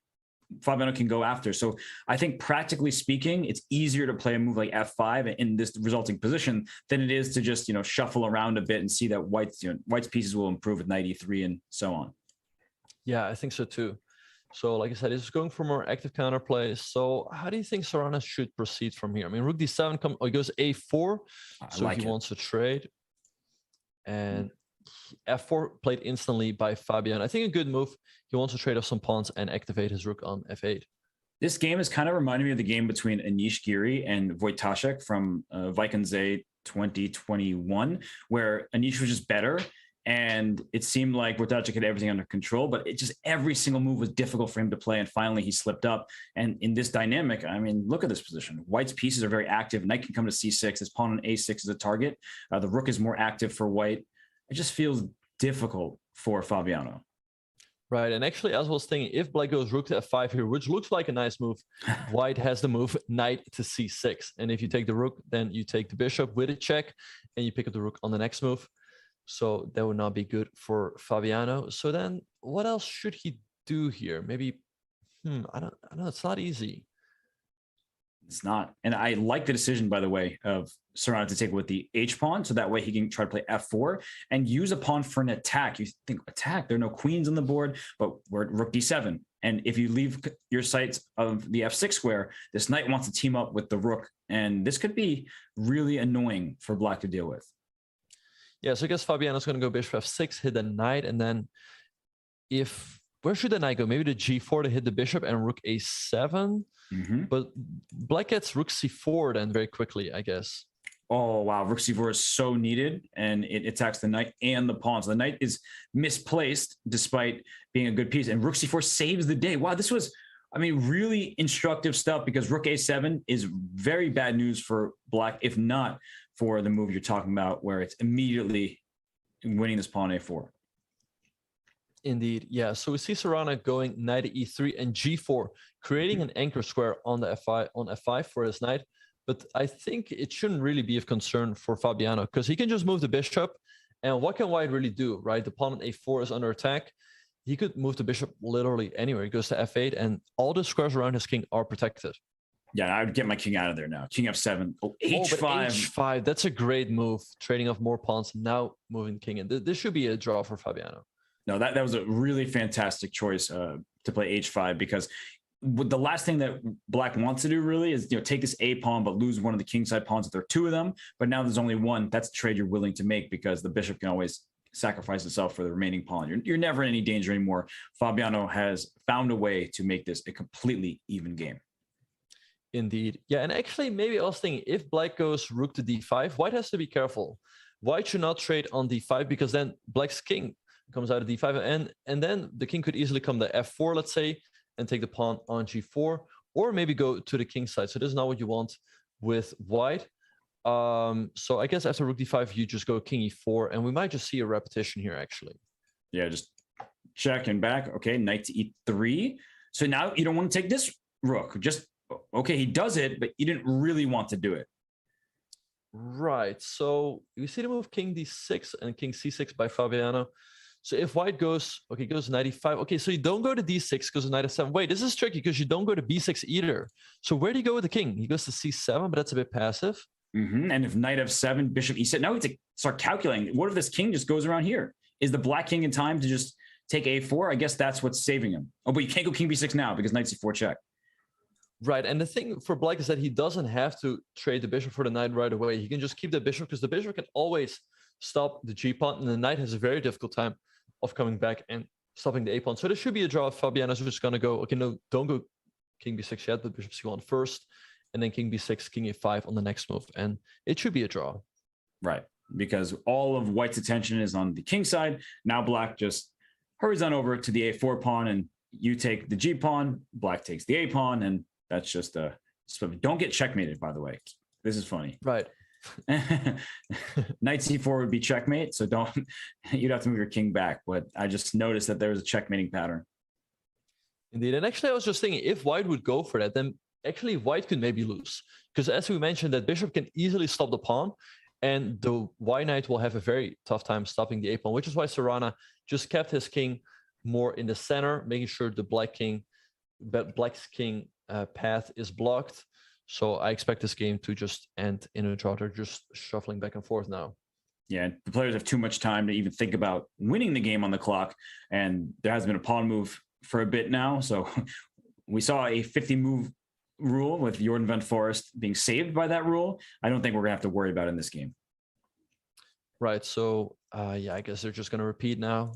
Fabiano can go after. So I think practically speaking, it's easier to play a move like f5 in this resulting position than it is to just, shuffle around a bit and see that white's pieces will improve with knight e3 and so on. Yeah, I think so too. So like I said, he's going for more active counterplays. So how do you think Caruana should proceed from here? I mean, rook d7 he goes a4, so he wants to trade. And f4 played instantly by Fabian. I think a good move. He wants to trade off some pawns and activate his rook on f8. This game is kind of reminding me of the game between Anish Giri and Wojtaszek from Vikings 2021, where Anish was just better. And it seemed like Wojtaszek had everything under control, but it just every single move was difficult for him to play. And finally, he slipped up. And in this dynamic, I mean, look at this position. White's pieces are very active. Knight can come to c6. His pawn on a6 is a target. The rook is more active for white. It just feels difficult for Fabiano. Right. And actually, as I was thinking, if black goes rook to f5 here, which looks like a nice move, white has the move knight to c6. And if you take the rook, then you take the bishop with a check and you pick up the rook on the next move. So that would not be good for Fabiano. So then what else should he do here? Maybe, I don't know. It's not easy. It's not. And I like the decision, by the way, of Caruana to take with the H pawn. So that way he can try to play F4 and use a pawn for an attack. You think attack, there are no queens on the board, but we're at rook D7. And if you leave your sights of the F6 square, this knight wants to team up with the rook. And this could be really annoying for black to deal with. Yeah, so I guess Fabiano's going to go bishop f6, hit the knight, and then where should the knight go? Maybe the g4 to hit the bishop and rook a7. But black gets rook c4 then very quickly, I guess. Oh, wow. Rook c4 is so needed, and it attacks the knight and the pawn. So the knight is misplaced despite being a good piece, and rook c4 saves the day. Wow, this was, really instructive stuff, because rook a7 is very bad news for black, if not for the move you're talking about, where it's immediately winning this pawn a4. Indeed, yeah. So we see Caruana going knight to e3 and g4, creating an anchor square on the f5 for his knight. but I think it shouldn't really be of concern for Fabiano because he can just move the bishop. And what can white really do, right? The pawn on a4 is under attack. He could move the bishop literally anywhere. He goes to f8, and all the squares around his king are protected. Yeah, I would get my king out of there now. King f7. Oh, h5. But h5, that's a great move. Trading off more pawns, now moving king in. This should be a draw for Fabiano. No, that was a really fantastic choice to play h5 because the last thing that black wants to do really is take this a pawn but lose one of the kingside pawns if there are two of them. But now there's only one. That's the trade you're willing to make because the bishop can always sacrifice itself for the remaining pawn. You're never in any danger anymore. Fabiano has found a way to make this a completely even game. Indeed. Yeah, and actually maybe I was thinking if black goes rook to d5, white has to be careful. White should not trade on d5 because then black's king comes out of d5 and then the king could easily come to f4, let's say, and take the pawn on g4, or maybe go to the king side. So this is not what you want with white. So I guess after rook d5, you just go king e4, and we might just see a repetition here, actually. Yeah, just check and back. Okay, knight to e3. So now you don't want to take this rook. Just, okay, he does it, but you didn't really want to do it. Right. So we see the move king d6 and king c6 by Fabiano. So if white goes, okay, goes knight e5. Okay, so you don't go to d6, goes to knight f7. Wait, this is tricky because you don't go to b6 either. So where do you go with the king? He goes to c7, but that's a bit passive. And if knight f7, bishop e7, now we have to start calculating. What if this king just goes around here? Is the black king in time to just take a4? I guess that's what's saving him. Oh, but you can't go king b6 now because knight c4 check. Right, and the thing for black is that he doesn't have to trade the bishop for the knight right away. He can just keep the bishop because the bishop can always stop the g-pawn, and the knight has a very difficult time of coming back and stopping the a-pawn. So this should be a draw. Fabiano's just going to go, okay, no, don't go king b6 yet, but bishop c1 first, and then king b6, king a5 on the next move, and it should be a draw. Right, because all of white's attention is on the king side. Now black just hurries on over to the a4 pawn, and you take the g-pawn, black takes the a-pawn, and that's just a... Don't get checkmated, by the way. This is funny. Right. Knight c4 would be checkmate, so don't... You'd have to move your king back, but I just noticed that there was a checkmating pattern. Indeed, and actually I was just thinking, if white would go for that, then actually white could maybe lose. Because as we mentioned, that bishop can easily stop the pawn, and the white knight will have a very tough time stopping the a-pawn, which is why Caruana just kept his king more in the center, making sure the black's king path is blocked. So I expect this game to just end in a draw. They're just shuffling back and forth now. Yeah, the players have too much time to even think about winning the game on the clock, and there hasn't been a pawn move for a bit now. So we saw a 50 move rule with Jordan van Forrest being saved by that rule. I don't think we're gonna have to worry about it in this game. Right. So yeah, I guess they're just gonna repeat now,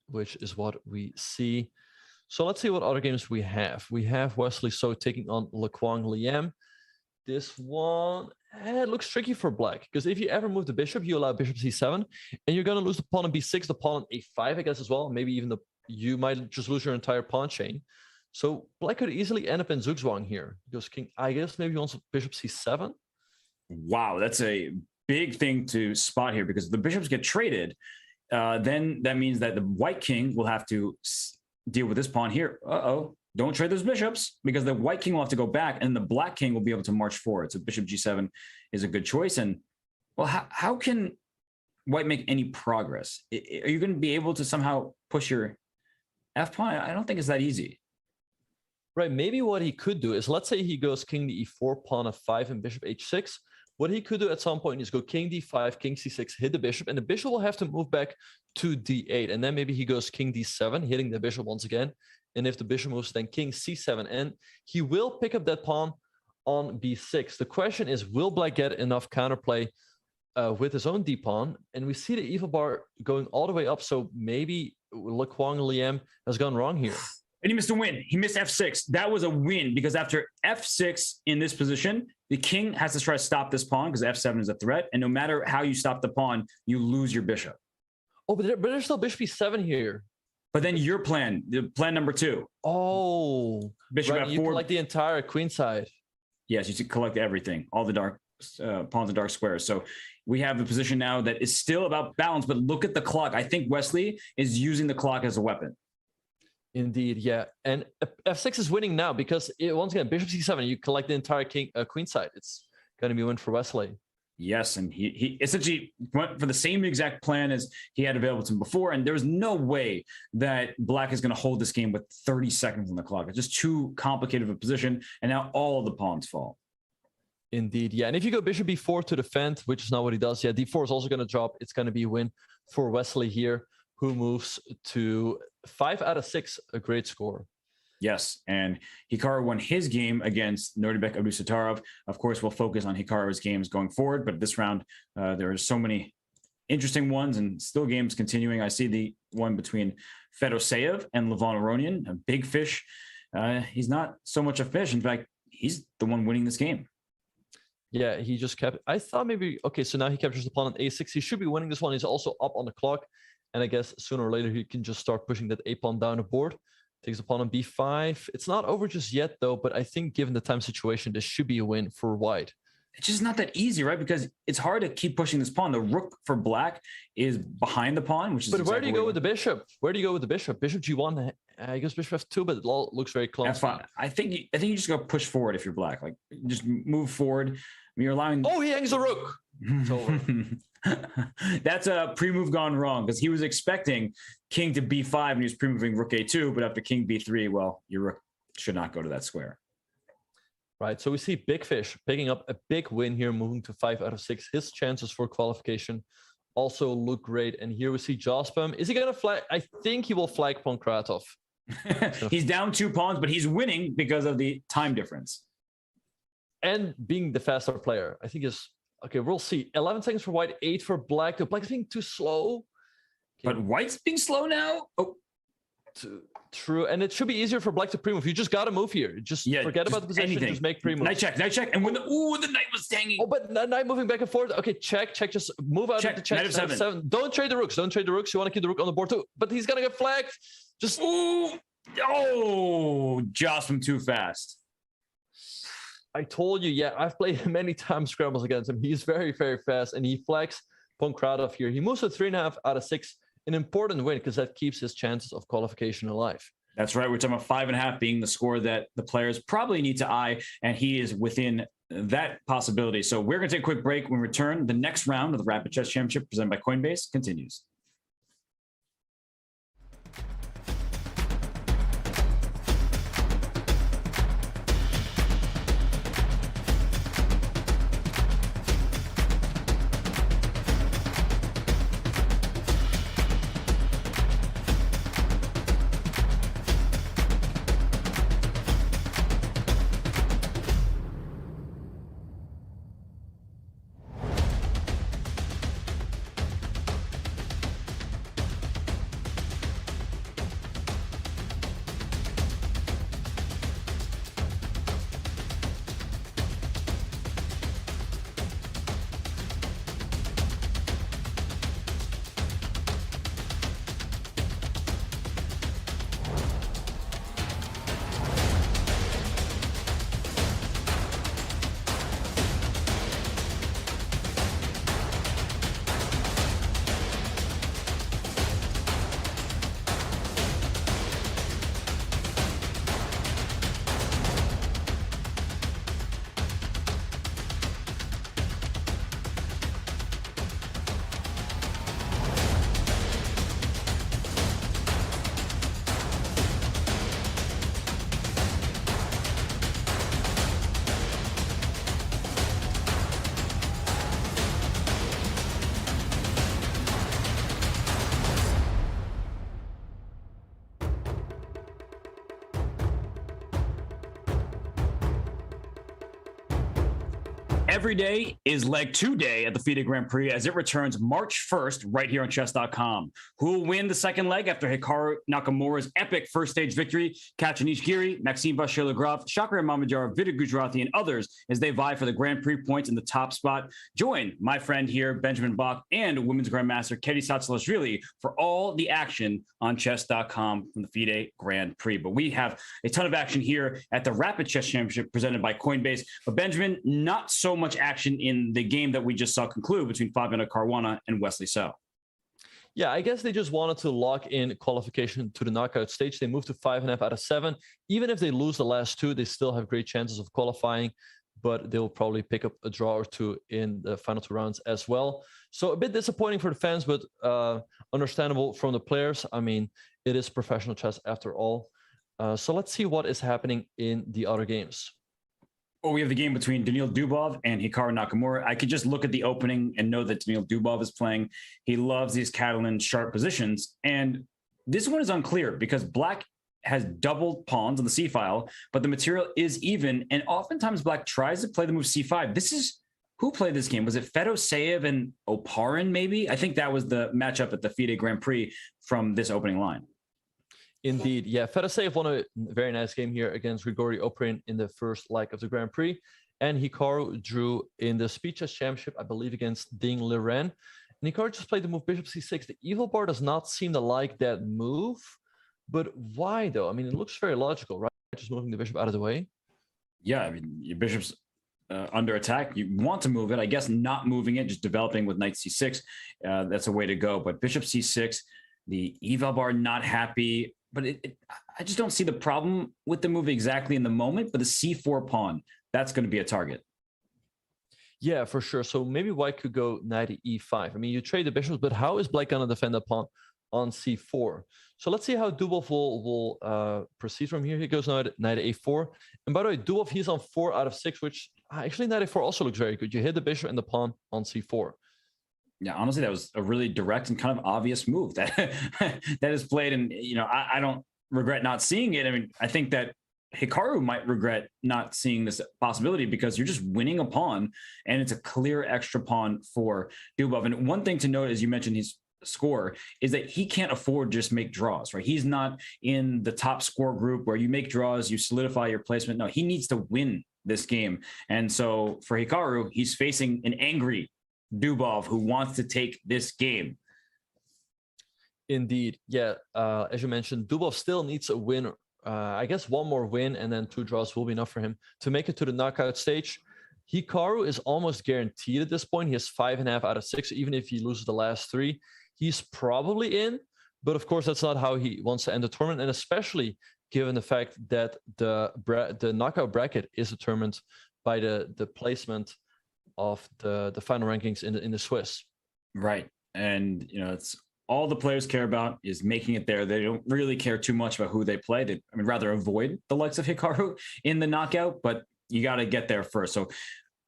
which is what we see. So let's see what other games we have. We have Wesley So taking on Lequang Liam. This one, it looks tricky for black, because if you ever move the bishop, you allow bishop c7, and you're going to lose the pawn on b6, the pawn on a5, I guess, as well. Maybe even you might just lose your entire pawn chain. So black could easily end up in Zugzwang here. Because king, I guess maybe he wants bishop c7. Wow, that's a big thing to spot here, because if the bishops get traded, then that means that the white king will have to deal with this pawn here. Don't trade those bishops, because the white king will have to go back and the black king will be able to march forward. So bishop g7 is a good choice. And well, how can white make any progress? Are you going to be able to somehow push your f pawn? I don't think it's that easy. Right. Maybe what he could do is, let's say he goes king to e4, pawn f5, and bishop h6. What he could do at some point is go king d5, king c6, hit the bishop, and the bishop will have to move back to d8. And then maybe he goes king d7, hitting the bishop once again. And if the bishop moves, then king c7. And he will pick up that pawn on b6. The question is, will black get enough counterplay with his own d-pawn? And we see the evil bar going all the way up. So maybe Lequang Liam has gone wrong here. And he missed a win. He missed f6. That was a win, because after f6 in this position, the king has to try to stop this pawn because f7 is a threat. And no matter how you stop the pawn, you lose your bishop. Oh, but there's still bishop e7 here. But then your plan, plan number 2. Oh, bishop right, f4. you collect the entire queen side. Yes, you should collect everything, all the dark pawns and dark squares. So we have a position now that is still about balance, but look at the clock. I think Wesley is using the clock as a weapon. Indeed, yeah. And f6 is winning now because once again, bishop c7, you collect the entire queen side. It's going to be a win for Wesley. Yes, and he essentially went for the same exact plan as he had available to him before, and there's no way that Black is going to hold this game with 30 seconds on the clock. It's just too complicated of a position, and now all of the pawns fall. Indeed, yeah. And if you go bishop b4 to defend, which is not what he does, yeah, d4 is also going to drop. It's going to be a win for Wesley here, who moves to 5 out of 6, a great score. Yes, and Hikaru won his game against Nordibek Abusatarov. Of course, we'll focus on Hikaru's games going forward, but this round, there are so many interesting ones and still games continuing. I see the one between Fedoseev and Levon Aronian, a big fish. He's not so much a fish. In fact, he's the one winning this game. Yeah, he just kept... I thought maybe... Okay, so now he captures the pawn on a6. He should be winning this one. He's also up on the clock. And I guess sooner or later, he can just start pushing that a-pawn down the board. Takes the pawn on b5. It's not over just yet, though, but I think given the time situation, this should be a win for white. It's just not that easy, right? Because it's hard to keep pushing this pawn. The rook for Black is behind the pawn, which is... But where do you go with the bishop? Where do you go with the bishop? Bishop g1, I guess bishop f2, but it all looks very close. F5. I think you just go push forward if you're Black. Like, just move forward. I mean, you're allowing... Oh, he hangs the rook. It's over. That's a pre-move gone wrong, because he was expecting king to b5 and he was pre-moving rook a2, but after king b3, well, your rook should not go to that square. Right, so we see Big Fish picking up a big win here, moving to 5 out of 6. His chances for qualification also look great. And here we see Jospam. Is he going to flag? I think he will flag Pankratov. He's down 2 pawns, but he's winning because of the time difference. And being the faster player, I think is... Okay, we'll see. 11 seconds for white, 8 for black. Black is being too slow. Okay. But white's being slow now? Oh, true. And it should be easier for black to pre-move. You just got to move here. Just forget about the position. Anything. Just make pre-move. Knight check. And when the knight was hanging. Oh, but knight moving back and forth. Okay, check. Just move out of the check. Knight of 7. Don't trade the rooks. You want to keep the rook on the board too. But he's going to get flagged. Just... Ooh. Oh, Jocelyn too fast. I told you, yeah, I've played many times scrambles against him. He's very, very fast, and he flags Pankratov here. He moves to 3.5 out of 6, an important win because that keeps his chances of qualification alive. That's right. We're talking about 5.5 being the score that the players probably need to eye, and he is within that possibility. So we're going to take a quick break. When we return, the next round of the Rapid Chess Championship presented by Coinbase continues. Every day is leg 2 day at the FIDE Grand Prix as it returns March 1st right here on chess.com. Who will win the second leg after Hikaru Nakamura's epic first stage victory? Katja Nishikori, Maxime Vachier-Lagrave, Shakhriyar Mamedyarov, Vidit Gujrathi, and others as they vie for the Grand Prix points in the top spot. Join my friend here, Benjamin Bach, and Women's Grandmaster Kedi Satsalashvili for all the action on chess.com from the FIDE Grand Prix. But we have a ton of action here at the Rapid Chess Championship presented by Coinbase. But Benjamin, not so much action in the game that we just saw conclude between Fabiano Caruana and Wesley So. Yeah, I guess they just wanted to lock in qualification to the knockout stage. They moved to 5.5 out of 7. Even if they lose the last 2, they still have great chances of qualifying. but they'll probably pick up a draw or two in the final 2 rounds as well. So a bit disappointing for the fans, but understandable from the players. I mean, it is professional chess after all. So let's see what is happening in the other games. Well, we have the game between Daniil Dubov and Hikaru Nakamura. I could just look at the opening and know that Daniil Dubov is playing. He loves these Catalan sharp positions. And this one is unclear because Black has doubled pawns on the C file, but the material is even. And oftentimes Black tries to play the move C5. This is who played this game? Was it Fedoseev and Oparin, maybe? I think that was the matchup at the FIDE Grand Prix from this opening line. Indeed. Yeah, Fedoseev won a very nice game here against Grigori Oparin in the first leg of the Grand Prix. And Hikaru drew in the Speed Chess Championship, I believe, against Ding Liren. And Hikaru just played the move Bishop C6. The evil bar does not seem to like that move. But why, though? I mean, it looks very logical, right? Just moving the bishop out of the way. Yeah, I mean, your bishop's under attack. You want to move it. I guess not moving it, just developing with knight C6. That's a way to go. But bishop C6, the eval bar not happy. But I just don't see the problem with the move exactly in the moment. But the C4 pawn, that's going to be a target. Yeah, for sure. So maybe white could go knight to E5. I mean, you trade the bishops, but how is Black going to defend the pawn on C4? So let's see how Dubov will proceed from here. He goes now knight to A4. And by the way, Dubov, he's on 4 out of 6, which actually knight A4 also looks very good. You hit the bishop and the pawn on C4. Yeah, honestly, that was a really direct and kind of obvious move that that is played. And, I don't regret not seeing it. I mean, I think that Hikaru might regret not seeing this possibility because you're just winning a pawn and it's a clear extra pawn for Dubov. And one thing to note, as you mentioned, his score is that he can't afford to just make draws, right? He's not in the top score group where you make draws, you solidify your placement. No, he needs to win this game. And so for Hikaru, he's facing an angry Dubov who wants to take this game. Indeed. Yeah. As you mentioned, Dubov still needs a win. I guess one more win and then 2 draws will be enough for him to make it to the knockout stage. Hikaru is almost guaranteed at this point. He has 5.5 out of 6. Even if he loses the last 3, he's probably in. But of course, that's not how he wants to end the tournament. And especially given the fact that the knockout bracket is determined by the placement of the final rankings in the Swiss. Right. And, it's all the players care about is making it there. They don't really care too much about who they play. They, rather avoid the likes of Hikaru in the knockout, but you got to get there first. So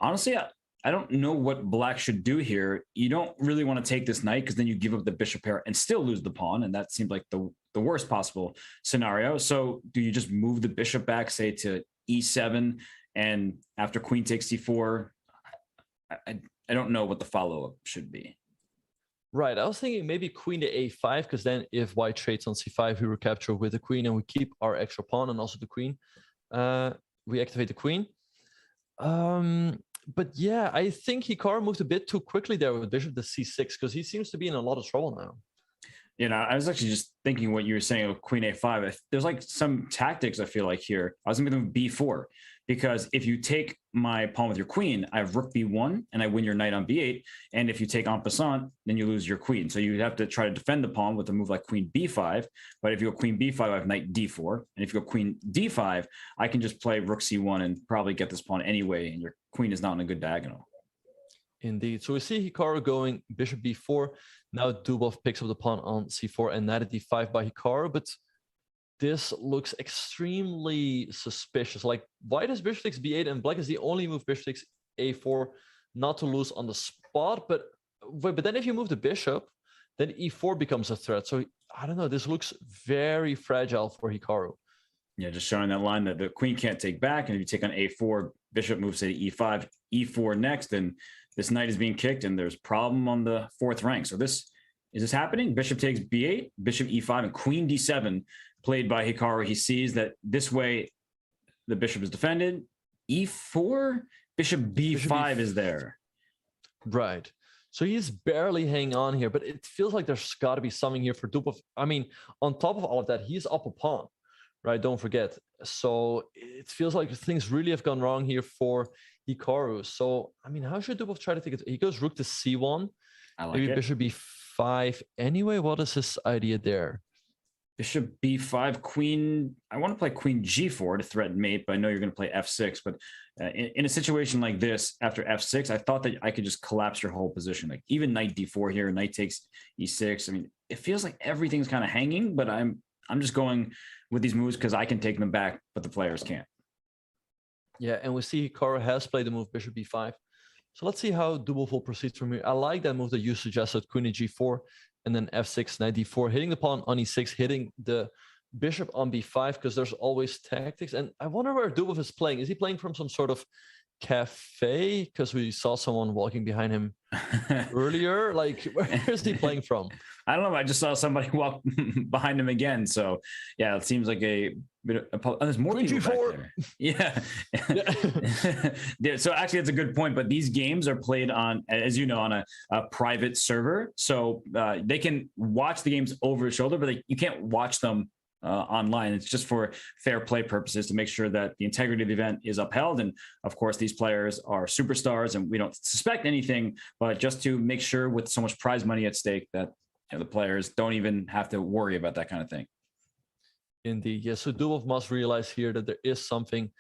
honestly, I don't know what Black should do here. You don't really want to take this knight because then you give up the bishop pair and still lose the pawn. And that seems like the worst possible scenario. So do you just move the bishop back, say to E7, and after queen takes C4, I don't know what the follow-up should be. Right. I was thinking maybe queen to A5, because then if white trades on C5, we recapture with the queen and we keep our extra pawn and also the queen. We activate the queen. But yeah, I think Hikaru moved a bit too quickly there with bishop to C6 because he seems to be in a lot of trouble now. I was actually just thinking what you were saying with queen A5. There's like some tactics I feel like here. I was going to do B4 because if you take my pawn with your queen, I have rook B1 and I win your knight on B8. And if you take en passant, then you lose your queen. So you have to try to defend the pawn with a move like queen B5. But if you go queen B5, I have knight D4. And if you go queen D5, I can just play rook C1 and probably get this pawn anyway. And your queen is not in a good diagonal. Indeed. So we see Hikaru going bishop B4. Now Dubov picks up the pawn on C4 and knight at D5 by Hikaru. But this looks extremely suspicious. Like white has bishop takes B8 and black is the only move bishop takes A4 not to lose on the spot. But then if you move the bishop, then E4 becomes a threat. So I don't know. This looks very fragile for Hikaru. Yeah, just showing that line that the queen can't take back. And if you take on A4, bishop moves to E5, E4 next, and this knight is being kicked and there's problem on the 4th rank. So is this happening? Bishop takes B8, bishop E5, and queen D7 played by Hikaru. He sees that this way the bishop is defended. E4, bishop B5 is there. Right. So he's barely hanging on here, but it feels like there's got to be something here for Dubov. I mean, on top of all of that, he's up a pawn, right? Don't forget. So it feels like things really have gone wrong here for Hikaru. So, I mean, how should Dubov try to take it? He goes rook to C1. I like maybe it. Bishop B5 anyway. What is his idea there? Bishop b5, queen. I want to play queen g4 to threaten mate, but I know you're going to play f6. But in a situation like this, after f6, I thought that I could just collapse your whole position. Like even knight d4 here, knight takes e6. I mean, it feels like everything's kind of hanging, but I'm just going with these moves because I can take them back, but the players can't. Yeah, and we see Hikaru has played the move bishop b5. So let's see how Dubov will proceed from here. I like that move that you suggested, queen to g4, and then f6, knight d4, hitting the pawn on e6, hitting the bishop on b5, because there's always tactics. And I wonder where Dubov is playing. Is he playing from some sort of cafe? Because we saw someone walking behind him earlier. Like, where is he playing from? I don't know. I just saw somebody walk behind him again. So yeah, it seems like a bit of, there's more people back there. Yeah. Yeah. So actually, that's a good point. But these games are played on, as you know, on a private server. So they can watch the games over his shoulder, but you can't watch them online. It's just for fair play purposes to make sure that the integrity of the event is upheld. And of course, these players are superstars and we don't suspect anything, but just to make sure with so much prize money at stake that the players don't even have to worry about that kind of thing. Indeed. Yeah. So Dubov must realize here that there is something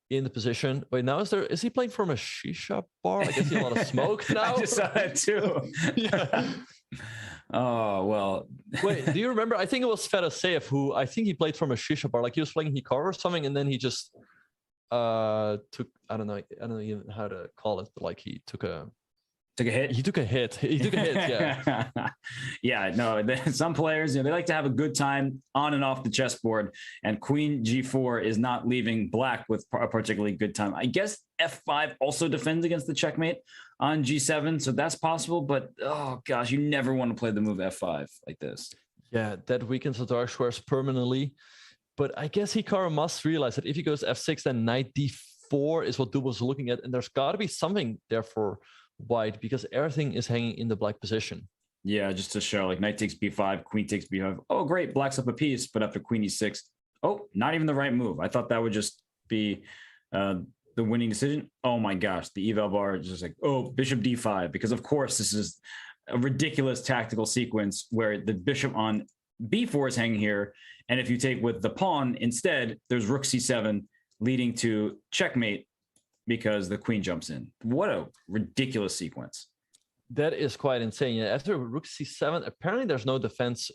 in the position. Wait, now is he playing from a shisha bar? I can see a lot of smoke now. I just saw that too. Yeah. Oh, well. Wait, do you remember? I think it was Feraseev who, I think he played from a shisha bar. Like he was playing Hikaru or something, and then he just took, I don't know even how to call it, but like he took a hit. He took a hit. Yeah. Yeah. No, some players, they like to have a good time on and off the chessboard, and queen g4 is not leaving black with a particularly good time. I guess f5 also defends against the checkmate on g7, so that's possible. But oh gosh, you never want to play the move f5 like this. Yeah, that weakens the dark squares permanently. But I guess Hikaru must realize that if he goes f6, then knight d4 is what Dubov's looking at, and there's got to be something there for white because everything is hanging in the black position. Yeah, just to show, like knight takes b5, queen takes b5. Oh, great, black's up a piece, but after queen e6, oh, not even the right move. I thought that would just be the winning decision. Oh my gosh, the eval bar is just like, oh, bishop d5, because of course this is a ridiculous tactical sequence where the bishop on b4 is hanging here, and if you take with the pawn instead, there's rook c7 leading to checkmate, because the queen jumps in. What a ridiculous sequence. That is quite insane. Yeah, after rook c7, apparently there's no defense.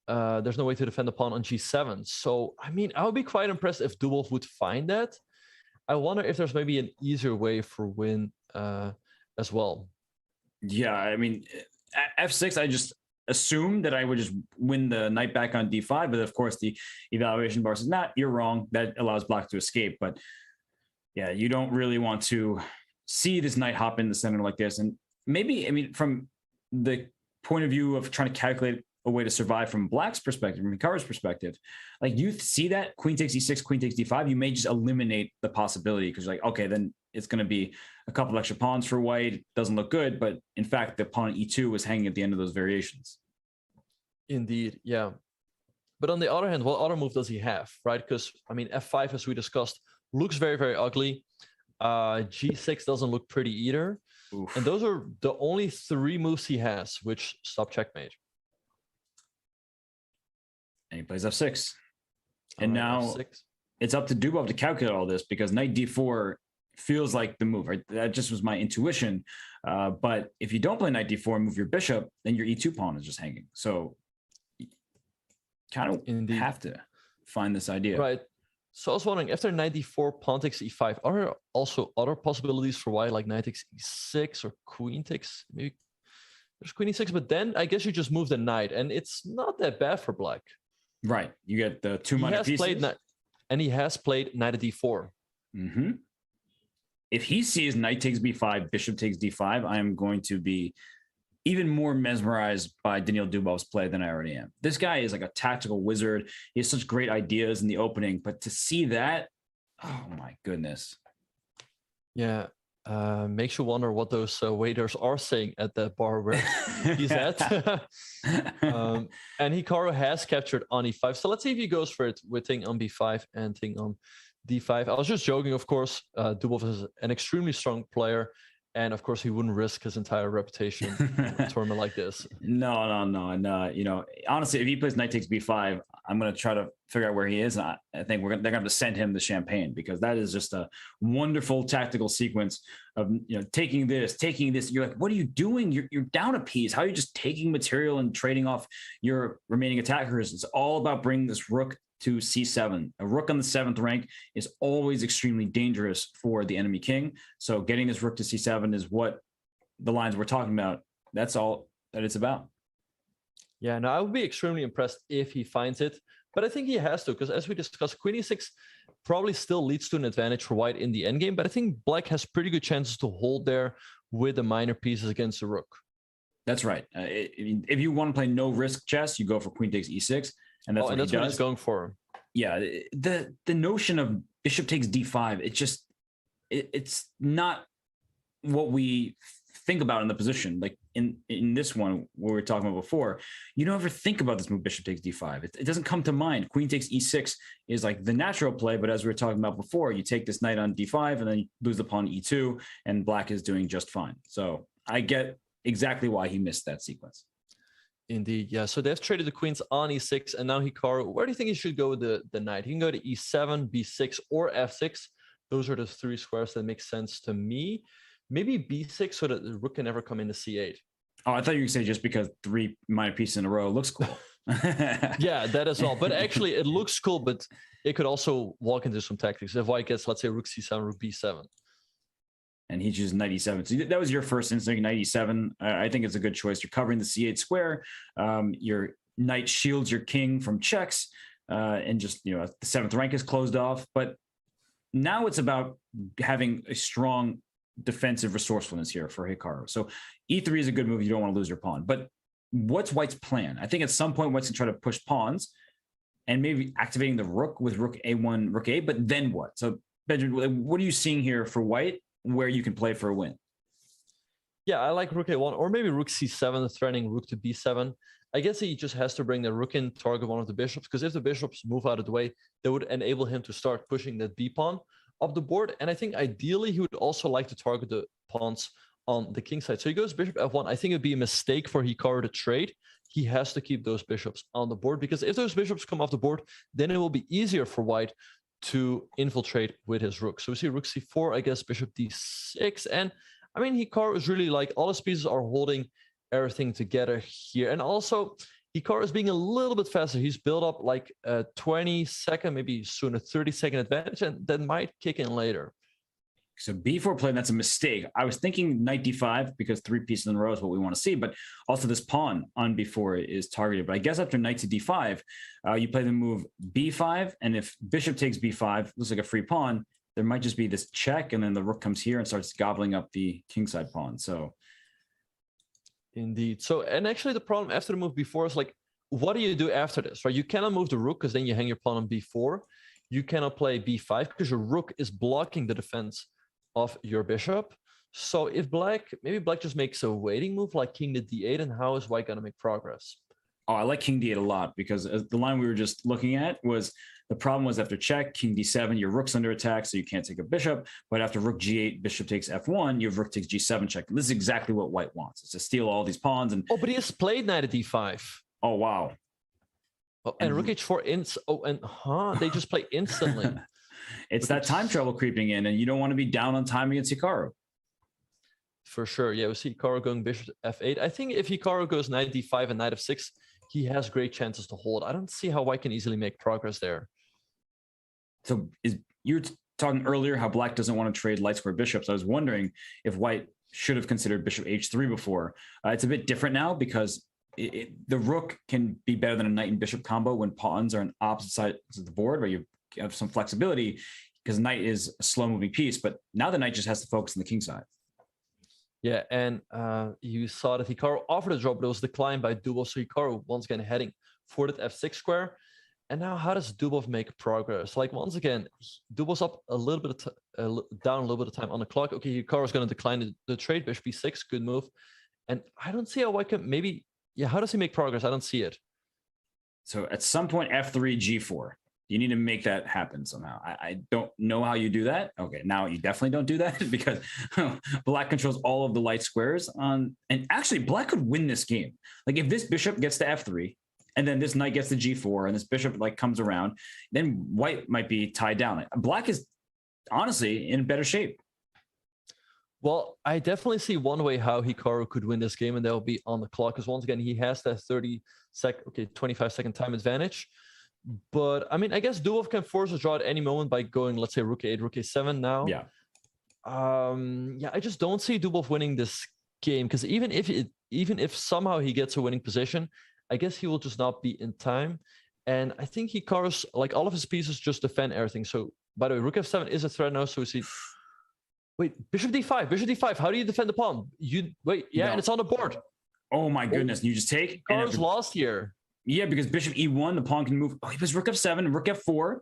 There's no way to defend the pawn on g7. So, I mean, I would be quite impressed if Dubov would find that. I wonder if there's maybe an easier way for win as well. Yeah, I mean, f6, I just assumed that I would just win the knight back on d5. But of course, the evaluation bar says, nah, you're wrong. That allows black to escape. But yeah, you don't really want to see this knight hop in the center like this. And maybe, I mean, from the point of view of trying to calculate a way to survive from black's perspective, from Hikaru's perspective, like you see that queen takes e6, queen takes d5, you may just eliminate the possibility because you're like, okay, then it's going to be a couple extra pawns for white. It doesn't look good. But in fact, the pawn e2 was hanging at the end of those variations. Indeed, yeah. But on the other hand, what other move does he have, right? Because, I mean, f5, as we discussed, looks very, very ugly. G6 doesn't look pretty either. Oof. And those are the only three moves he has, which stop checkmate. And he plays f6. And now f6. It's up to Dubov to calculate all this because knight d4 feels like the move, right? That just was my intuition. But if you don't play knight d4 and move your bishop, then your e2 pawn is just hanging. So you kind of have to find this idea. Right. So I was wondering, after knight d4, pawn takes e5, are there also other possibilities for white, like knight takes e6 or queen takes, maybe there's queen e6, but then I guess you just move the knight, and it's not that bad for black. Right. You get the two money pieces. And he has played knight at d4. Mm-hmm. If he sees knight takes b5, bishop takes d5, I am going to be even more mesmerized by Daniil Dubov's play than I already am. This guy is like a tactical wizard. He has such great ideas in the opening, but to see that, oh my goodness. Yeah, makes you wonder what those waiters are saying at that bar where he's at. And Hikaru has captured on e5. So let's see if he goes for it with thing on b5 and thing on d5. I was just joking, of course. Dubov is an extremely strong player. And of course, he wouldn't risk his entire reputation in a tournament like this. No. And, you know, honestly, if he plays knight takes b5, I'm going to try to figure out where he is. And I think they're going to have to send him the champagne, because that is just a wonderful tactical sequence of, you know, taking this. You're like, what are you doing? You're down a piece. How are you just taking material and trading off your remaining attackers? It's all about bringing this rook to c7. A rook on the 7th rank is always extremely dangerous for the enemy king. So getting this rook to c7 is what the lines we're talking about. That's all that it's about. Yeah, no, I would be extremely impressed if he finds it, but I think he has to, because as we discussed, queen e6 probably still leads to an advantage for white in the endgame, but I think black has pretty good chances to hold there with the minor pieces against the rook. That's right. If you want to play no risk chess, you go for queen takes e6. And that's, what he's going for. Yeah, the notion of bishop takes d5, it's not what we think about in the position. Like in this one what we were talking about before, you don't ever think about this move, bishop takes d5. It doesn't come to mind. Queen takes e6 is like the natural play, but as we were talking about before, you take this knight on d5 and then you lose the pawn e2, and black is doing just fine. So I get exactly why he missed that sequence. Indeed, yeah. So they've traded the queens on e6, and now Hikaru, where do you think he should go with the knight? He can go to e7, b6, or f6. Those are the 3 squares that make sense to me. Maybe b6 so that the rook can never come into c8. Oh, I thought you were saying just because 3 minor pieces in a row looks cool. Yeah, that as well. But actually, it looks cool, but it could also walk into some tactics. If white gets, let's say, rook c7, rook b7. And he chooses knight e7. So that was your first instinct, knight e7. I think it's a good choice. You're covering the c8 square. Your knight shields your king from checks, and just, you know, the 7th rank is closed off. But now it's about having a strong defensive resourcefulness here for Hikaru. So e3 is a good move. You don't want to lose your pawn. But what's white's plan? I think at some point white's going to try to push pawns and maybe activating the rook with rook a1, rook a. But then what? So Benjamin, what are you seeing here for white, where you can play for a win? Yeah, I like rook a1, or maybe rook c7, threatening rook to b7. I guess he just has to bring the rook in, target one of the bishops, because if the bishops move out of the way, that would enable him to start pushing that b pawn up the board. And I think ideally he would also like to target the pawns on the king side. So he goes bishop f1. I think it'd be a mistake for Hikaru to trade. He has to keep those bishops on the board, because if those bishops come off the board, then it will be easier for white to infiltrate with his rook. So we see rook c4, I guess bishop d6. And I mean, Hikaru is really like, all his pieces are holding everything together here. And also, Hikaru is being a little bit faster. He's built up like a 20-second, maybe soon a 30-second advantage, and that might kick in later. So b4 play, that's a mistake. I was thinking knight d5 because 3 pieces in a row is what we want to see, but also this pawn on b4 is targeted. But I guess after knight to d5, you play the move b5, and if bishop takes b5, looks like a free pawn, there might just be this check, and then the rook comes here and starts gobbling up the kingside pawn. So indeed. So, and actually the problem after the move b4 is like, what do you do after this, right? You cannot move the rook because then you hang your pawn on b4. You cannot play b5 because your rook is blocking the defense of your bishop. So if maybe black just makes a waiting move like king to d8, and how is white going to make progress? Oh, I like king d8 a lot, because the line we were just looking at was, the problem was after check, king d7, your rook's under attack, so you can't take a bishop. But after rook g8, bishop takes f1, you have rook takes g7 check. And this is exactly what white wants. It's to steal all these pawns. And oh, but he has played knight at d5. Oh, wow. Oh, and rook h4 they just play instantly. It's that time travel creeping in, and you don't want to be down on time against Hikaru. For sure. Yeah, we see Hikaru going bishop f8. I think if Hikaru goes knight d5 and knight f6, he has great chances to hold. I don't see how white can easily make progress there. So you were talking earlier how black doesn't want to trade light square bishops. I was wondering if white should have considered bishop h3 before. It's a bit different now, because the rook can be better than a knight and bishop combo when pawns are on opposite sides of the board, where you have some flexibility, because knight is a slow moving piece, but now the knight just has to focus on the king side. Yeah, and you saw that Hikaru offered a draw, but it was declined by Dubov. So Hikaru once again heading for that f6 square. And now how does Dubov make progress? Like, once again, Dubov's up a little bit down a little bit of time on the clock. Okay, Hikaru is going to decline the trade, bishop b6, good move. And I don't see how white can how does he make progress? I don't see it. So at some point, f3, g4. You need to make that happen somehow. I don't know how you do that. Okay, now you definitely don't do that because black controls all of the light squares on, and actually black could win this game. Like if this bishop gets to f3 and then this knight gets to g4 and this bishop like comes around, then white might be tied down. Black is honestly in better shape. Well, I definitely see one way how Hikaru could win this game, and that will be on the clock. Because once again, he has that 25-second time advantage. But I mean, I guess Dubov can force a draw at any moment by going, let's say, rook a8, rook a7 now. Yeah. Yeah, I just don't see Dubov winning this game, because even if somehow he gets a winning position, I guess he will just not be in time. And I think Hikaru's, like, all of his pieces just defend everything. So, by the way, rook f7 is a threat now. So we see. Wait, bishop d5, bishop d5. How do you defend the pawn? No. And it's on the board. Oh my goodness! You just take. Hikaru's lost here. Yeah, because bishop e1, the pawn can move. Oh, he was rook f7, rook f4.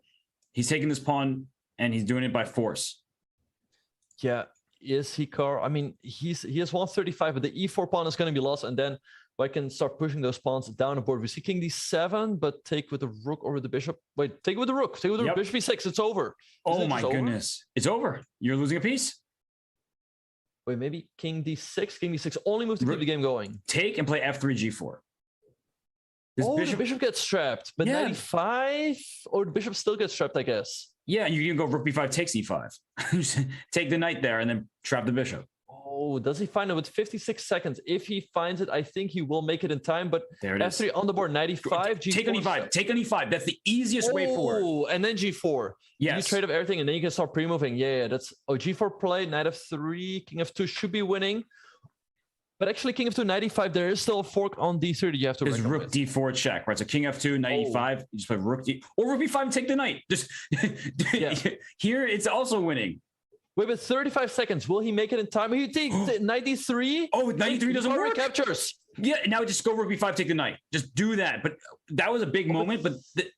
He's taking this pawn and he's doing it by force. Yeah, is Hikaru? I mean, he has 135, but the e4 pawn is going to be lost, and then I can start pushing those pawns down the board. We see king d7, but take with the rook or with the bishop. Wait, take it with the rook. Take it with the rook. Bishop e6. It's over. Oh my goodness, it's over. You're losing a piece. Wait, maybe king d6. King d6 only move to keep the game going. Take and play f3 g4. The bishop gets trapped, but 95, or the bishop still gets trapped, I guess. Yeah, you can go rook b5 takes e5. Take the knight there and then trap the bishop. Oh, does he find it with 56 seconds? If he finds it, I think he will make it in time. But there it f3 is. On the board, 95. Take an e5. Take an e5. That's the easiest way forward. Oh, and then g4. Yes. You trade up everything, and then you can start pre-moving. Yeah, that's g4 play. Knight f3. King f2 should be winning. But actually, king f2, knight e5, there is still a fork on d3 that you have to There's rook d4 check, right? So king f2, knight e5, you just play rook d, or rook b5 and take the knight. Just here, it's also winning. Wait, but 35 seconds. Will he make it in time? He takes knight d3. Oh, knight d3 doesn't work. Captures. Yeah, now just go rook b5, take the knight. Just do that. But that was a big moment, but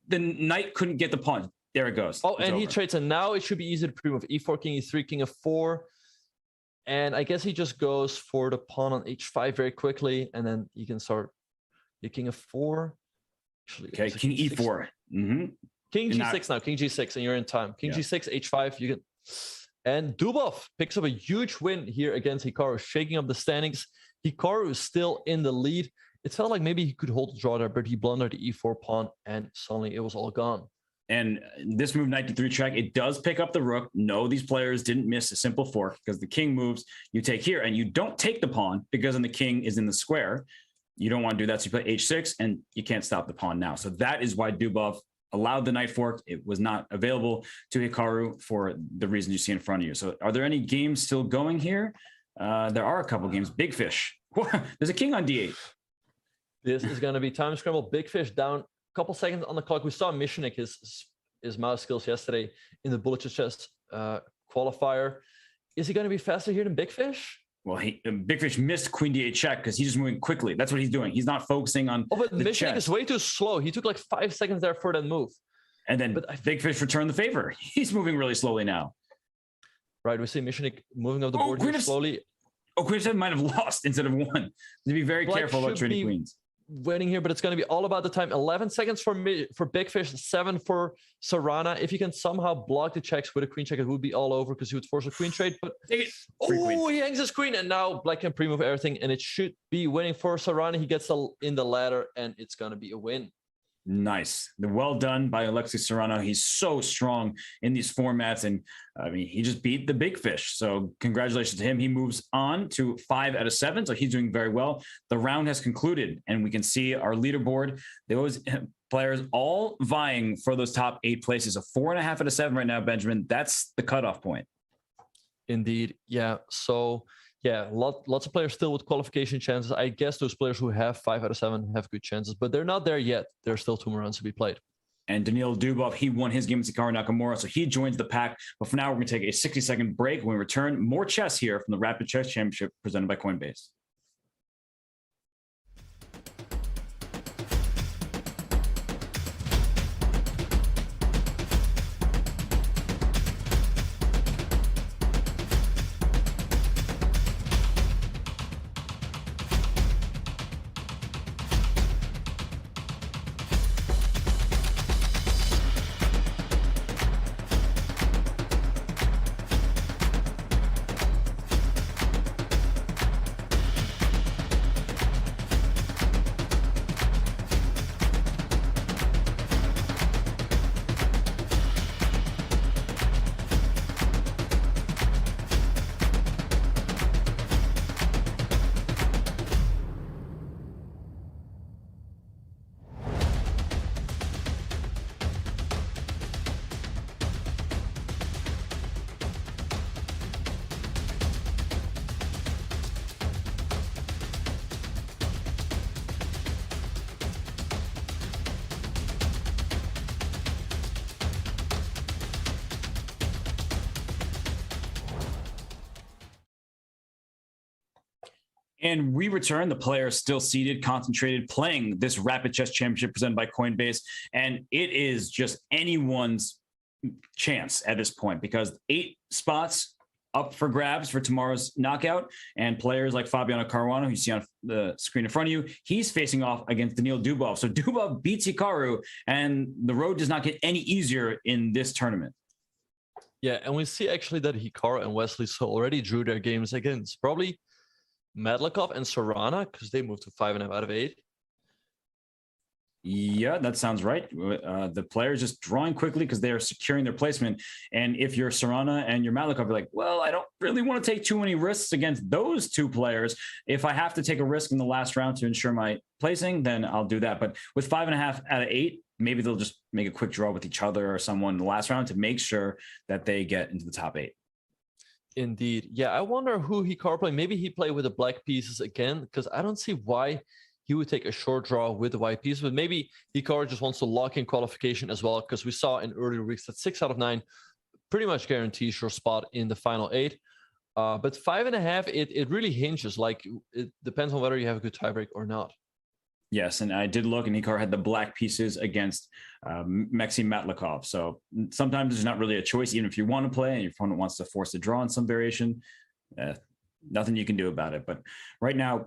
the knight couldn't get the pawn. There it goes. Oh, and he trades, and now it should be easy to pre-move. e4, king e3, king f4. And I guess he just goes for the pawn on h5 very quickly, and then you can start the king of 4. Actually, okay, king e4. Mm-hmm. King g6 now, king g6, and you're in time. King g6, h5, you can. And Dubov picks up a huge win here against Hikaru, shaking up the standings. Hikaru is still in the lead. It felt like maybe he could hold the draw there, but he blundered the e4 pawn, and suddenly it was all gone. And this move, knight d3 check, it does pick up the rook. No, these players didn't miss a simple fork because the king moves, you take here, and you don't take the pawn because then the king is in the square. You don't want to do that, so you play h6, and you can't stop the pawn now. So that is why Dubov allowed the knight fork. It was not available to Hikaru for the reason you see in front of you. So are there any games still going here? There are a couple games. Big fish. There's a king on d8. This is going to be time scramble. Big fish down. Couple seconds on the clock. We saw Mishinik, his mouse skills yesterday in the bullet chess qualifier. Is he going to be faster here than Big Fish? Well, Big Fish missed queen d8 check because he's just moving quickly. That's what he's doing. He's not focusing on. Oh, but the Mishinik chess. is way too slow. He took like 5 seconds there for that move. And then Big Fish returned the favor. He's moving really slowly now. Right, we see Mishinik moving up the board here slowly. Oh, Queen of might have lost instead of won. To be very careful about trading queens. Winning here, but it's going to be all about the time. 11 seconds for Big Fish, 7 for Caruana. If you can somehow block the checks with a queen check, it would be all over because he would force a queen trade. But he hangs his queen, and now Black can pre-move everything, and it should be winning for Caruana. He gets in the ladder, and it's going to be a win. Nice. Well done by Alexei Serrano. He's so strong in these formats. And I mean, he just beat the Big Fish. So congratulations to him. He moves on to 5 out of 7. So he's doing very well. The round has concluded and we can see our leaderboard. Those players all vying for those top 8 places. A 4.5 out of 7 right now, Benjamin. That's the cutoff point. Indeed. Yeah. So yeah, lots of players still with qualification chances. I guess those players who have 5 out of 7 have good chances, but they're not there yet. There's still 2 more rounds to be played. And Daniil Dubov, he won his game with Nakamura, so he joins the pack. But for now, we're going to take a 60-second break. When we return, more chess here from the Rapid Chess Championship presented by Coinbase. And we return. The player is still seated, concentrated, playing this Rapid Chess Championship presented by Coinbase. And it is just anyone's chance at this point because 8 spots up for grabs for tomorrow's knockout. And players like Fabiano Caruana, who you see on the screen in front of you, he's facing off against Dubov. So Dubov beats Hikaru, and the road does not get any easier in this tournament. Yeah, and we see actually that Hikaru and Wesley So already drew their games against probably Medlikov and Sorana because they moved to 5.5 out of 8. Yeah, that sounds right. The players just drawing quickly because they are securing their placement. And if you're Sorana and you're Medlikov, you're like, well, I don't really want to take too many risks against those 2 players. If I have to take a risk in the last round to ensure my placing, then I'll do that. But with 5.5 out of 8, maybe they'll just make a quick draw with each other or someone in the last round to make sure that they get into the top 8. Indeed. Yeah, I wonder who Hikaru played. Maybe he played with the black pieces again, because I don't see why he would take a short draw with the white piece, but maybe Hikaru just wants to lock in qualification as well, because we saw in earlier weeks that 6 out of 9 pretty much guarantees your spot in the final 8. But 5.5, it really hinges. Like, it depends on whether you have a good tiebreak or not. Yes, and I did look, and Hikaru had the black pieces against Maxim Medlikov. So sometimes there's not really a choice, even if you want to play and your opponent wants to force a draw in some variation. Nothing you can do about it. But right now,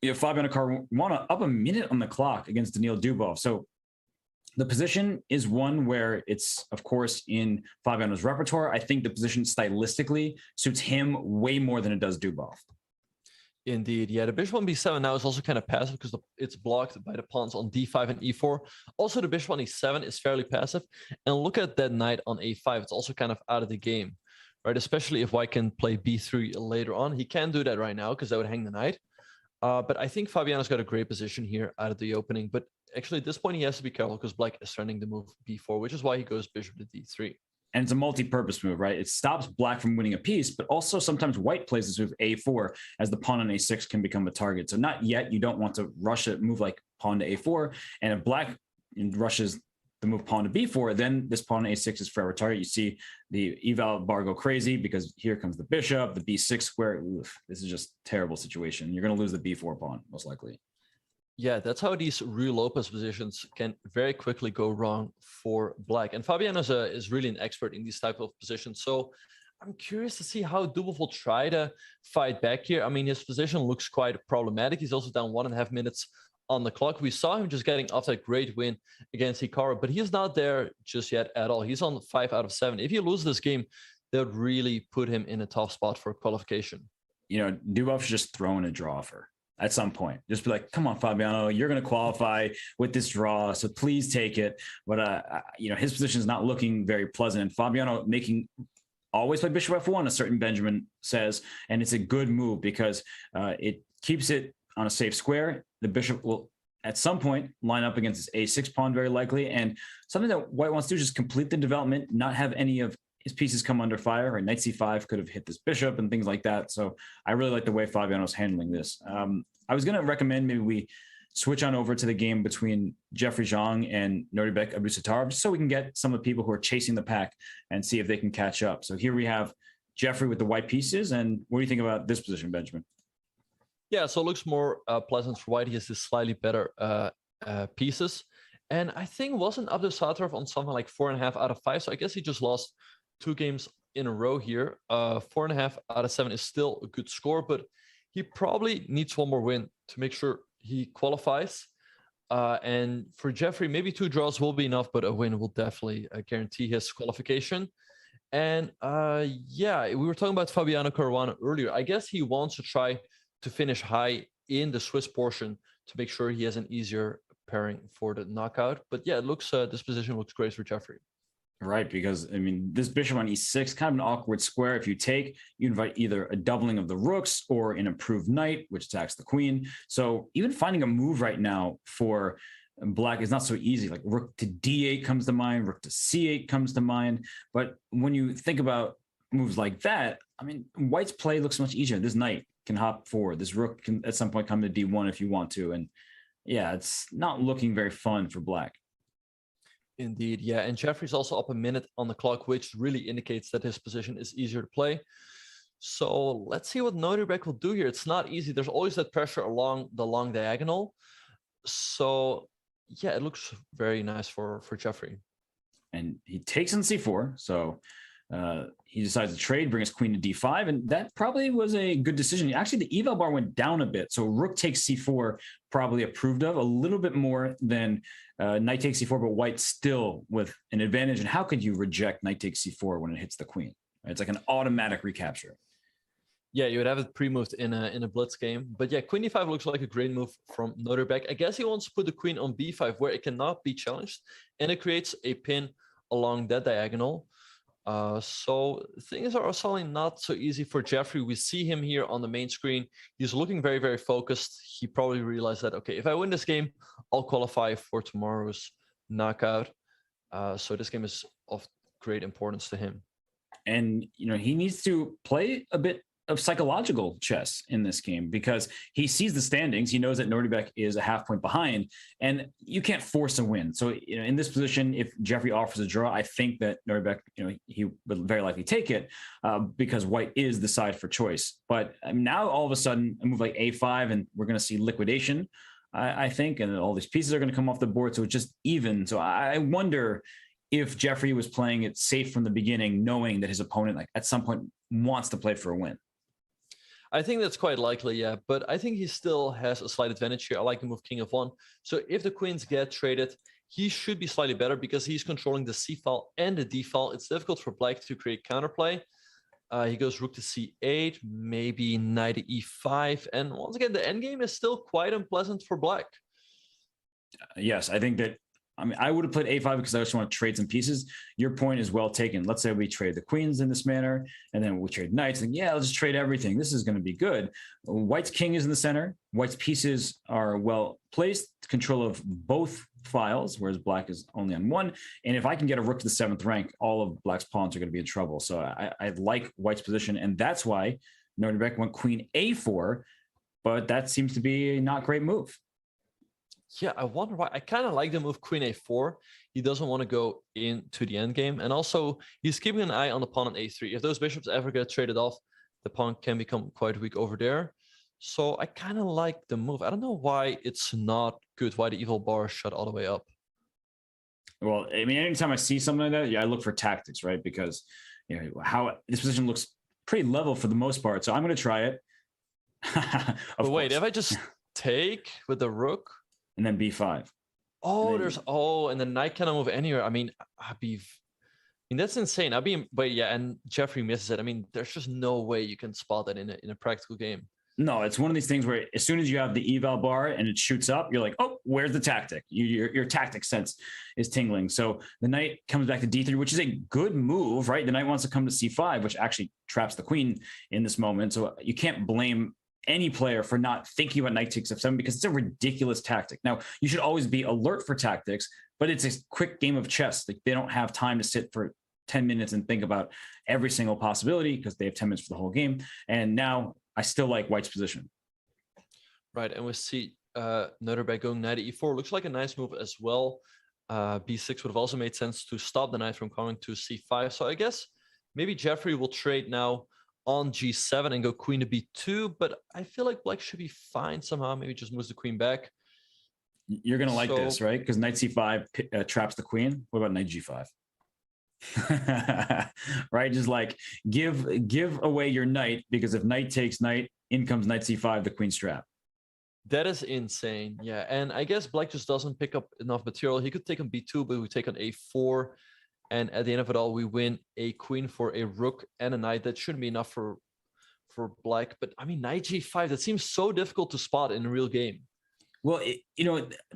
Fabiano Caruana up a minute on the clock against Dubov. So the position is one where it's, of course, in Fabiano's repertoire. I think the position stylistically suits him way more than it does Dubov. Indeed. Yeah, the bishop on b7 now is also kind of passive because it's blocked by the pawns on d5 and e4. Also, the bishop on e7 is fairly passive. And look at that knight on a5. It's also kind of out of the game, right? Especially if white can play b3 later on. He can't do that right now because that would hang the knight. But I think Fabiano's got a great position here out of the opening. But actually, at this point, he has to be careful because black is threatening the move b4, which is why he goes bishop to d3. And it's a multi-purpose move, right? It stops black from winning a piece, but also sometimes white plays this move a4 as the pawn on a6 can become a target. So not yet. You don't want to rush a move like pawn to a4. And if black rushes the move pawn to b4, then this pawn on a6 is forever target. You see the eval bar go crazy because here comes the bishop, the b6 square. Oof, this is just a terrible situation. You're going to lose the b4 pawn, most likely. Yeah, that's how these Ruy Lopez positions can very quickly go wrong for black. And Fabiano is really an expert in these type of positions. So I'm curious to see how Dubov will try to fight back here. I mean, his position looks quite problematic. He's also down 1.5 minutes on the clock. We saw him just getting off that great win against Hikaru, but he's not there just yet at all. He's on 5 out of 7. If you lose this game, that would really put him in a tough spot for qualification. Dubov should just throw in a draw for at some point. Just be like, come on, Fabiano, you're going to qualify with this draw, so please take it. But, his position is not looking very pleasant. And Fabiano always play bishop f1, a certain Benjamin says, and it's a good move because it keeps it on a safe square. The bishop will, at some point, line up against his a6 pawn very likely. And something that white wants to do is just complete the development, not have any of his pieces come under fire, right? Knight c5 could have hit this bishop and things like that. So I really like the way Fabiano's handling this. I was going to recommend maybe we switch on over to the game between Jeffrey Zhang and Nuribek Abusattarov, just so we can get some of the people who are chasing the pack and see if they can catch up. So here we have Jeffrey with the white pieces. And what do you think about this position, Benjamin? Yeah, so it looks more pleasant for white. He has this slightly better pieces. And I think wasn't Abdusattarov on something like 4.5 out of 5. So I guess he just lost 2 games in a row here. 4.5 out of 7 is still a good score, but he probably needs one more win to make sure he qualifies. And for Jeffrey, maybe 2 draws will be enough, but a win will definitely guarantee his qualification. And we were talking about Fabiano Caruana earlier. I guess he wants to try to finish high in the Swiss portion to make sure he has an easier pairing for the knockout. But yeah, it looks this position looks great for Jeffrey. Right, because this bishop on e6, kind of an awkward square. If you take, you invite either a doubling of the rooks or an improved knight, which attacks the queen. So even finding a move right now for black is not so easy. Like rook to d8 comes to mind, rook to c8 comes to mind. But when you think about moves like that, white's play looks much easier. This knight can hop forward. This rook can at some point come to d1 if you want to. And yeah, it's not looking very fun for black. Indeed, yeah. And Jeffrey's also up a minute on the clock, which really indicates that his position is easier to play. So let's see what Norbek will do here. It's not easy. There's always that pressure along the long diagonal. So yeah, it looks very nice for Jeffrey. And he takes on c4. So he decides to trade, bring his queen to d5, and that probably was a good decision. Actually, the eval bar went down a bit. So rook takes c4 probably approved of a little bit more than knight takes c4, but white still with an advantage. And how could you reject knight takes c4 when it hits the queen? It's like an automatic recapture. Yeah, you would have it pre-moved in a blitz game. But yeah, queen d5 looks like a great move from Norbek. I guess he wants to put the queen on b5 where it cannot be challenged, and it creates a pin along that diagonal. So things are suddenly not so easy for Jeffrey. We see him here on the main screen. He's looking very, very focused. He probably realized that, okay, if I win this game, I'll qualify for tomorrow's knockout. So this game is of great importance to him. And, he needs to play a bit of psychological chess in this game because he sees the standings. He knows that Norbek is a half point behind, and you can't force a win. So, in this position, if Jeffrey offers a draw, I think that Norbek, he would very likely take it because white is the side for choice. But now all of a sudden, a move like a5, and we're going to see liquidation, I think, and all these pieces are going to come off the board. So it's just even. So I wonder if Jeffrey was playing it safe from the beginning, knowing that his opponent, like at some point, wants to play for a win. I think that's quite likely, yeah. But I think he still has a slight advantage here. I like the move king of one. So if the queens get traded, he should be slightly better because he's controlling the c file and the d file. It's difficult for black to create counterplay. He goes rook to c8, maybe knight to e5. And once again, the endgame is still quite unpleasant for black. Yes, I think that, I would have played a5 because I just want to trade some pieces. Your point is well taken. Let's say we trade the queens in this manner, and then we trade knights. And yeah, let's just trade everything. This is going to be good. White's king is in the center. White's pieces are well placed, control of both files, whereas black is only on one. And if I can get a rook to the 7th rank, all of black's pawns are going to be in trouble. So I like white's position, and that's why Norbek went queen a4, but that seems to be a not great move. Yeah, I wonder why. I kind of like the move queen a4. He doesn't want to go into the endgame. And also, he's keeping an eye on the pawn on a3. If those bishops ever get traded off, the pawn can become quite weak over there. So I kind of like the move. I don't know why it's not good, why the evil bar shut all the way up. Well, anytime I see something like that, yeah, I look for tactics, right? Because how this position looks pretty level for the most part. So I'm going to try it. But wait, if I just take with the rook, and then b5. Oh, and the knight cannot move anywhere. That's insane. But yeah, and Jeffrey misses it. There's just no way you can spot that in a practical game. No, it's one of these things where as soon as you have the eval bar and it shoots up, you're like, oh, where's the tactic? Your tactic sense is tingling. So the knight comes back to d3, which is a good move, right? The knight wants to come to c5, which actually traps the queen in this moment. So you can't blame any player for not thinking about knight takes f7 because it's a ridiculous tactic. Now, you should always be alert for tactics, but it's a quick game of chess. Like, they don't have time to sit for 10 minutes and think about every single possibility because they have 10 minutes for the whole game. And now I still like white's position. Right, and we see Norbek going knight to e4. Looks like a nice move as well. b6 would have also made sense to stop the knight from coming to c5. So I guess maybe Jeffrey will trade now on g7 and go queen to b2, but I feel like black should be fine somehow. Maybe just moves the queen back. You're going to like this, right? Because knight c5 traps the queen. What about knight g5? Right? Just like give away your knight, because if knight takes knight, in comes knight c5, the queen's trapped. That is insane. Yeah, and I guess black just doesn't pick up enough material. He could take on b2, but we take on a4. And at the end of it all, we win a queen for a rook and a knight. That shouldn't be enough for black. But knight g5, that seems so difficult to spot in a real game. Well,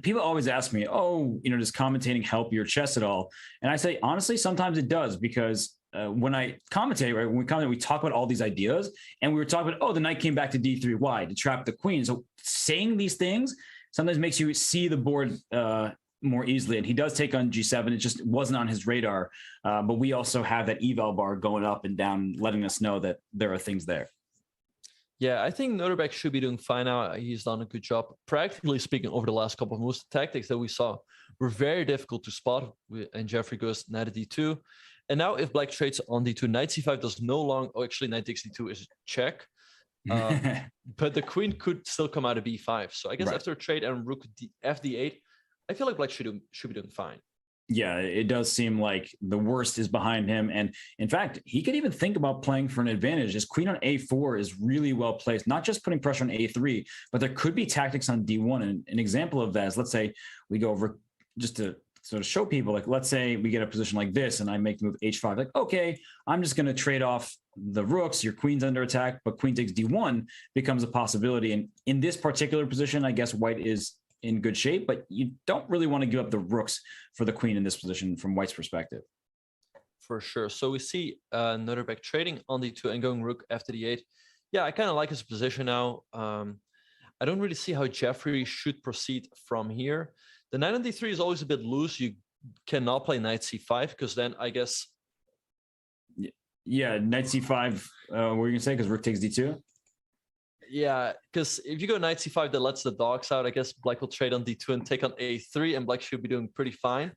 people always ask me, does commentating help your chess at all? And I say, honestly, sometimes it does, because when I commentate, right, when we commentate, we talk about all these ideas, and we were talking about, the knight came back to d3. Why? To trap the queen. So saying these things sometimes makes you see the board more easily. And he does take on g7. It just wasn't on his radar. But we also have that eval bar going up and down, letting us know that there are things there. Yeah, I think Norbek should be doing fine now. He's done a good job. Practically speaking, over the last couple of moves, the tactics that we saw were very difficult to spot. And Jeffrey goes knight to d2. And now if black trades on d2, knight c5 does no longer, oh, actually knight takes d2 is check. But the queen could still come out of b5. So I guess after a trade and rook fd8, I feel like black should be doing fine. Yeah, it does seem like the worst is behind him. And in fact, he could even think about playing for an advantage. His queen on a4 is really well placed, not just putting pressure on a3, but there could be tactics on d1. And an example of that is, let's say we go over just to sort of show people, like, let's say we get a position like this and I make the move h5, like, okay, I'm just going to trade off the rooks, your queen's under attack, but queen takes d1 becomes a possibility. And in this particular position, I guess white is in good shape, but you don't really want to give up the rooks for the queen in this position from white's perspective. For sure. So we see Noterbeck trading on d2 and going rook after d8. Yeah, I kind of like his position now. I don't really see how Jeffrey should proceed from here. The knight on d3 is always a bit loose. You cannot play knight c5 because then I guess... Yeah, knight c5, what were you going to say? Because rook takes d2? Yeah, because if you go knight c5, that lets the dogs out. I guess black will trade on d2 and take on a3, and black should be doing pretty fine.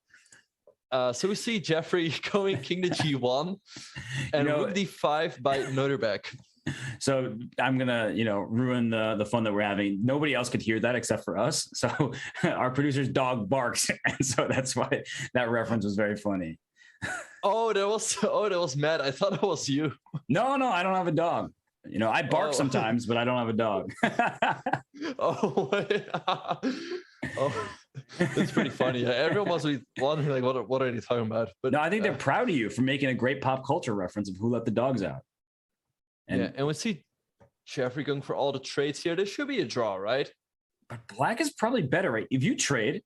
So we see Jeffrey going king to g1 and rook d5 by Noterbeck. So I'm gonna, ruin the fun that we're having. Nobody else could hear that except for us. So our producer's dog barks, and so that's why that reference was very funny. Oh, that was Matt. I thought it was you. No, I don't have a dog. I bark sometimes, but I don't have a dog. That's pretty funny. Everyone must be wondering, like, what are they talking about? But no, I think they're proud of you for making a great pop culture reference of who let the dogs out. And we see Jeffrey going for all the trades here. This should be a draw, right? But black is probably better, right? If you trade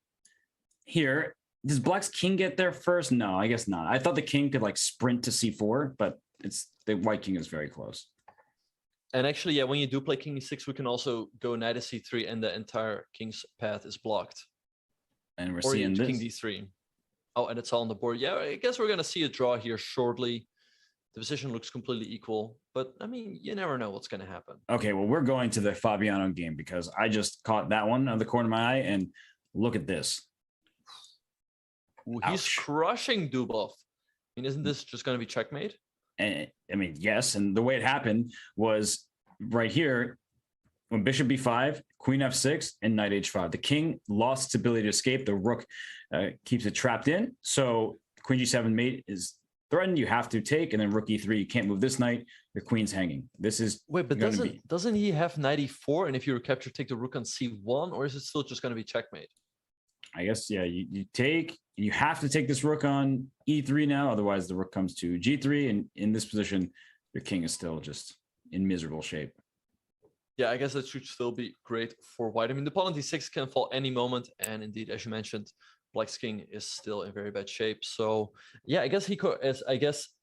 here, does black's king get there first? No, I guess not. I thought the king could like sprint to c4, but the white king is very close. And actually, yeah, when you do play king e6, we can also go knight to c3 and the entire king's path is blocked. And we're seeing this. King d3. Oh, and it's all on the board. Yeah, I guess we're going to see a draw here shortly. The position looks completely equal, but I mean, you never know what's going to happen. Okay, well, we're going to the Fabiano game because I just caught that one out of the corner of my eye, and look at this. Ooh, he's crushing Dubov. I mean, isn't this just going to be checkmate? And I mean, yes. And the way it happened was right here when bishop b5, queen f6, and knight h5. The king lost its ability to escape. The rook keeps it trapped in. So queen g7 mate is threatened. You have to take, and then rook e3. You can't move this knight. Your queen's hanging. This is wait, but doesn't he have knight e4? And if you capture, take the rook on c1, or is it still just going to be checkmate? I guess, yeah, you take, you have to take this rook on e3 now, otherwise the rook comes to g3, and in this position, your king is still just in miserable shape. Yeah, I guess that should still be great for white. I mean, the pawn on d6 can fall any moment, and indeed, as you mentioned, black's king is still in very bad shape. So, yeah, I guess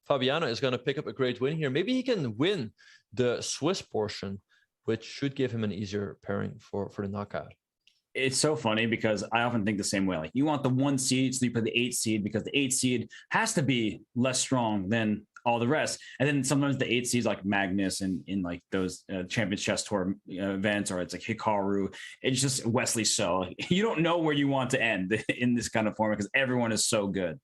Fabiano is going to pick up a great win here. Maybe he can win the Swiss portion, which should give him an easier pairing for the knockout. It's so funny because I often think the same way. Like, you want the 1 seed, so you put the 8 seed because the 8 seed has to be less strong than all the rest. And then sometimes the 8 seeds like Magnus and in like those Champions Chess Tour events, or it's like Hikaru. It's just Wesley. So you don't know where you want to end in this kind of format because everyone is so good.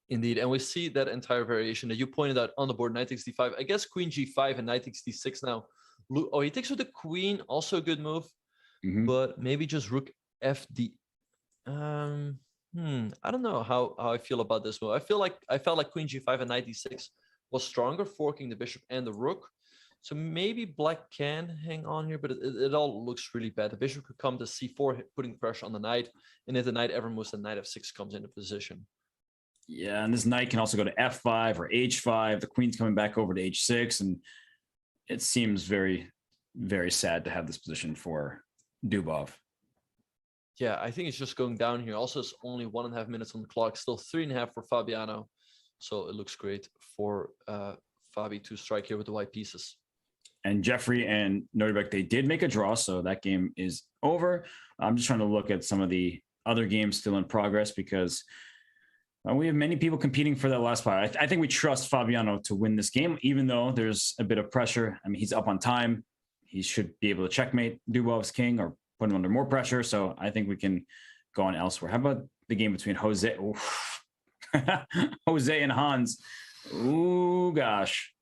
Indeed. And we see that entire variation that you pointed out on the board, knight takes d5. I guess queen g5 and knight takes d6 now. Oh, he takes with the queen, also a good move. Mm-hmm. But maybe just rook fd. I don't know how I feel about this move. I felt like queen g5 and knight d6 was stronger, forking the bishop and the rook. So maybe black can hang on here, but it all looks really bad. The bishop could come to c4, putting pressure on the knight, and if the knight ever moves, the knight f6 comes into position. Yeah, and this knight can also go to f5 or h5. The queen's coming back over to h6, and it seems very, very sad to have this position for Dubov. Yeah, I think it's just going down here. Also, it's only 1.5 minutes on the clock. Still 3.5 for Fabiano. So it looks great for Fabi to strike here with the white pieces. And Jeffrey and Noterbeck, they did make a draw, so that game is over. I'm just trying to look at some of the other games still in progress because we have many people competing for that last spot. I think we trust Fabiano to win this game, even though there's a bit of pressure. I mean, he's up on time. He should be able to checkmate Dubov's king or put him under more pressure. So I think we can go on elsewhere. How about the game between Jose? Oof. Jose and Hans. Ooh, gosh.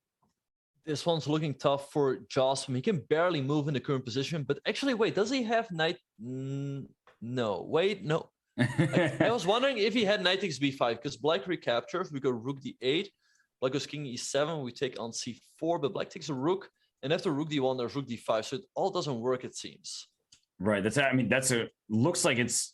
This one's looking tough for Jocelyn. He can barely move in the current position, but actually, wait, does he have knight? No, wait, no. I was wondering if he had knight takes b5, because black recaptures. We go rook d8, black goes king e7, we take on c4, but black takes a rook, and after rook d1, there's rook d5, so it all doesn't work, it seems. Right. Looks like it's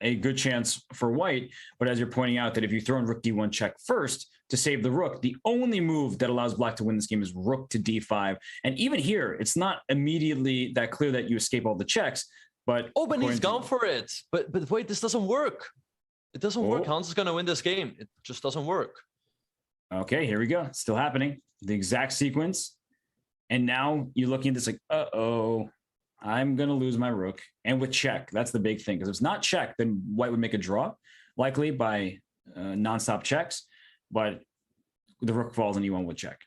a good chance for white, but as you're pointing out, that if you throw in rook d1 check first to save the rook, the only move that allows black to win this game is rook to d5. And even here, it's not immediately that clear that you escape all the checks, but but he's gone for it. But wait, this doesn't work. It doesn't work. Hans is going to win this game. It just doesn't work. Okay, here we go. It's still happening. The exact sequence. And now you're looking at this like, uh-oh, I'm going to lose my rook. And with check, that's the big thing. Because if it's not check, then white would make a draw, likely by nonstop checks. But the rook falls and e1 with check.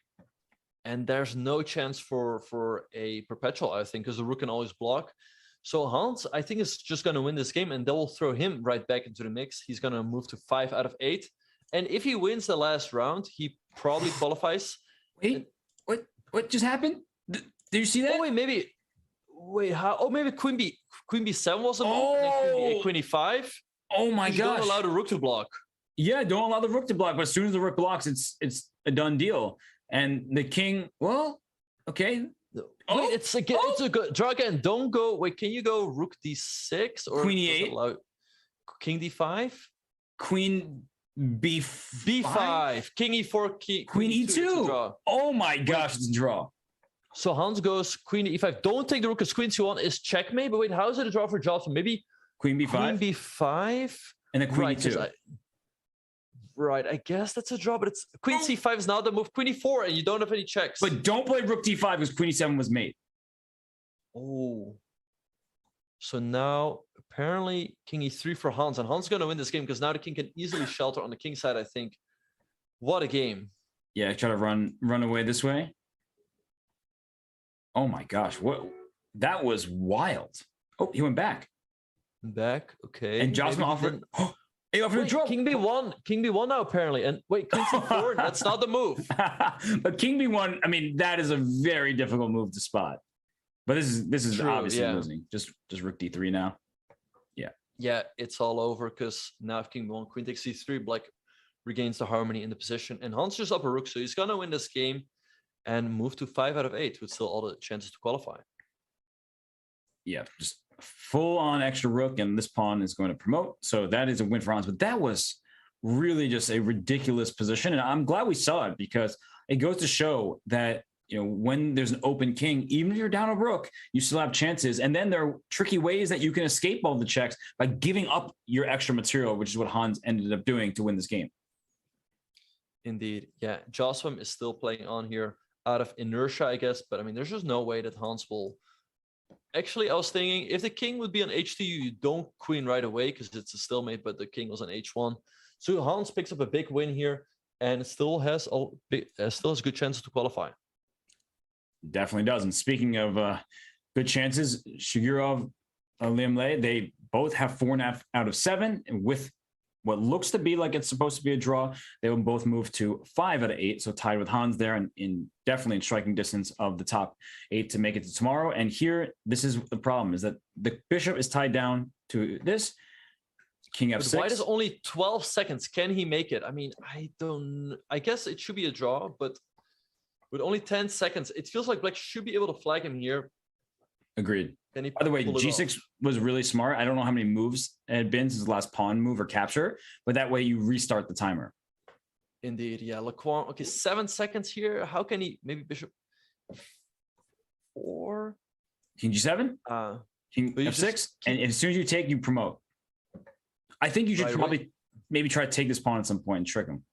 And there's no chance for a perpetual, I think, because the rook can always block. So Hans, I think, is just going to win this game, and they will throw him right back into the mix. He's going to move to 5 out of 8. And if he wins the last round, he probably qualifies. Wait, what just happened? Did you see that? Oh, wait, how? Oh, maybe queen b7 was a move, and then queen e5. Oh my gosh. Don't allow the rook to block. Yeah, don't allow the rook to block. But as soon as the rook blocks, it's a done deal. And the king, well, okay. Wait, it's a good draw again. Don't go. Wait, can you go rook d6 or queen e8? King d5? Queen b5. King e4. Queen e2. Oh my gosh, it's a draw. So Hans goes queen e5. Don't take the rook because queen c1 is checkmate. But wait, how is it a draw for Jocelyn? Maybe queen b5. Queen b5 and then queen e2. Right, I guess that's a draw, but it's queen c5 is now the move. Queen e4, and you don't have any checks. But don't play rook d5 because queen e7 was made. Oh. So now, apparently, king e3 for Hans. And Hans is going to win this game because now the king can easily shelter on the king side, I think. What a game. Yeah, try to run away this way. Oh my gosh, that was wild. Oh, he went back. Back, okay. And Jocelyn offered... He offered a draw. King b1 now apparently, and wait, queen c4. That's not the move. But king b1, I mean, that is a very difficult move to spot. But this is true, obviously losing. Just rook d3 now. Yeah, it's all over because now if king b1, queen takes c3, black regains the harmony in the position, and Hans just up a rook, so he's gonna win this game and move to 5 out of 8 with still all the chances to qualify. Yeah, just full on extra rook, and this pawn is going to promote. So that is a win for Hans. But that was really just a ridiculous position. And I'm glad we saw it because it goes to show that, you know, when there's an open king, even if you're down a rook, you still have chances. And then there are tricky ways that you can escape all the checks by giving up your extra material, which is what Hans ended up doing to win this game. Indeed. Yeah. Jocelyn is still playing on here out of inertia, I guess. But I mean, there's just no way that Hans will. Actually, I was thinking if the king would be on h2, you don't queen right away because it's a stalemate, but the king was on h1. So Hans picks up a big win here and still has good chances to qualify. Definitely does. And speaking of good chances, Shigurov, Liam Lei, they both have 4.5 out of 7. And with what looks to be like it's supposed to be a draw, they will both move to 5 out of 8. So tied with Hans there and definitely in striking distance of the top 8 to make it to tomorrow. And here, this is the problem, is that the bishop is tied down to this. King f6. But white is only 12 seconds. Can he make it? I mean, I guess it should be a draw, but with only 10 seconds, it feels like black should be able to flag him here. Agreed. By the way, g6 was really smart. I don't know how many moves it had been since the last pawn move or capture, but that way you restart the timer. Indeed, yeah. Laquan, okay, 7 seconds here. How can he, maybe bishop 4? King g7? King f6? And as soon as you take, you promote. I think you should probably maybe try to take this pawn at some point and trick him.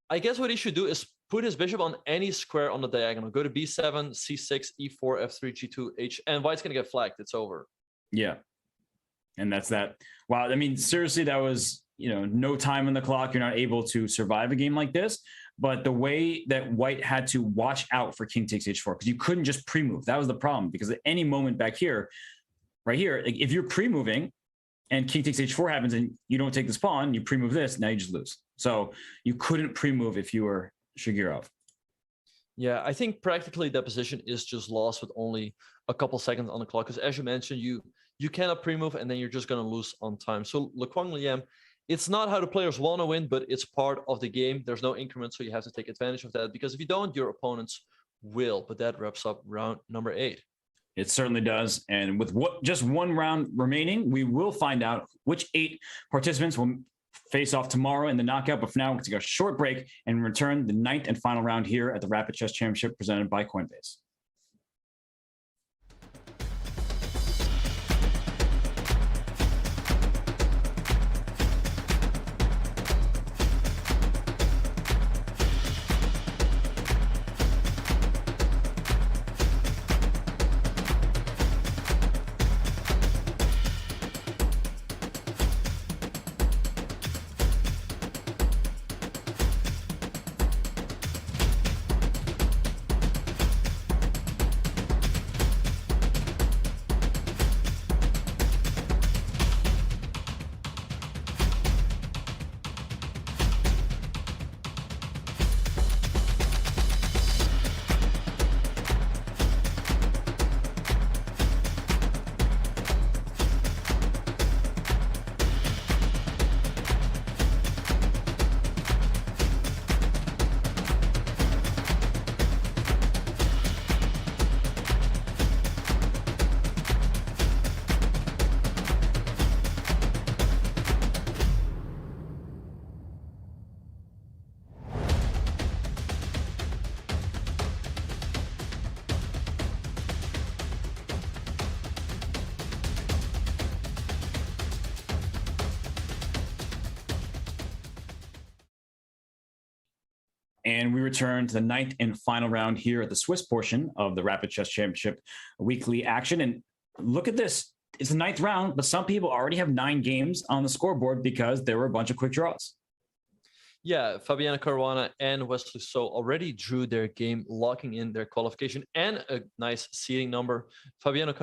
I guess what he should do is put his bishop on any square on the diagonal. Go to b7, c6, e4, f3, g2, h, and white's going to get flagged. It's over. Yeah. And that's that. Wow. I mean, seriously, that was, you know, no time on the clock. You're not able to survive a game like this. But the way that white had to watch out for king takes h4, because you couldn't just pre-move. That was the problem, because at any moment back here, right here, like if you're pre-moving and king takes h4 happens, and you don't take this pawn, you pre-move this, now you just lose. So you couldn't pre-move if you were Shigirov. Yeah, I think practically that position is just lost with only a couple seconds on the clock. Because as you mentioned, you cannot pre-move, and then you're just going to lose on time. So Le Quang Liam, it's not how the players want to win, but it's part of the game. There's no increment, so you have to take advantage of that. Because if you don't, your opponents will. But that wraps up round number 8. It certainly does. And with just one round remaining, we will find out which 8 participants will face off tomorrow in the knockout. But for now, we're going to take a short break and return the 9th and final round here at the Rapid Chess Championship presented by Coinbase. And we return to the 9th and final round here at the Swiss portion of the Rapid Chess Championship weekly action. And look at this. It's the 9th round, but some people already have 9 games on the scoreboard because there were a bunch of quick draws. Yeah, Fabiano Caruana and Wesley So already drew their game, locking in their qualification and a nice seeding number. Fabiano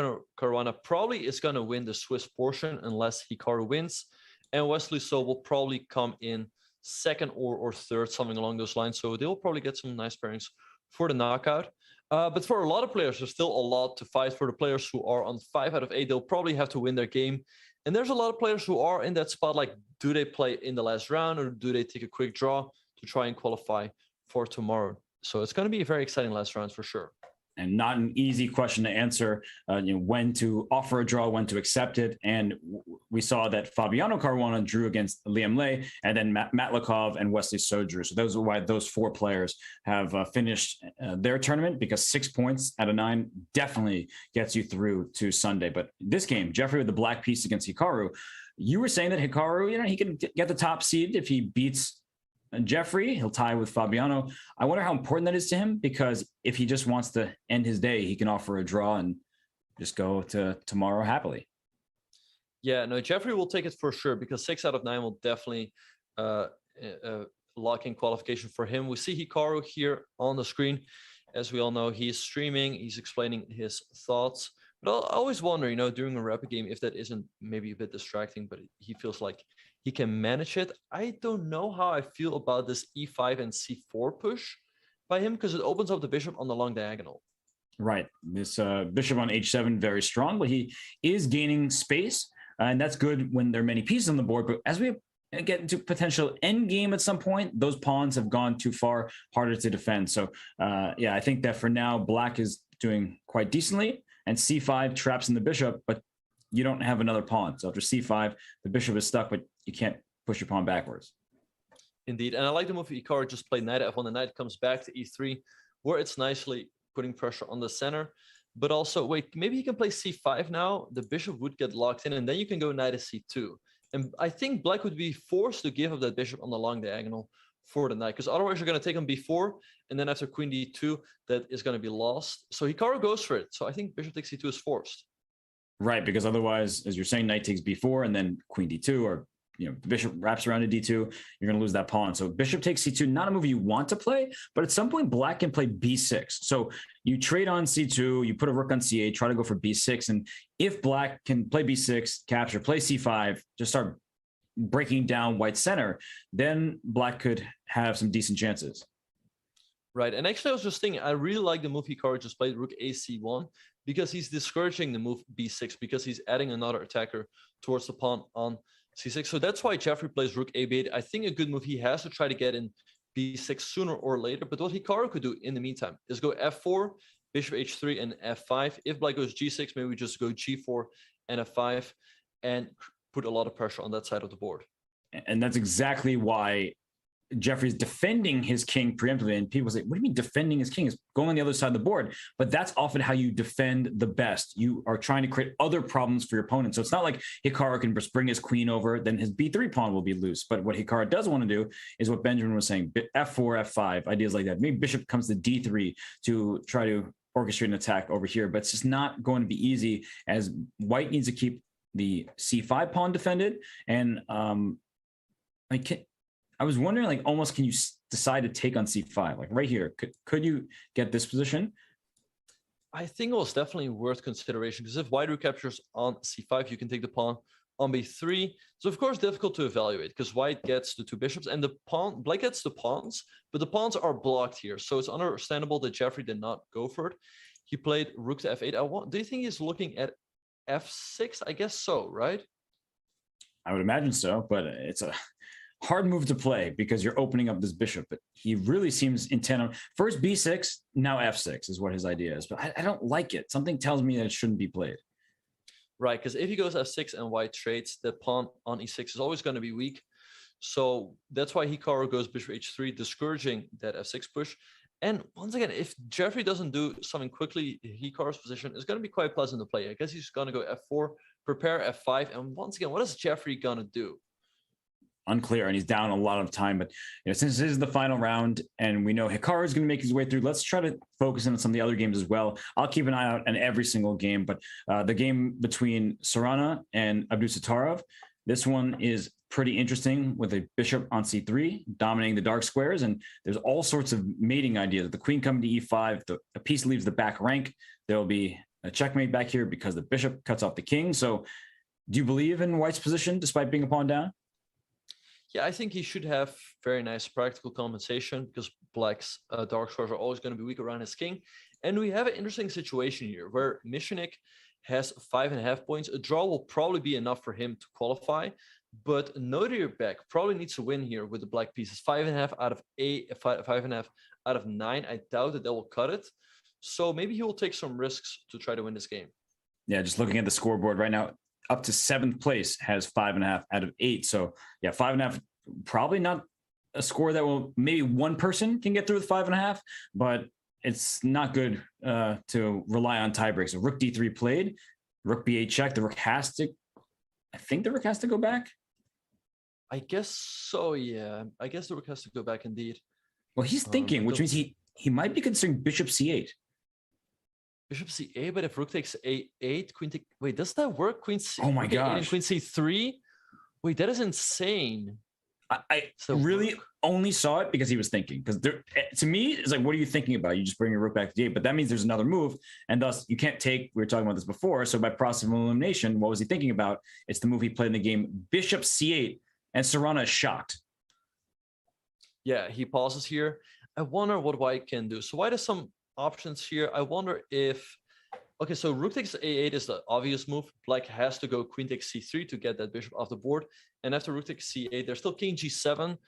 Caruana probably is going to win the Swiss portion unless Hikaru wins. And Wesley So will probably come in second or third, something along those lines. So they'll probably get some nice pairings for the knockout. But for a lot of players, there's still a lot to fight. For the players who are on 5 out of 8, they'll probably have to win their game. And there's a lot of players who are in that spot, like, do they play in the last round or do they take a quick draw to try and qualify for tomorrow? So it's going to be a very exciting last round for sure. And not an easy question to answer, when to offer a draw, when to accept it. And we saw that Fabiano Caruana drew against Liam Lay, and then Matlikov and Wesley So drew. So those are why those 4 players have finished their tournament, because 6 points out of 9 definitely gets you through to Sunday. But this game, Jeffrey with the black piece against Hikaru, you were saying that Hikaru, he can get the top seed if he beats Jeffrey. He'll tie with Fabiano. I wonder how important that is to him, because if he just wants to end his day, he can offer a draw and just go to tomorrow happily. Yeah, no, Jeffrey will take it for sure, because 6 out of 9 will definitely lock in qualification for him. We see Hikaru here on the screen. As we all know, he's streaming, he's explaining his thoughts. But I always wonder, during a rapid game, if that isn't maybe a bit distracting, but he feels like he can manage it. I don't know how I feel about this e5 and c4 push by him, because it opens up the bishop on the long diagonal. Right. This bishop on h7, very strong, but he is gaining space, and that's good when there are many pieces on the board. But as we get into potential end game at some point, those pawns have gone too far, harder to defend. So, yeah, I think that for now, black is doing quite decently, and c5 traps in the bishop, but you don't have another pawn. So after c5, the bishop is stuck, but you can't push your pawn backwards. Indeed. And I like the move Hikaru just played knight f1. The knight comes back to e3, where it's nicely putting pressure on the center. But also, wait, maybe he can play c5 now. The bishop would get locked in, and then you can go knight to c2. And I think black would be forced to give up that bishop on the long diagonal for the knight, because otherwise you're going to take on b4, and then after queen d2, that is going to be lost. So Hikaru goes for it. So I think bishop takes c2 is forced. Right, because otherwise, as you're saying, knight takes b4, and then queen d2, or bishop wraps around to d2, you're going to lose that pawn. So bishop takes c2, not a move you want to play, but at some point black can play b6. So you trade on c2, you put a rook on c8, try to go for b6. And if black can play b6, capture, play c5, just start breaking down white's center, then black could have some decent chances. Right. And actually, I was just thinking, I really like the move Hikaru just played, rook ac1, because he's discouraging the move b6, because he's adding another attacker towards the pawn on c6. So that's why Jeffrey plays rook a8. I think a good move, he has to try to get in b6 sooner or later. But what Hikaru could do in the meantime is go f4, bishop h3, and f5. If black goes g6, maybe we just go g4 and f5 and put a lot of pressure on that side of the board. And that's exactly why Jeffrey's defending his king preemptively. And people say, what do you mean defending his king? Is going on the other side of the board. But that's often how you defend the best. You are trying to create other problems for your opponent. So it's not like Hikaru can just bring his queen over, then his b3 pawn will be loose. But what Hikaru does want to do is what Benjamin was saying, f4, f5, ideas like that. Maybe bishop comes to d3 to try to orchestrate an attack over here. But it's just not going to be easy, as white needs to keep the c5 pawn defended. And I was wondering, like, almost can you decide to take on c5? Like right here, could you get this position? I think it was definitely worth consideration, because if white recaptures on c5, you can take the pawn on b3. So of course, difficult to evaluate, because white gets the two bishops and the pawn, black gets the pawns, but the pawns are blocked here. So it's understandable that Jeffrey did not go for it. He played rook to f8. Do you think he's looking at f6? I guess so, right? I would imagine so, but it's a hard move to play because you're opening up this bishop. But he really seems intent on first b6, now f6 is what his idea is. But I don't like it. Something tells me that it shouldn't be played. Right, because if he goes f6 and white trades, the pawn on e6 is always going to be weak. So that's why Hikaru goes bishop h3, discouraging that f6 push. And once again, if Jeffrey doesn't do something quickly, Hikaru's position is going to be quite pleasant to play. I guess he's going to go f4, prepare f5. And once again, what is Jeffrey going to do? Unclear, and he's down a lot of time. But since this is the final round and we know Hikaru is going to make his way through, let's try to focus on some of the other games as well. I'll keep an eye out on every single game, but the game between Caruana and Abdusattorov, this one is pretty interesting, with a bishop on c3 dominating the dark squares, and there's all sorts of mating ideas. The queen coming to e5, the piece leaves the back rank, there will be a checkmate back here because the bishop cuts off the king. So do you believe in white's position despite being a pawn down? Yeah, I think he should have very nice practical compensation, because black's dark squares are always going to be weak around his king. And we have an interesting situation here where Michanik has 5.5 points. A draw will probably be enough for him to qualify, but Nodirbek probably needs to win here with the black pieces. 5.5 out of 8, 5.5 out of 9. I doubt that will cut it. So maybe he will take some risks to try to win this game. Yeah, just looking at the scoreboard right now, up to 7th place has 5.5 out of 8. So yeah, 5.5, probably not a score that will, maybe one person can get through with 5.5, but it's not good to rely on tiebreaks. So rook d3 played, rook b8 check. The rook has to, I think the rook has to go back. I guess so, yeah. I guess the rook has to go back indeed. Well, he's thinking, which means he might be considering bishop c8. Bishop c8, but if rook takes a8, queen take... Wait, does that work? Queen c... Oh my gosh. Queen c3? Wait, that is insane. I really only saw it because he was thinking. Because to me, it's like, what are you thinking about? You just bring your rook back to d8, but that means there's another move, and thus you can't take, we were talking about this before, so by process of elimination, what was he thinking about? It's the move he played in the game, bishop c8, and Caruana is shocked. Yeah, he pauses here. I wonder what white can do. So white has some options here. I wonder if, okay, so rook takes a8 is the obvious move. Black has to go queen takes c3 to get that bishop off the board. And after rook takes c8, there's still king g7.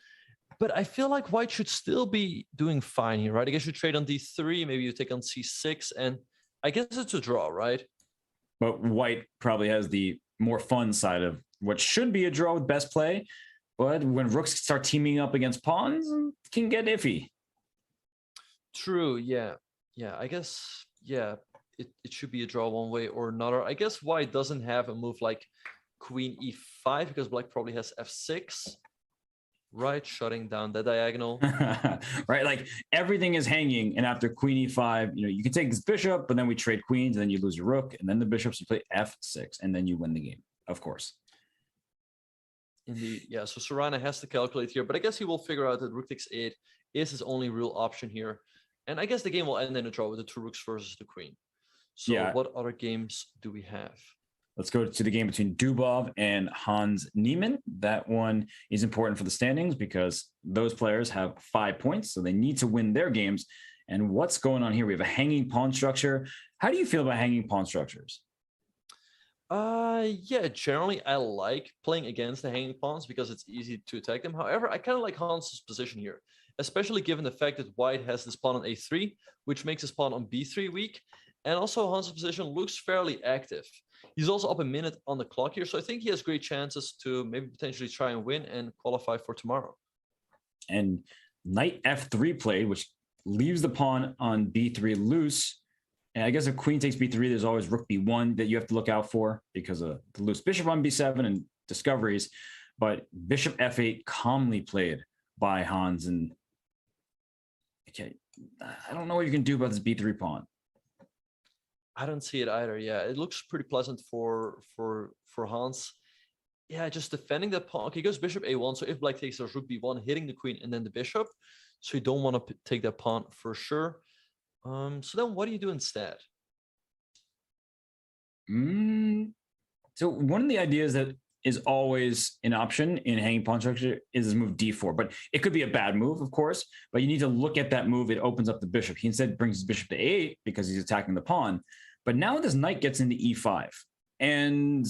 But I feel like white should still be doing fine here, right? I guess you trade on d3, maybe you take on c6, and I guess it's a draw, right? But white probably has the more fun side of what should be a draw with best play. But when rooks start teaming up against pawns, it can get iffy. True, yeah. Yeah, I guess, yeah, it should be a draw one way or another. I guess white doesn't have a move like queen e5 because black probably has f6, right? Shutting down the diagonal. Right, like everything is hanging, and after queen e5, you can take this bishop, but then we trade queens, and then you lose your rook, and then the bishops, you play f6, and then you win the game, of course. Indeed, yeah. So Caruana has to calculate here, but I guess he will figure out that rook takes 8 is his only real option here. And I guess the game will end in a draw with the 2 rooks versus the queen. So Yeah. what other games do we have? Let's go to the game between Dubov and Hans Niemann. That one is important for the standings because those players have 5 points, so they need to win their games. And what's going on here? We have a hanging pawn structure. How do you feel about hanging pawn structures? Yeah, generally I like playing against the hanging pawns because it's easy to attack them. However, I kind of like Hans's position here, especially given the fact that white has this pawn on a3, which makes his pawn on b3 weak. And also Hans's position looks fairly active. He's also up a minute on the clock here, so I think he has great chances to maybe potentially try and win and qualify for tomorrow. And knight f3 played, which leaves the pawn on b3 loose. And I guess if queen takes b3, there's always rook b1 that you have to look out for because of the loose bishop on b7 and discoveries. But bishop f8 calmly played by Hans. And okay, I don't know what you can do about this b3 pawn. I don't see it either. Yeah, it looks pretty pleasant for Hans. Yeah, just defending that pawn. Okay, he goes bishop a1. So if black takes, there's rook b1, hitting the queen and then the bishop. So you don't want to take that pawn for sure. So then what do you do instead? So one of the ideas that is always an option in hanging pawn structure is this move d4, but it could be a bad move, of course, but you need to look at that move. It opens up the bishop. He instead brings his bishop to a8 because he's attacking the pawn. But now this knight gets into e5 and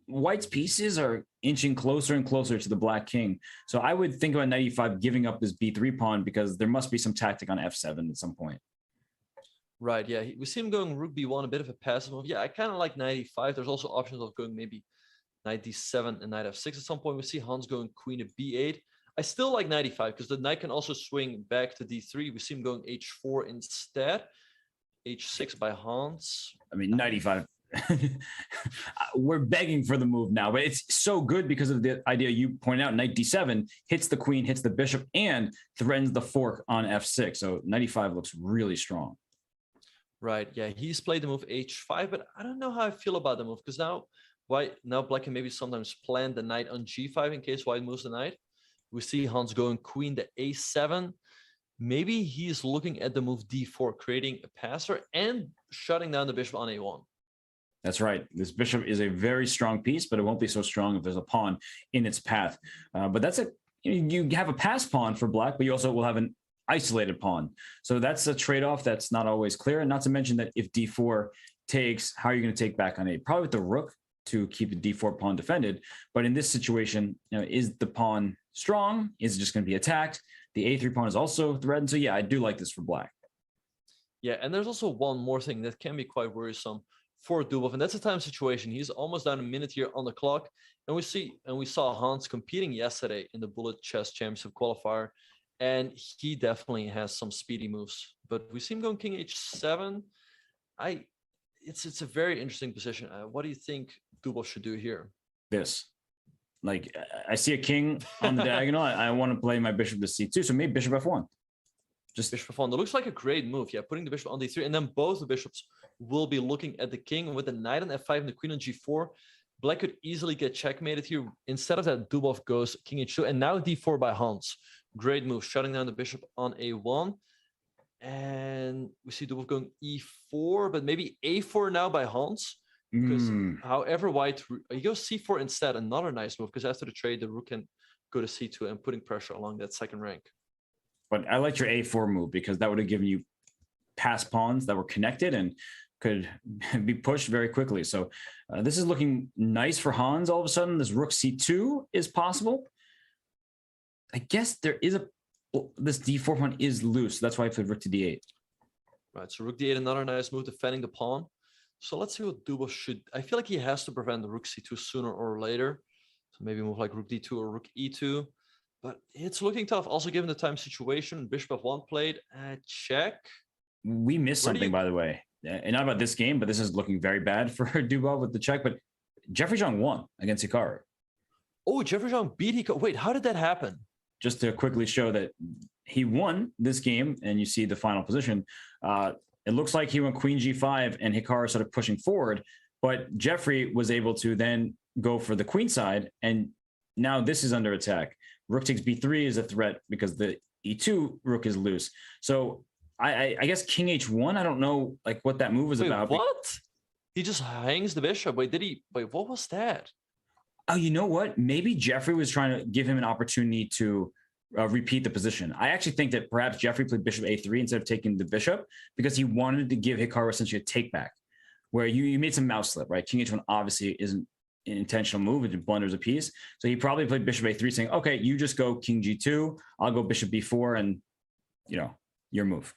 white's pieces are inching closer and closer to the black king. So I would think about knight e5 giving up this b3 pawn because there must be some tactic on f7 at some point. Right, yeah. We see him going rook b1, a bit of a passive move. Yeah, I kind of like knight e5. There's also options of going maybe knight d7 and knight f6. At some point, we see Hans going queen to b8. I still like knight e5 because the knight can also swing back to d3. We see him going h4 instead. h6 by Hans. I mean, knight e5. We're begging for the move now, but it's so good because of the idea you pointed out. Knight d7 hits the queen, hits the bishop, and threatens the fork on f6. So knight e5 looks really strong. Right, yeah, he's played the move h5, but I don't know how I feel about the move because now black can maybe sometimes plan the knight on g5 in case white moves the knight. We see Hans going queen to a7. Maybe he's looking at the move d4, creating a passer and shutting down the bishop on a1. That's right. This bishop is a very strong piece, but it won't be so strong if there's a pawn in its path. But that's you have a pass pawn for black, but you also will have an isolated pawn. So that's a trade-off that's not always clear. And not to mention that if d4 takes, how are you going to take back on a? Probably with the rook to keep the d4 pawn defended. But in this situation, is the pawn strong? Is it just going to be attacked? The a3 pawn is also threatened. So yeah, I do like this for black. Yeah, and there's also one more thing that can be quite worrisome for Dubov, and that's a time situation. He's almost down a minute here on the clock, and we saw Hans competing yesterday in the Bullet Chess Championship qualifier, and he definitely has some speedy moves. But we see him going king h7. It's a very interesting position. What do you think Dubov should do here? This. Like, I see a king on the diagonal. I want to play my bishop to c2, so maybe bishop f1. Just bishop f1. That looks like a great move. Yeah, putting the bishop on d3, and then both the bishops will be looking at the king with the knight on f5 and the queen on g4. Black could easily get checkmated here. Instead of that, Dubov goes king h2, and now d4 by Hans. Great move, shutting down the bishop on a1. And we see Dubov going e4, but maybe a4 now by Hans. Because however white, he goes c4 instead, another nice move, because after the trade, the rook can go to c2 and putting pressure along that second rank. But I liked your a4 move because that would have given you pass pawns that were connected and could be pushed very quickly. So this is looking nice for Hans. All of a sudden, this rook c2 is possible. I guess there is this d4 pawn is loose. That's why I played rook to d8. Right, so rook d8, another nice move, defending the pawn. So let's see what Dubov should. I feel like he has to prevent the rook c2 sooner or later. So maybe move like rook d2 or rook e2. But it's looking tough. Also, given the time situation, bishop f1 played. Check. We missed something, by the way. And not about this game, but this is looking very bad for Dubov with the check. But Jeffrey Zhang won against Hikaru. Oh, Jeffrey Zhang beat Hikaru. Wait, how did that happen? Just to quickly show that he won this game, and you see the final position. It looks like he went queen g5, and Hikaru started pushing forward. But Jeffrey was able to then go for the queen side, and now this is under attack. Rook takes b3 is a threat because the e2 rook is loose. So I guess king h1. I don't know like what that move was about. What? He just hangs the bishop. Wait, what was that? Oh, you know what? Maybe Jeffrey was trying to give him an opportunity to repeat the position. I actually think that perhaps Jeffrey played bishop a3 instead of taking the bishop because he wanted to give Hikaru essentially a take back, where you made some mouse slip, right? King h1 obviously isn't an intentional move. It blunders a piece. So he probably played bishop a3 saying, okay, you just go king g2. I'll go bishop b4 and, you know, your move.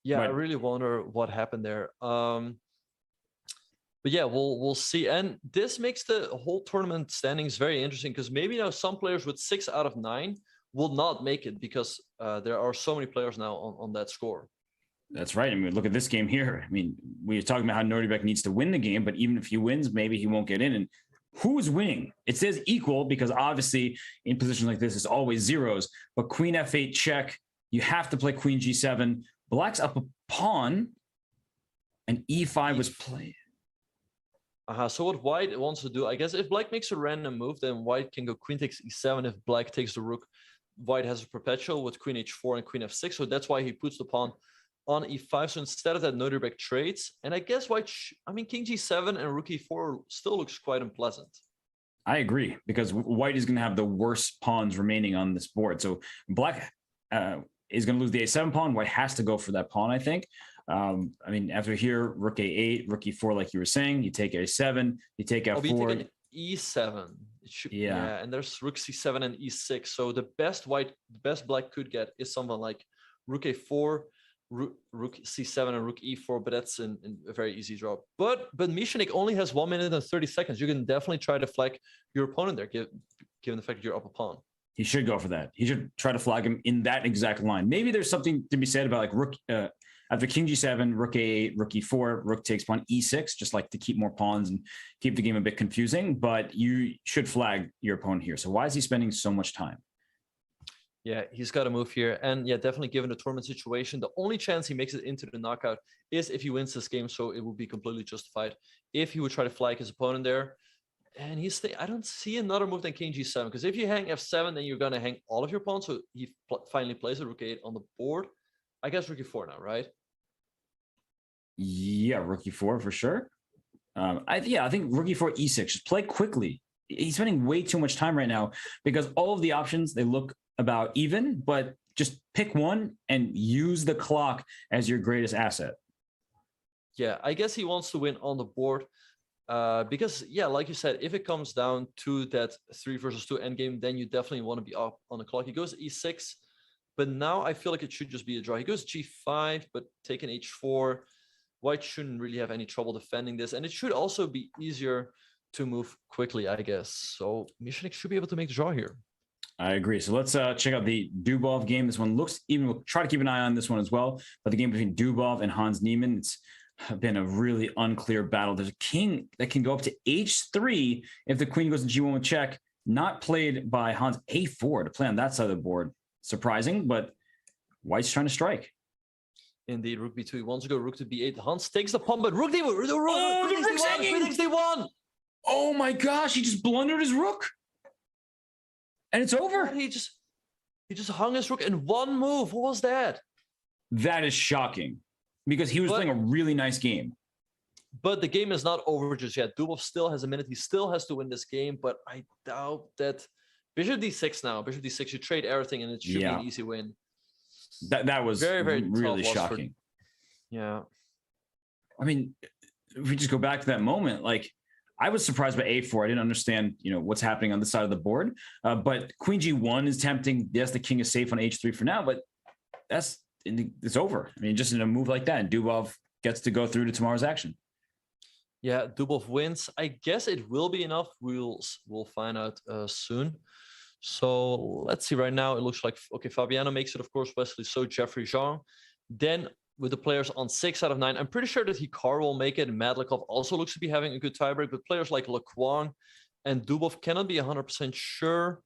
Yeah, But I really wonder what happened there. But yeah, we'll see. And this makes the whole tournament standings very interesting because maybe now some players with 6 out of 9 will not make it because there are so many players now on that score. That's right. I mean, look at this game here. I mean, we were talking about how Nordebek needs to win the game, but even if he wins, maybe he won't get in. And who's winning? It says equal because obviously in positions like this, it's always zeros. But queen f8 check, you have to play queen g7. Black's up a pawn, and e5 was played. So what white wants to do, I guess if black makes a random move, then white can go queen takes e7. If black takes the rook, white has a perpetual with queen h4 and queen f6. So that's why he puts the pawn on e5. So instead of that, Nordebek trades. And I guess white, king g7 and rook e4 still looks quite unpleasant. I agree, because white is going to have the worst pawns remaining on this board. So black is going to lose the a7 pawn. White has to go for that pawn, I think. I mean, after here, rook a8, rook e4, like you were saying, you take a7, you take f4. You take an e7. Yeah, and there's rook c7 and e6. So the best black could get is someone like rook a4, rook c7 and rook e4, but that's a very easy draw. But Michanik only has 1 minute and 30 seconds. You can definitely try to flag your opponent there, given the fact that you're up a pawn. He should go for that. He should try to flag him in that exact line. Maybe there's something to be said about like rook after king g7, rook a8, rook e4, rook takes pawn e6, just like to keep more pawns and keep the game a bit confusing. But you should flag your opponent here. So why is he spending so much time? Yeah, he's got to move here. And yeah, definitely given the tournament situation, the only chance he makes it into the knockout is if he wins this game. So it will be completely justified if he would try to flag his opponent there. And I don't see another move than king g7, because if you hang f7, then you're going to hang all of your pawns. So he finally plays a rook a8 on the board. I guess rook e4 now, right? Yeah, rook e4 for sure. I think rook e4, e6, just play quickly. He's spending way too much time right now because all of the options, they look about even, but just pick one and use the clock as your greatest asset. Yeah, I guess he wants to win on the board because, yeah, like you said, if it comes down to that 3 versus 2 endgame, then you definitely want to be up on the clock. He goes e6, but now I feel like it should just be a draw. He goes g5, but taking h4. White shouldn't really have any trouble defending this, and it should also be easier to move quickly, I guess. So Michanik should be able to make the draw here. I agree. So let's check out the Dubov game. This one looks even. We'll try to keep an eye on this one as well. But the game between Dubov and Hans Niemann, it's been a really unclear battle. There's a king that can go up to h3 if the queen goes to g1 with check. Not played by Hans. a4 to play on that side of the board. Surprising, but White's trying to strike. Indeed, rook b2. He wants to go rook to b8. Hans takes the pawn, but rook d1. The rook's hanging. d1. Oh my gosh! He just blundered his rook, and it's over. He just hung his rook in one move. What was that? That is shocking, because he was playing a really nice game. But the game is not over just yet. Dubov still has a minute. He still has to win this game, but I doubt that. Bishop d6 now. Bishop d6. You trade everything, and it should be an easy win. That was very, very really shocking. Yeah. I mean, if we just go back to that moment, like I was surprised by a4. I didn't understand, what's happening on the side of the board. But queen g1 is tempting. Yes, the king is safe on h3 for now, but it's over. I mean, just in a move like that, and Dubov gets to go through to tomorrow's action. Yeah, Dubov wins. I guess it will be enough. We'll find out soon. So let's see. Right now, it looks like, okay, Fabiano makes it, of course, Wesley, so Jeffrey Jean. Then with the players on 6 out of 9, I'm pretty sure that Hikaru will make it. Madlikov also looks to be having a good tiebreak, but players like Lequan and Dubov cannot be 100% sure.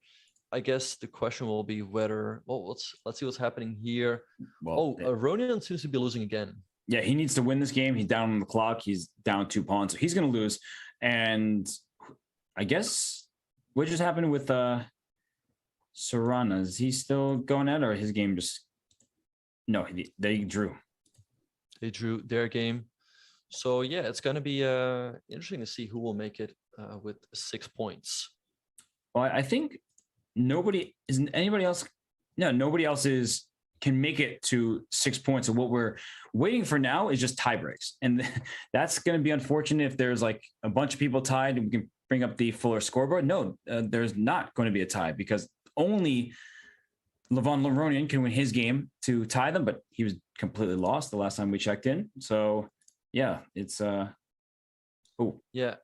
I guess the question will be whether, let's see what's happening here. Well, Aronian seems to be losing again. Yeah, he needs to win this game. He's down on the clock. He's down 2 pawns, so he's going to lose. And I guess what just happened with Caruana? Is he still going at, or his game just? No, they drew. They drew their game. So yeah, it's going to be interesting to see who will make it with 6 points. Well, I think nobody else can make it to 6 points. And what we're waiting for now is just tie breaks. And that's going to be unfortunate if there's like a bunch of people tied and we can bring up the fuller scoreboard. No, there's not going to be a tie because only Aronian can win his game to tie them, but he was completely lost the last time we checked in. So yeah, it's yeah,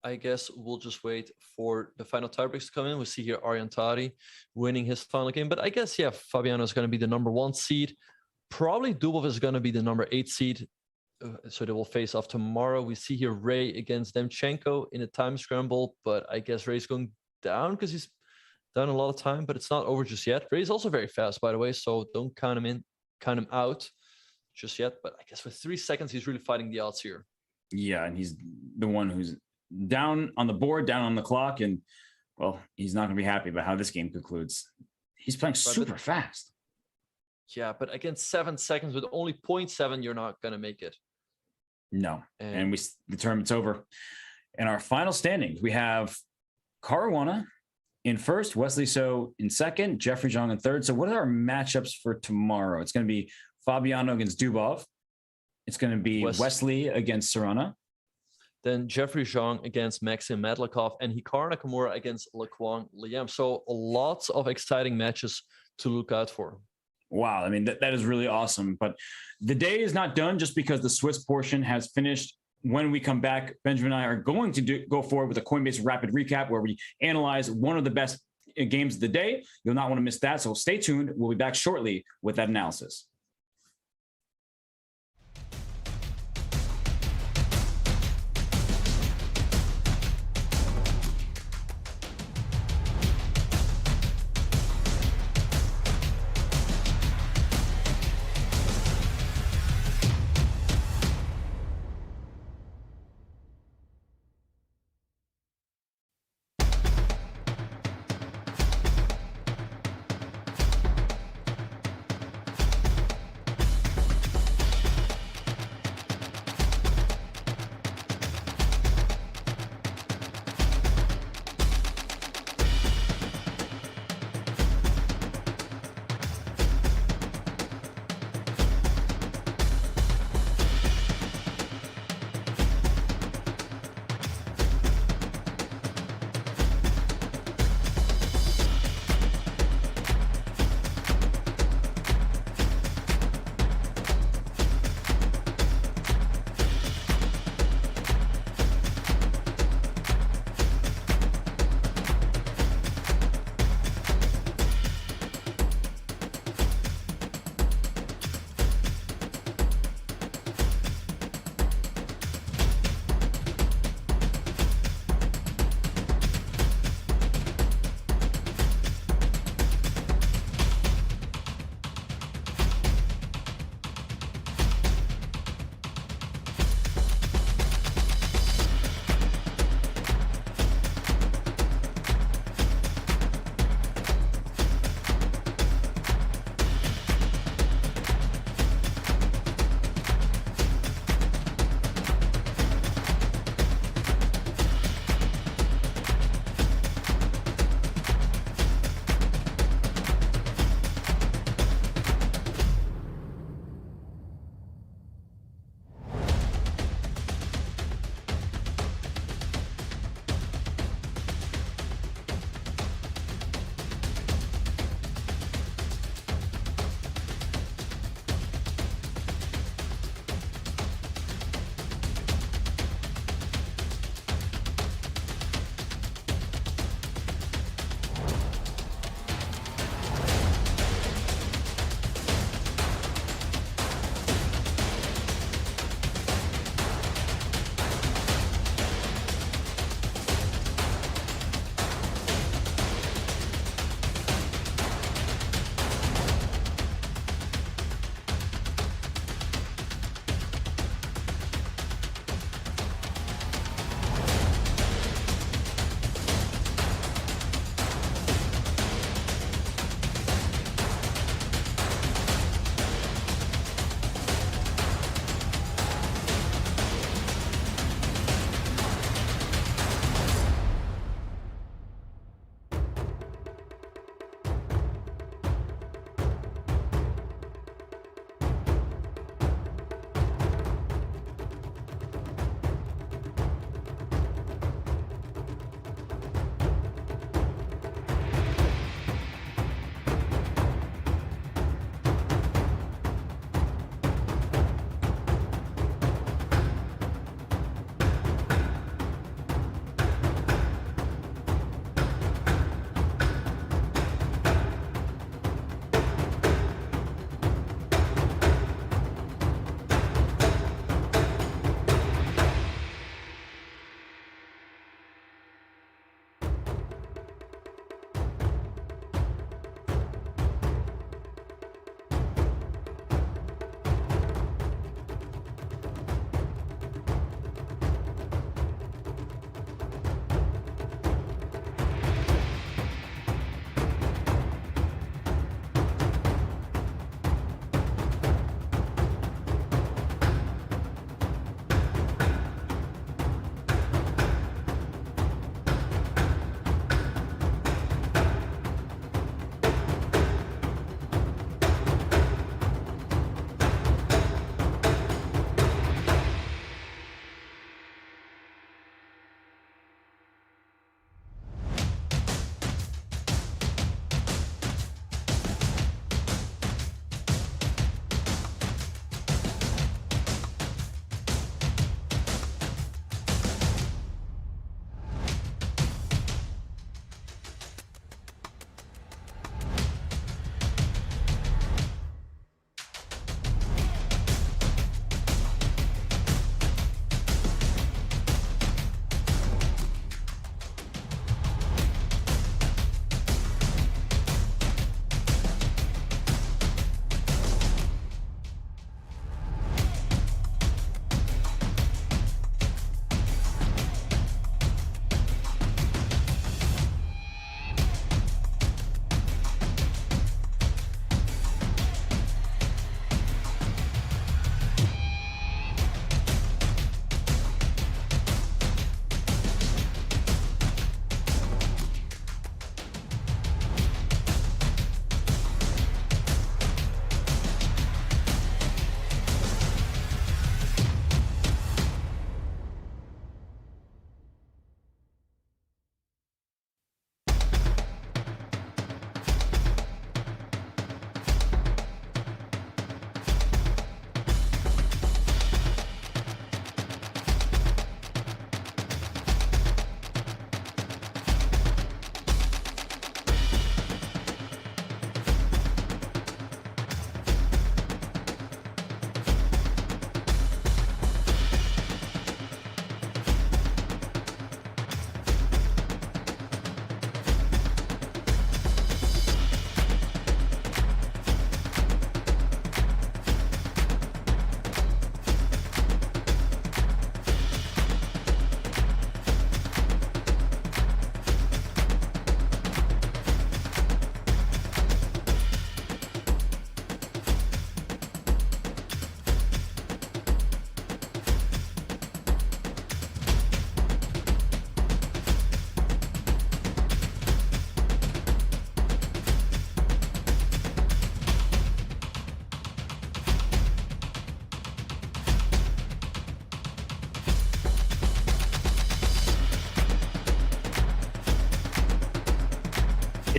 I guess we'll just wait for the final tiebreaks to come in. We see here Ariantari winning his final game, but I guess yeah, Fabiano is going to be the number 1 seed. Probably Dubov is going to be the number 8 seed. So they will face off tomorrow. We see here Ray against Demchenko in a time scramble, but I guess Ray's going down because he's done a lot of time, but it's not over just yet. Ray's also very fast, by the way, so don't count him out just yet. But I guess for 3 seconds, he's really fighting the odds here. Yeah, and he's the one who's down on the board, down on the clock, and well, he's not going to be happy about how this game concludes. He's playing super fast. Yeah, but against 7 seconds with only 0.7, you're not going to make it. No, and the tournament's over. In our final standings, we have Caruana in first, Wesley So in second, Jeffrey Zhang in third. So what are our matchups for tomorrow? It's going to be Fabiano against Dubov. It's going to be Wesley against Caruana. Then Jeffrey Zhang against Maxim Medlikov and Hikaru Nakamura against Lequan Liam. So lots of exciting matches to look out for. Wow. I mean, that is really awesome. But the day is not done just because the Swiss portion has finished. When we come back, Benjamin and I are going to go forward with a Coinbase rapid recap where we analyze one of the best games of the day. You'll not want to miss that. So stay tuned. We'll be back shortly with that analysis.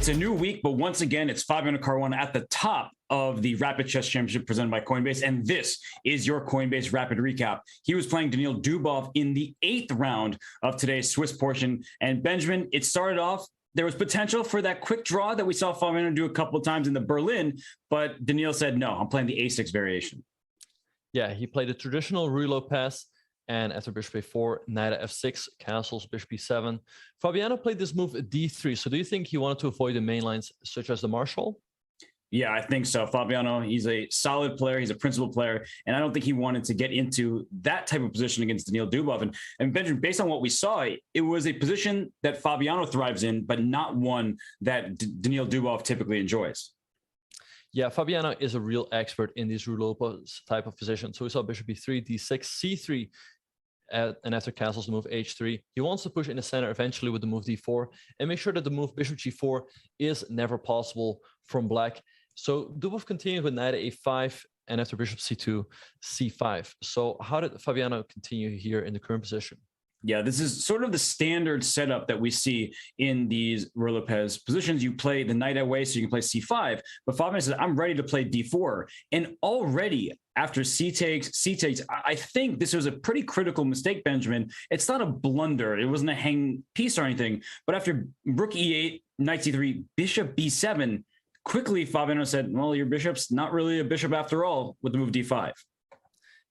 It's a new week, but once again, it's Fabiano Caruana at the top of the Rapid Chess Championship presented by Coinbase. And this is your Coinbase Rapid Recap. He was playing Daniil Dubov in the 8th round of today's Swiss portion. And Benjamin, it started off, there was potential for that quick draw that we saw Fabiano do a couple of times in the Berlin, but Daniil said, no, I'm playing the A6 variation. Yeah, he played a traditional Ruy pass. And after bishop a4, knight at f6, castles, bishop e7. Fabiano played this move at d3. So do you think he wanted to avoid the main lines, such as the marshal? Yeah, I think so. Fabiano, he's a solid player. He's a principal player. And I don't think he wanted to get into that type of position against Daniil Dubov. And Benjamin, based on what we saw, it was a position that Fabiano thrives in, but not one that Daniil Dubov typically enjoys. Yeah, Fabiano is a real expert in these Ruy type of positions. So we saw bishop b3, d6, c3, and after castles, the move h3. He wants to push in the center eventually with the move d4 and make sure that the move bishop g4 is never possible from black. So Dubov continued with knight at a5 and after bishop c2, c5. So how did Fabiano continue here in the current position? Yeah, this is sort of the standard setup that we see in these Ruy positions. You play the knight away so you can play c5, but Fabiano says, I'm ready to play d4. And already after c takes, I think this was a pretty critical mistake, Benjamin. It's not a blunder. It wasn't a hang piece or anything. But after rook e8, knight c3, bishop b7, quickly Fabiano said, well, your bishop's not really a bishop after all with the move d5.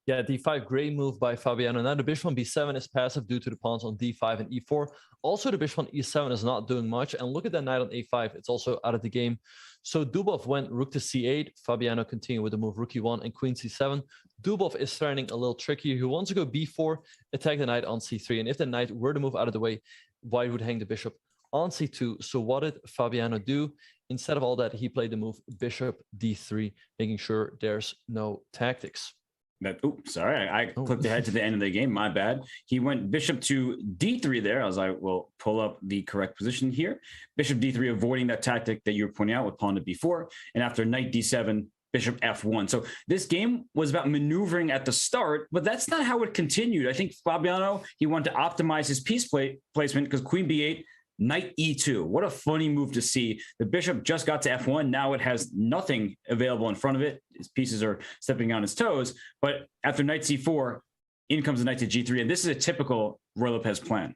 Yeah, d5, great move by Fabiano. Now the bishop on b7 is passive due to the pawns on d5 and e4. Also, the bishop on e7 is not doing much. And look at that knight on a5. It's also out of the game. So Dubov went rook to c8. Fabiano continued with the move rook e1 and queen c7. Dubov is threatening a little trickier. He wants to go b4, attack the knight on c3. And if the knight were to move out of the way, White would hang the bishop on c2. So what did Fabiano do? Instead of all that, he played the move bishop d3, making sure there's no tactics. Sorry, I clicked ahead to the end of the game. My bad. He went bishop to d3 there. I was like, well, pull up the correct position here. Bishop d3, avoiding that tactic that you were pointing out with pawn to b4. And after knight d7, bishop f1. So this game was about maneuvering at the start, but that's not how it continued. I think Fabiano, he wanted to optimize his piece placement because queen b8, knight e2. What a funny move to see. The bishop just got to f1. Now it has nothing available in front of it. His pieces are stepping on his toes. But after knight c4, in comes the knight to g3. And this is a typical Ruy plan.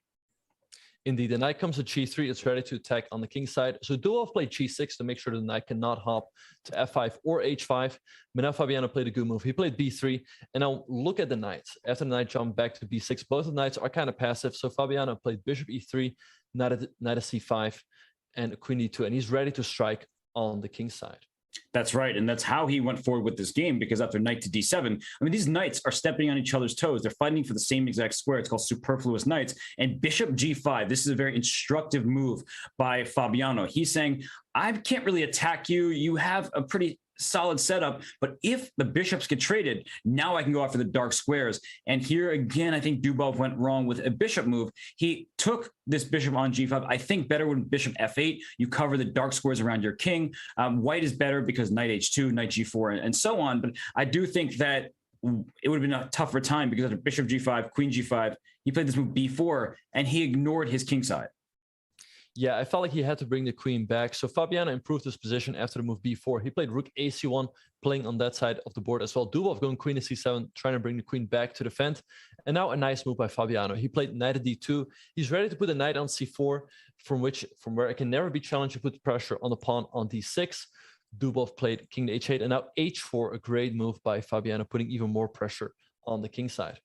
Indeed, the knight comes to g3. It's ready to attack on the king side. So Dubov played g6 to make sure the knight cannot hop to f5 or h5. But now Fabiano played a good move. He played b3. And now look at the knights. After the knight jumped back to b6, both of the knights are kind of passive. So Fabiano played bishop e3, knight at c5, and queen e2. And he's ready to strike on the king side. That's right. And that's how he went forward with this game, because after knight to d7, I mean, these knights are stepping on each other's toes. They're fighting for the same exact square. It's called superfluous knights. And bishop g5, this is a very instructive move by Fabiano. He's saying, I can't really attack you. You have a pretty solid setup, but if the bishops get traded, now I can go after the dark squares. And here again, I think Dubov went wrong with a bishop move. He took this bishop on g5. I think better when bishop f8, you cover the dark squares around your king. White is better because knight h2, knight g4, and so on. But I do think that it would have been a tougher time because after bishop g5, queen g5, he played this move b4 and he ignored his king side. Yeah, I felt like he had to bring the queen back. So Fabiano improved his position after the move b4. He played rook ac1, playing on that side of the board as well. Dubov going queen to c7, trying to bring the queen back to defend. And now a nice move by Fabiano. He played knight at d2. He's ready to put the knight on c4, from where it can never be challenged to put pressure on the pawn on d6. Dubov played king to h8, and now h4, a great move by Fabiano, putting even more pressure on the king side.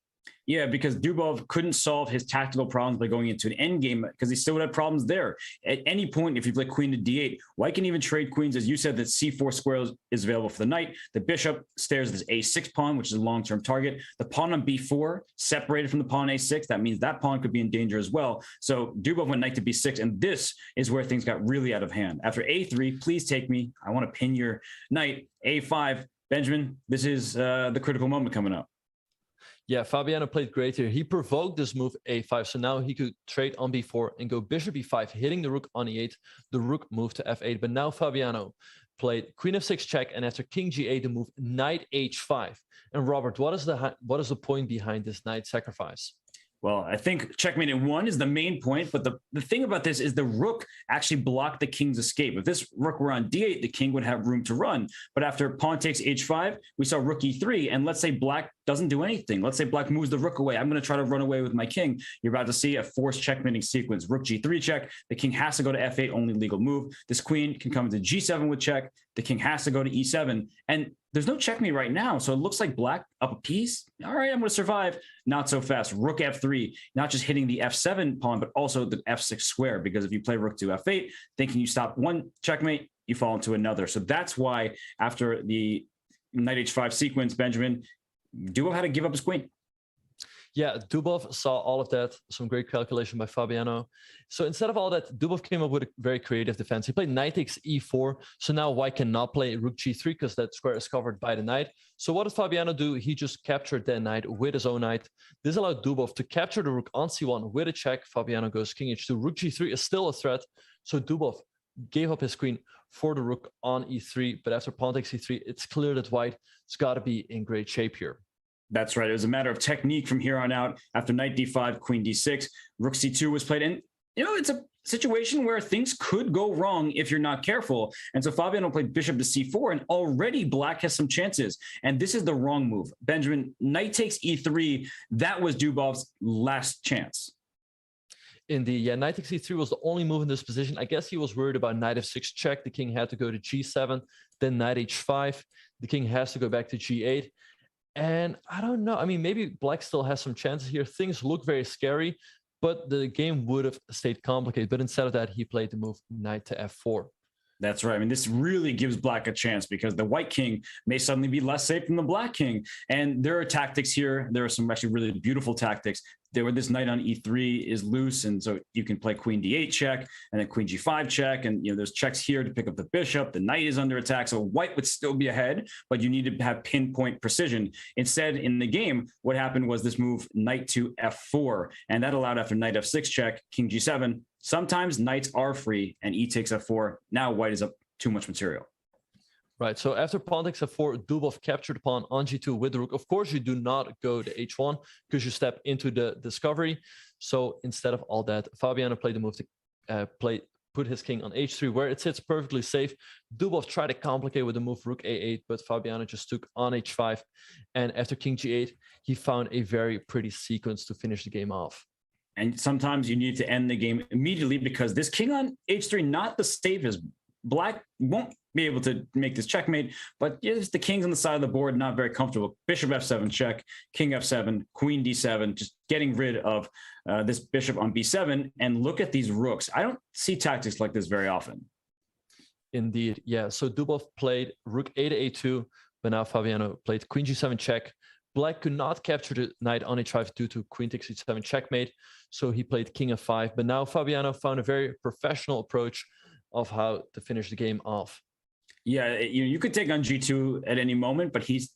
Yeah, because Dubov couldn't solve his tactical problems by going into an endgame because he still had problems there. At any point, if you play queen to d8, White can even trade queens. As you said, that c4 square is available for the knight. The bishop stares this a6 pawn, which is a long-term target. The pawn on b4 separated from the pawn a6. That means that pawn could be in danger as well. So Dubov went knight to b6, and this is where things got really out of hand. After a3, please take me. I want to pin your knight. a5, Benjamin, this is the critical moment coming up. Yeah, Fabiano played great here. He provoked this move a5, so now he could trade on b4 and go bishop e5, hitting the rook on e8. The rook moved to f8, but now Fabiano played queen f6 check, and after king g8, the move knight h5. And Robert, what is the point behind this knight sacrifice? Well, I think checkmate in 1 is the main point, but the thing about this is the rook actually blocked the king's escape. If this rook were on d8, the king would have room to run. But after pawn takes h5, we saw rook e3, and let's say black doesn't do anything. Let's say black moves the rook away. I'm going to try to run away with my king. You're about to see a forced checkmating sequence. Rook g3 check. The king has to go to f8, only legal move. This queen can come into g7 with check. The king has to go to e7. And there's no checkmate right now. So it looks like black up a piece. All right, I'm going to survive. Not so fast. Rook f3, not just hitting the f7 pawn, but also the f6 square. Because if you play rook to f8, thinking you stop one checkmate, you fall into another. So that's why after the knight h5 sequence, Benjamin, Dubov had to give up his queen. Yeah, Dubov saw all of that. Some great calculation by Fabiano. So instead of all that, Dubov came up with a very creative defense. He played knight takes e4. So now white cannot play rook g3 because that square is covered by the knight. So what did Fabiano do? He just captured that knight with his own knight. This allowed Dubov to capture the rook on c1 with a check. Fabiano goes king h2. Rook g3 is still a threat. So Dubov gave up his queen for the rook on e3. But after pawn takes e3, it's clear that white has got to be in great shape here. That's right. It was a matter of technique from here on out. After knight d5, queen d6, rook c2 was played. And, you know, it's a situation where things could go wrong if you're not careful. And so Fabiano played bishop to c4, and already black has some chances. And this is the wrong move. Benjamin, knight takes e3. That was Dubov's last chance. Indeed, yeah, knight takes e3 was the only move in this position. I guess he was worried about knight f6 check. The king had to go to g7, then knight h5. The king has to go back to g8. And I don't know. I mean, maybe black still has some chances here. Things look very scary, but the game would have stayed complicated. But instead of that, he played the move knight to f4. That's right. I mean, this really gives black a chance because the white king may suddenly be less safe than the black king. And there are tactics here. There are some actually really beautiful tactics. There where this knight on e3 is loose, and so you can play queen d8 check and then queen g5 check, and you know there's checks here to pick up the bishop. The knight is under attack, so white would still be ahead, but you need to have pinpoint precision. Instead, in the game, what happened was this move knight to f4, and that allowed after knight f6 check, king g7. Sometimes knights are free, and e takes f4. Now white is up too much material. Right, so after pawn takes f4, Dubov captured the pawn on g2 with the rook. Of course, you do not go to h1 because you step into the discovery. So instead of all that, Fabiano played the move to put his king on h3, where it sits perfectly safe. Dubov tried to complicate with the move rook a8, but Fabiano just took on h5. And after king g8, he found a very pretty sequence to finish the game off. And sometimes you need to end the game immediately because this king on h3, not the safest. Black won't be able to make this checkmate, but yes, the king's on the side of the board, not very comfortable. Bishop f7 check, king f7, queen d7, just getting rid of this bishop on b7. And look at these rooks. I don't see tactics like this very often. Indeed, yeah. So Dubov played rook a to a2, but now Fabiano played queen g7 check. Black could not capture the knight on h5 due to queen takes h7 checkmate, so he played king f5. But now Fabiano found a very professional approach of how to finish the game off. Yeah, you could take on g2 at any moment, but he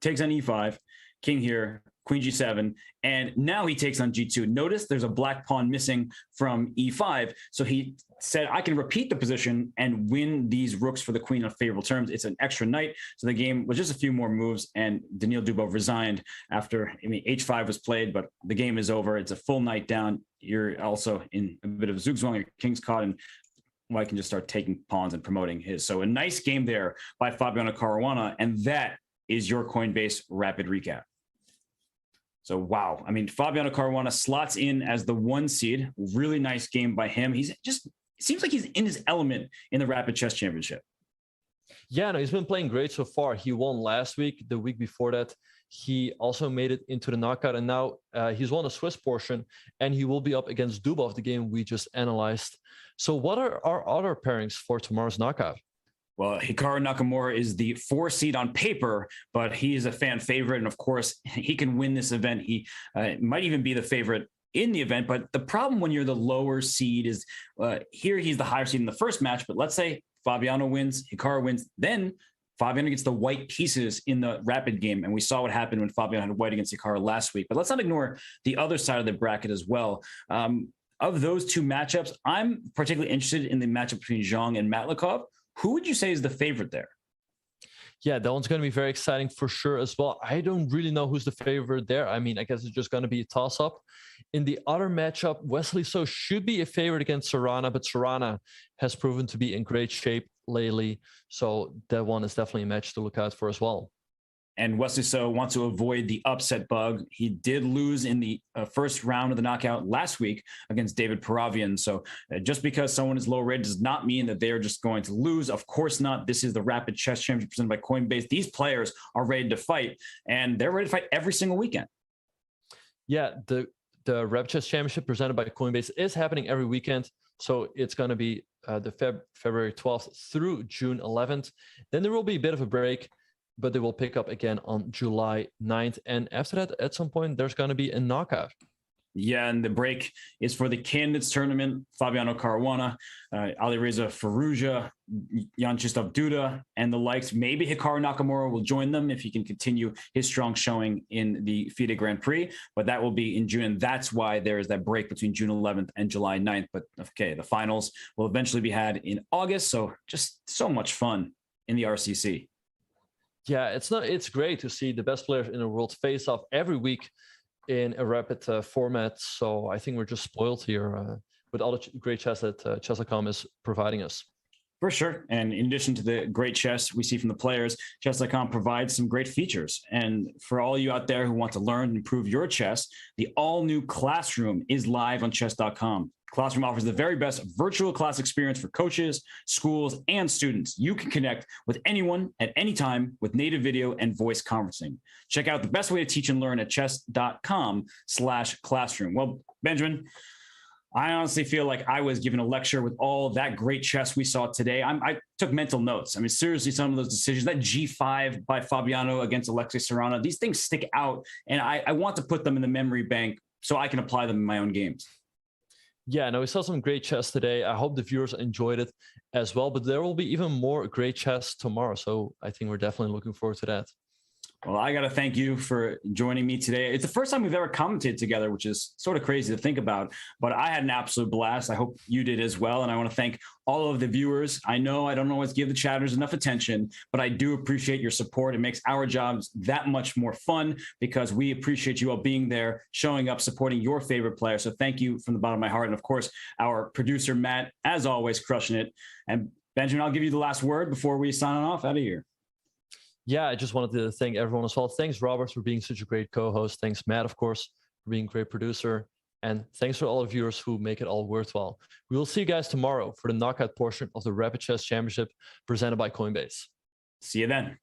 takes on e5, king here, queen g7, and now he takes on g2. Notice there's a black pawn missing from e5, so he said, I can repeat the position and win these rooks for the queen on favorable terms. It's an extra knight, so the game was just a few more moves, and Daniil Dubov resigned after, h5 was played, but the game is over. It's a full knight down. You're also in a bit of zugzwang, your king's caught, and white can just start taking pawns and promoting his. So a nice game there by Fabiano Caruana, and that is your Coinbase rapid recap. So, wow. I mean, Fabiano Caruana slots in as the 1 seed. Really nice game by him. He's just, it seems like he's in his element in the Rapid Chess Championship. Yeah, no, he's been playing great so far. He won last week. The week before that, he also made it into the knockout, and now he's won a Swiss portion, and he will be up against Dubov, the game we just analyzed. So what are our other pairings for tomorrow's knockout? Well, Hikaru Nakamura is the 4 seed on paper, but he is a fan favorite. And of course, he can win this event. He might even be the favorite in the event. But the problem when you're the lower seed is here he's the higher seed in the first match. But let's say Fabiano wins, Hikaru wins, then Fabiano gets the white pieces in the rapid game. And we saw what happened when Fabiano had white against Hikaru last week. But let's not ignore the other side of the bracket as well. Of those two matchups, I'm particularly interested in the matchup between Zhang and Matlikov. Who would you say is the favorite there? Yeah, that one's going to be very exciting for sure as well. I don't really know who's the favorite there. I mean, I guess it's just going to be a toss-up. In the other matchup, Wesley So should be a favorite against Caruana, but Caruana has proven to be in great shape lately. So that one is definitely a match to look out for as well. And Wesley So wants to avoid the upset bug. He did lose in the first round of the knockout last week against David Paravian. So just because someone is low rated does not mean that they are just going to lose. Of course not. This is the Rapid Chess Championship presented by Coinbase. These players are ready to fight, and they're ready to fight every single weekend. Yeah, the Rapid Chess Championship presented by Coinbase is happening every weekend. So it's going to be the February 12th through June 11th. Then there will be a bit of a break, but they will pick up again on July 9th. And after that, at some point, there's going to be a knockout. Yeah, and the break is for the candidates tournament. Fabiano Caruana, Alireza Firouzja, Jan-Krzysztof Duda, and the likes. Maybe Hikaru Nakamura will join them if he can continue his strong showing in the FIDE Grand Prix, but that will be in June. And that's why there is that break between June 11th and July 9th. But okay, the finals will eventually be had in August. So just so much fun in the RCC. Yeah, it's great to see the best players in the world face off every week in a rapid format. So I think we're just spoiled here with all the great chess that Chess.com is providing us. For sure. And in addition to the great chess we see from the players, Chess.com provides some great features. And for all you out there who want to learn and improve your chess, the all-new Classroom is live on Chess.com. Classroom offers the very best virtual class experience for coaches, schools, and students. You can connect with anyone at any time with native video and voice conferencing. Check out the best way to teach and learn at chess.com/classroom. Well, Benjamin, I honestly feel like I was given a lecture with all that great chess we saw today. I took mental notes. I mean, seriously, some of those decisions, that G5 by Fabiano against Alexei Caruana, these things stick out, and I want to put them in the memory bank so I can apply them in my own games. Yeah, no, we saw some great chess today. I hope the viewers enjoyed it as well, but there will be even more great chess tomorrow. So I think we're definitely looking forward to that. Well, I got to thank you for joining me today. It's the first time we've ever commented together, which is sort of crazy to think about, but I had an absolute blast. I hope you did as well. And I want to thank all of the viewers. I know I don't always give the chatters enough attention, but I do appreciate your support. It makes our jobs that much more fun because we appreciate you all being there, showing up, supporting your favorite player. So thank you from the bottom of my heart. And of course, our producer, Matt, as always, crushing it. And Benjamin, I'll give you the last word before we sign off out of here. Yeah, I just wanted to thank everyone as well. Thanks, Robert, for being such a great co-host. Thanks, Matt, of course, for being a great producer. And thanks for all the viewers who make it all worthwhile. We will see you guys tomorrow for the knockout portion of the Rapid Chess Championship presented by Coinbase. See you then.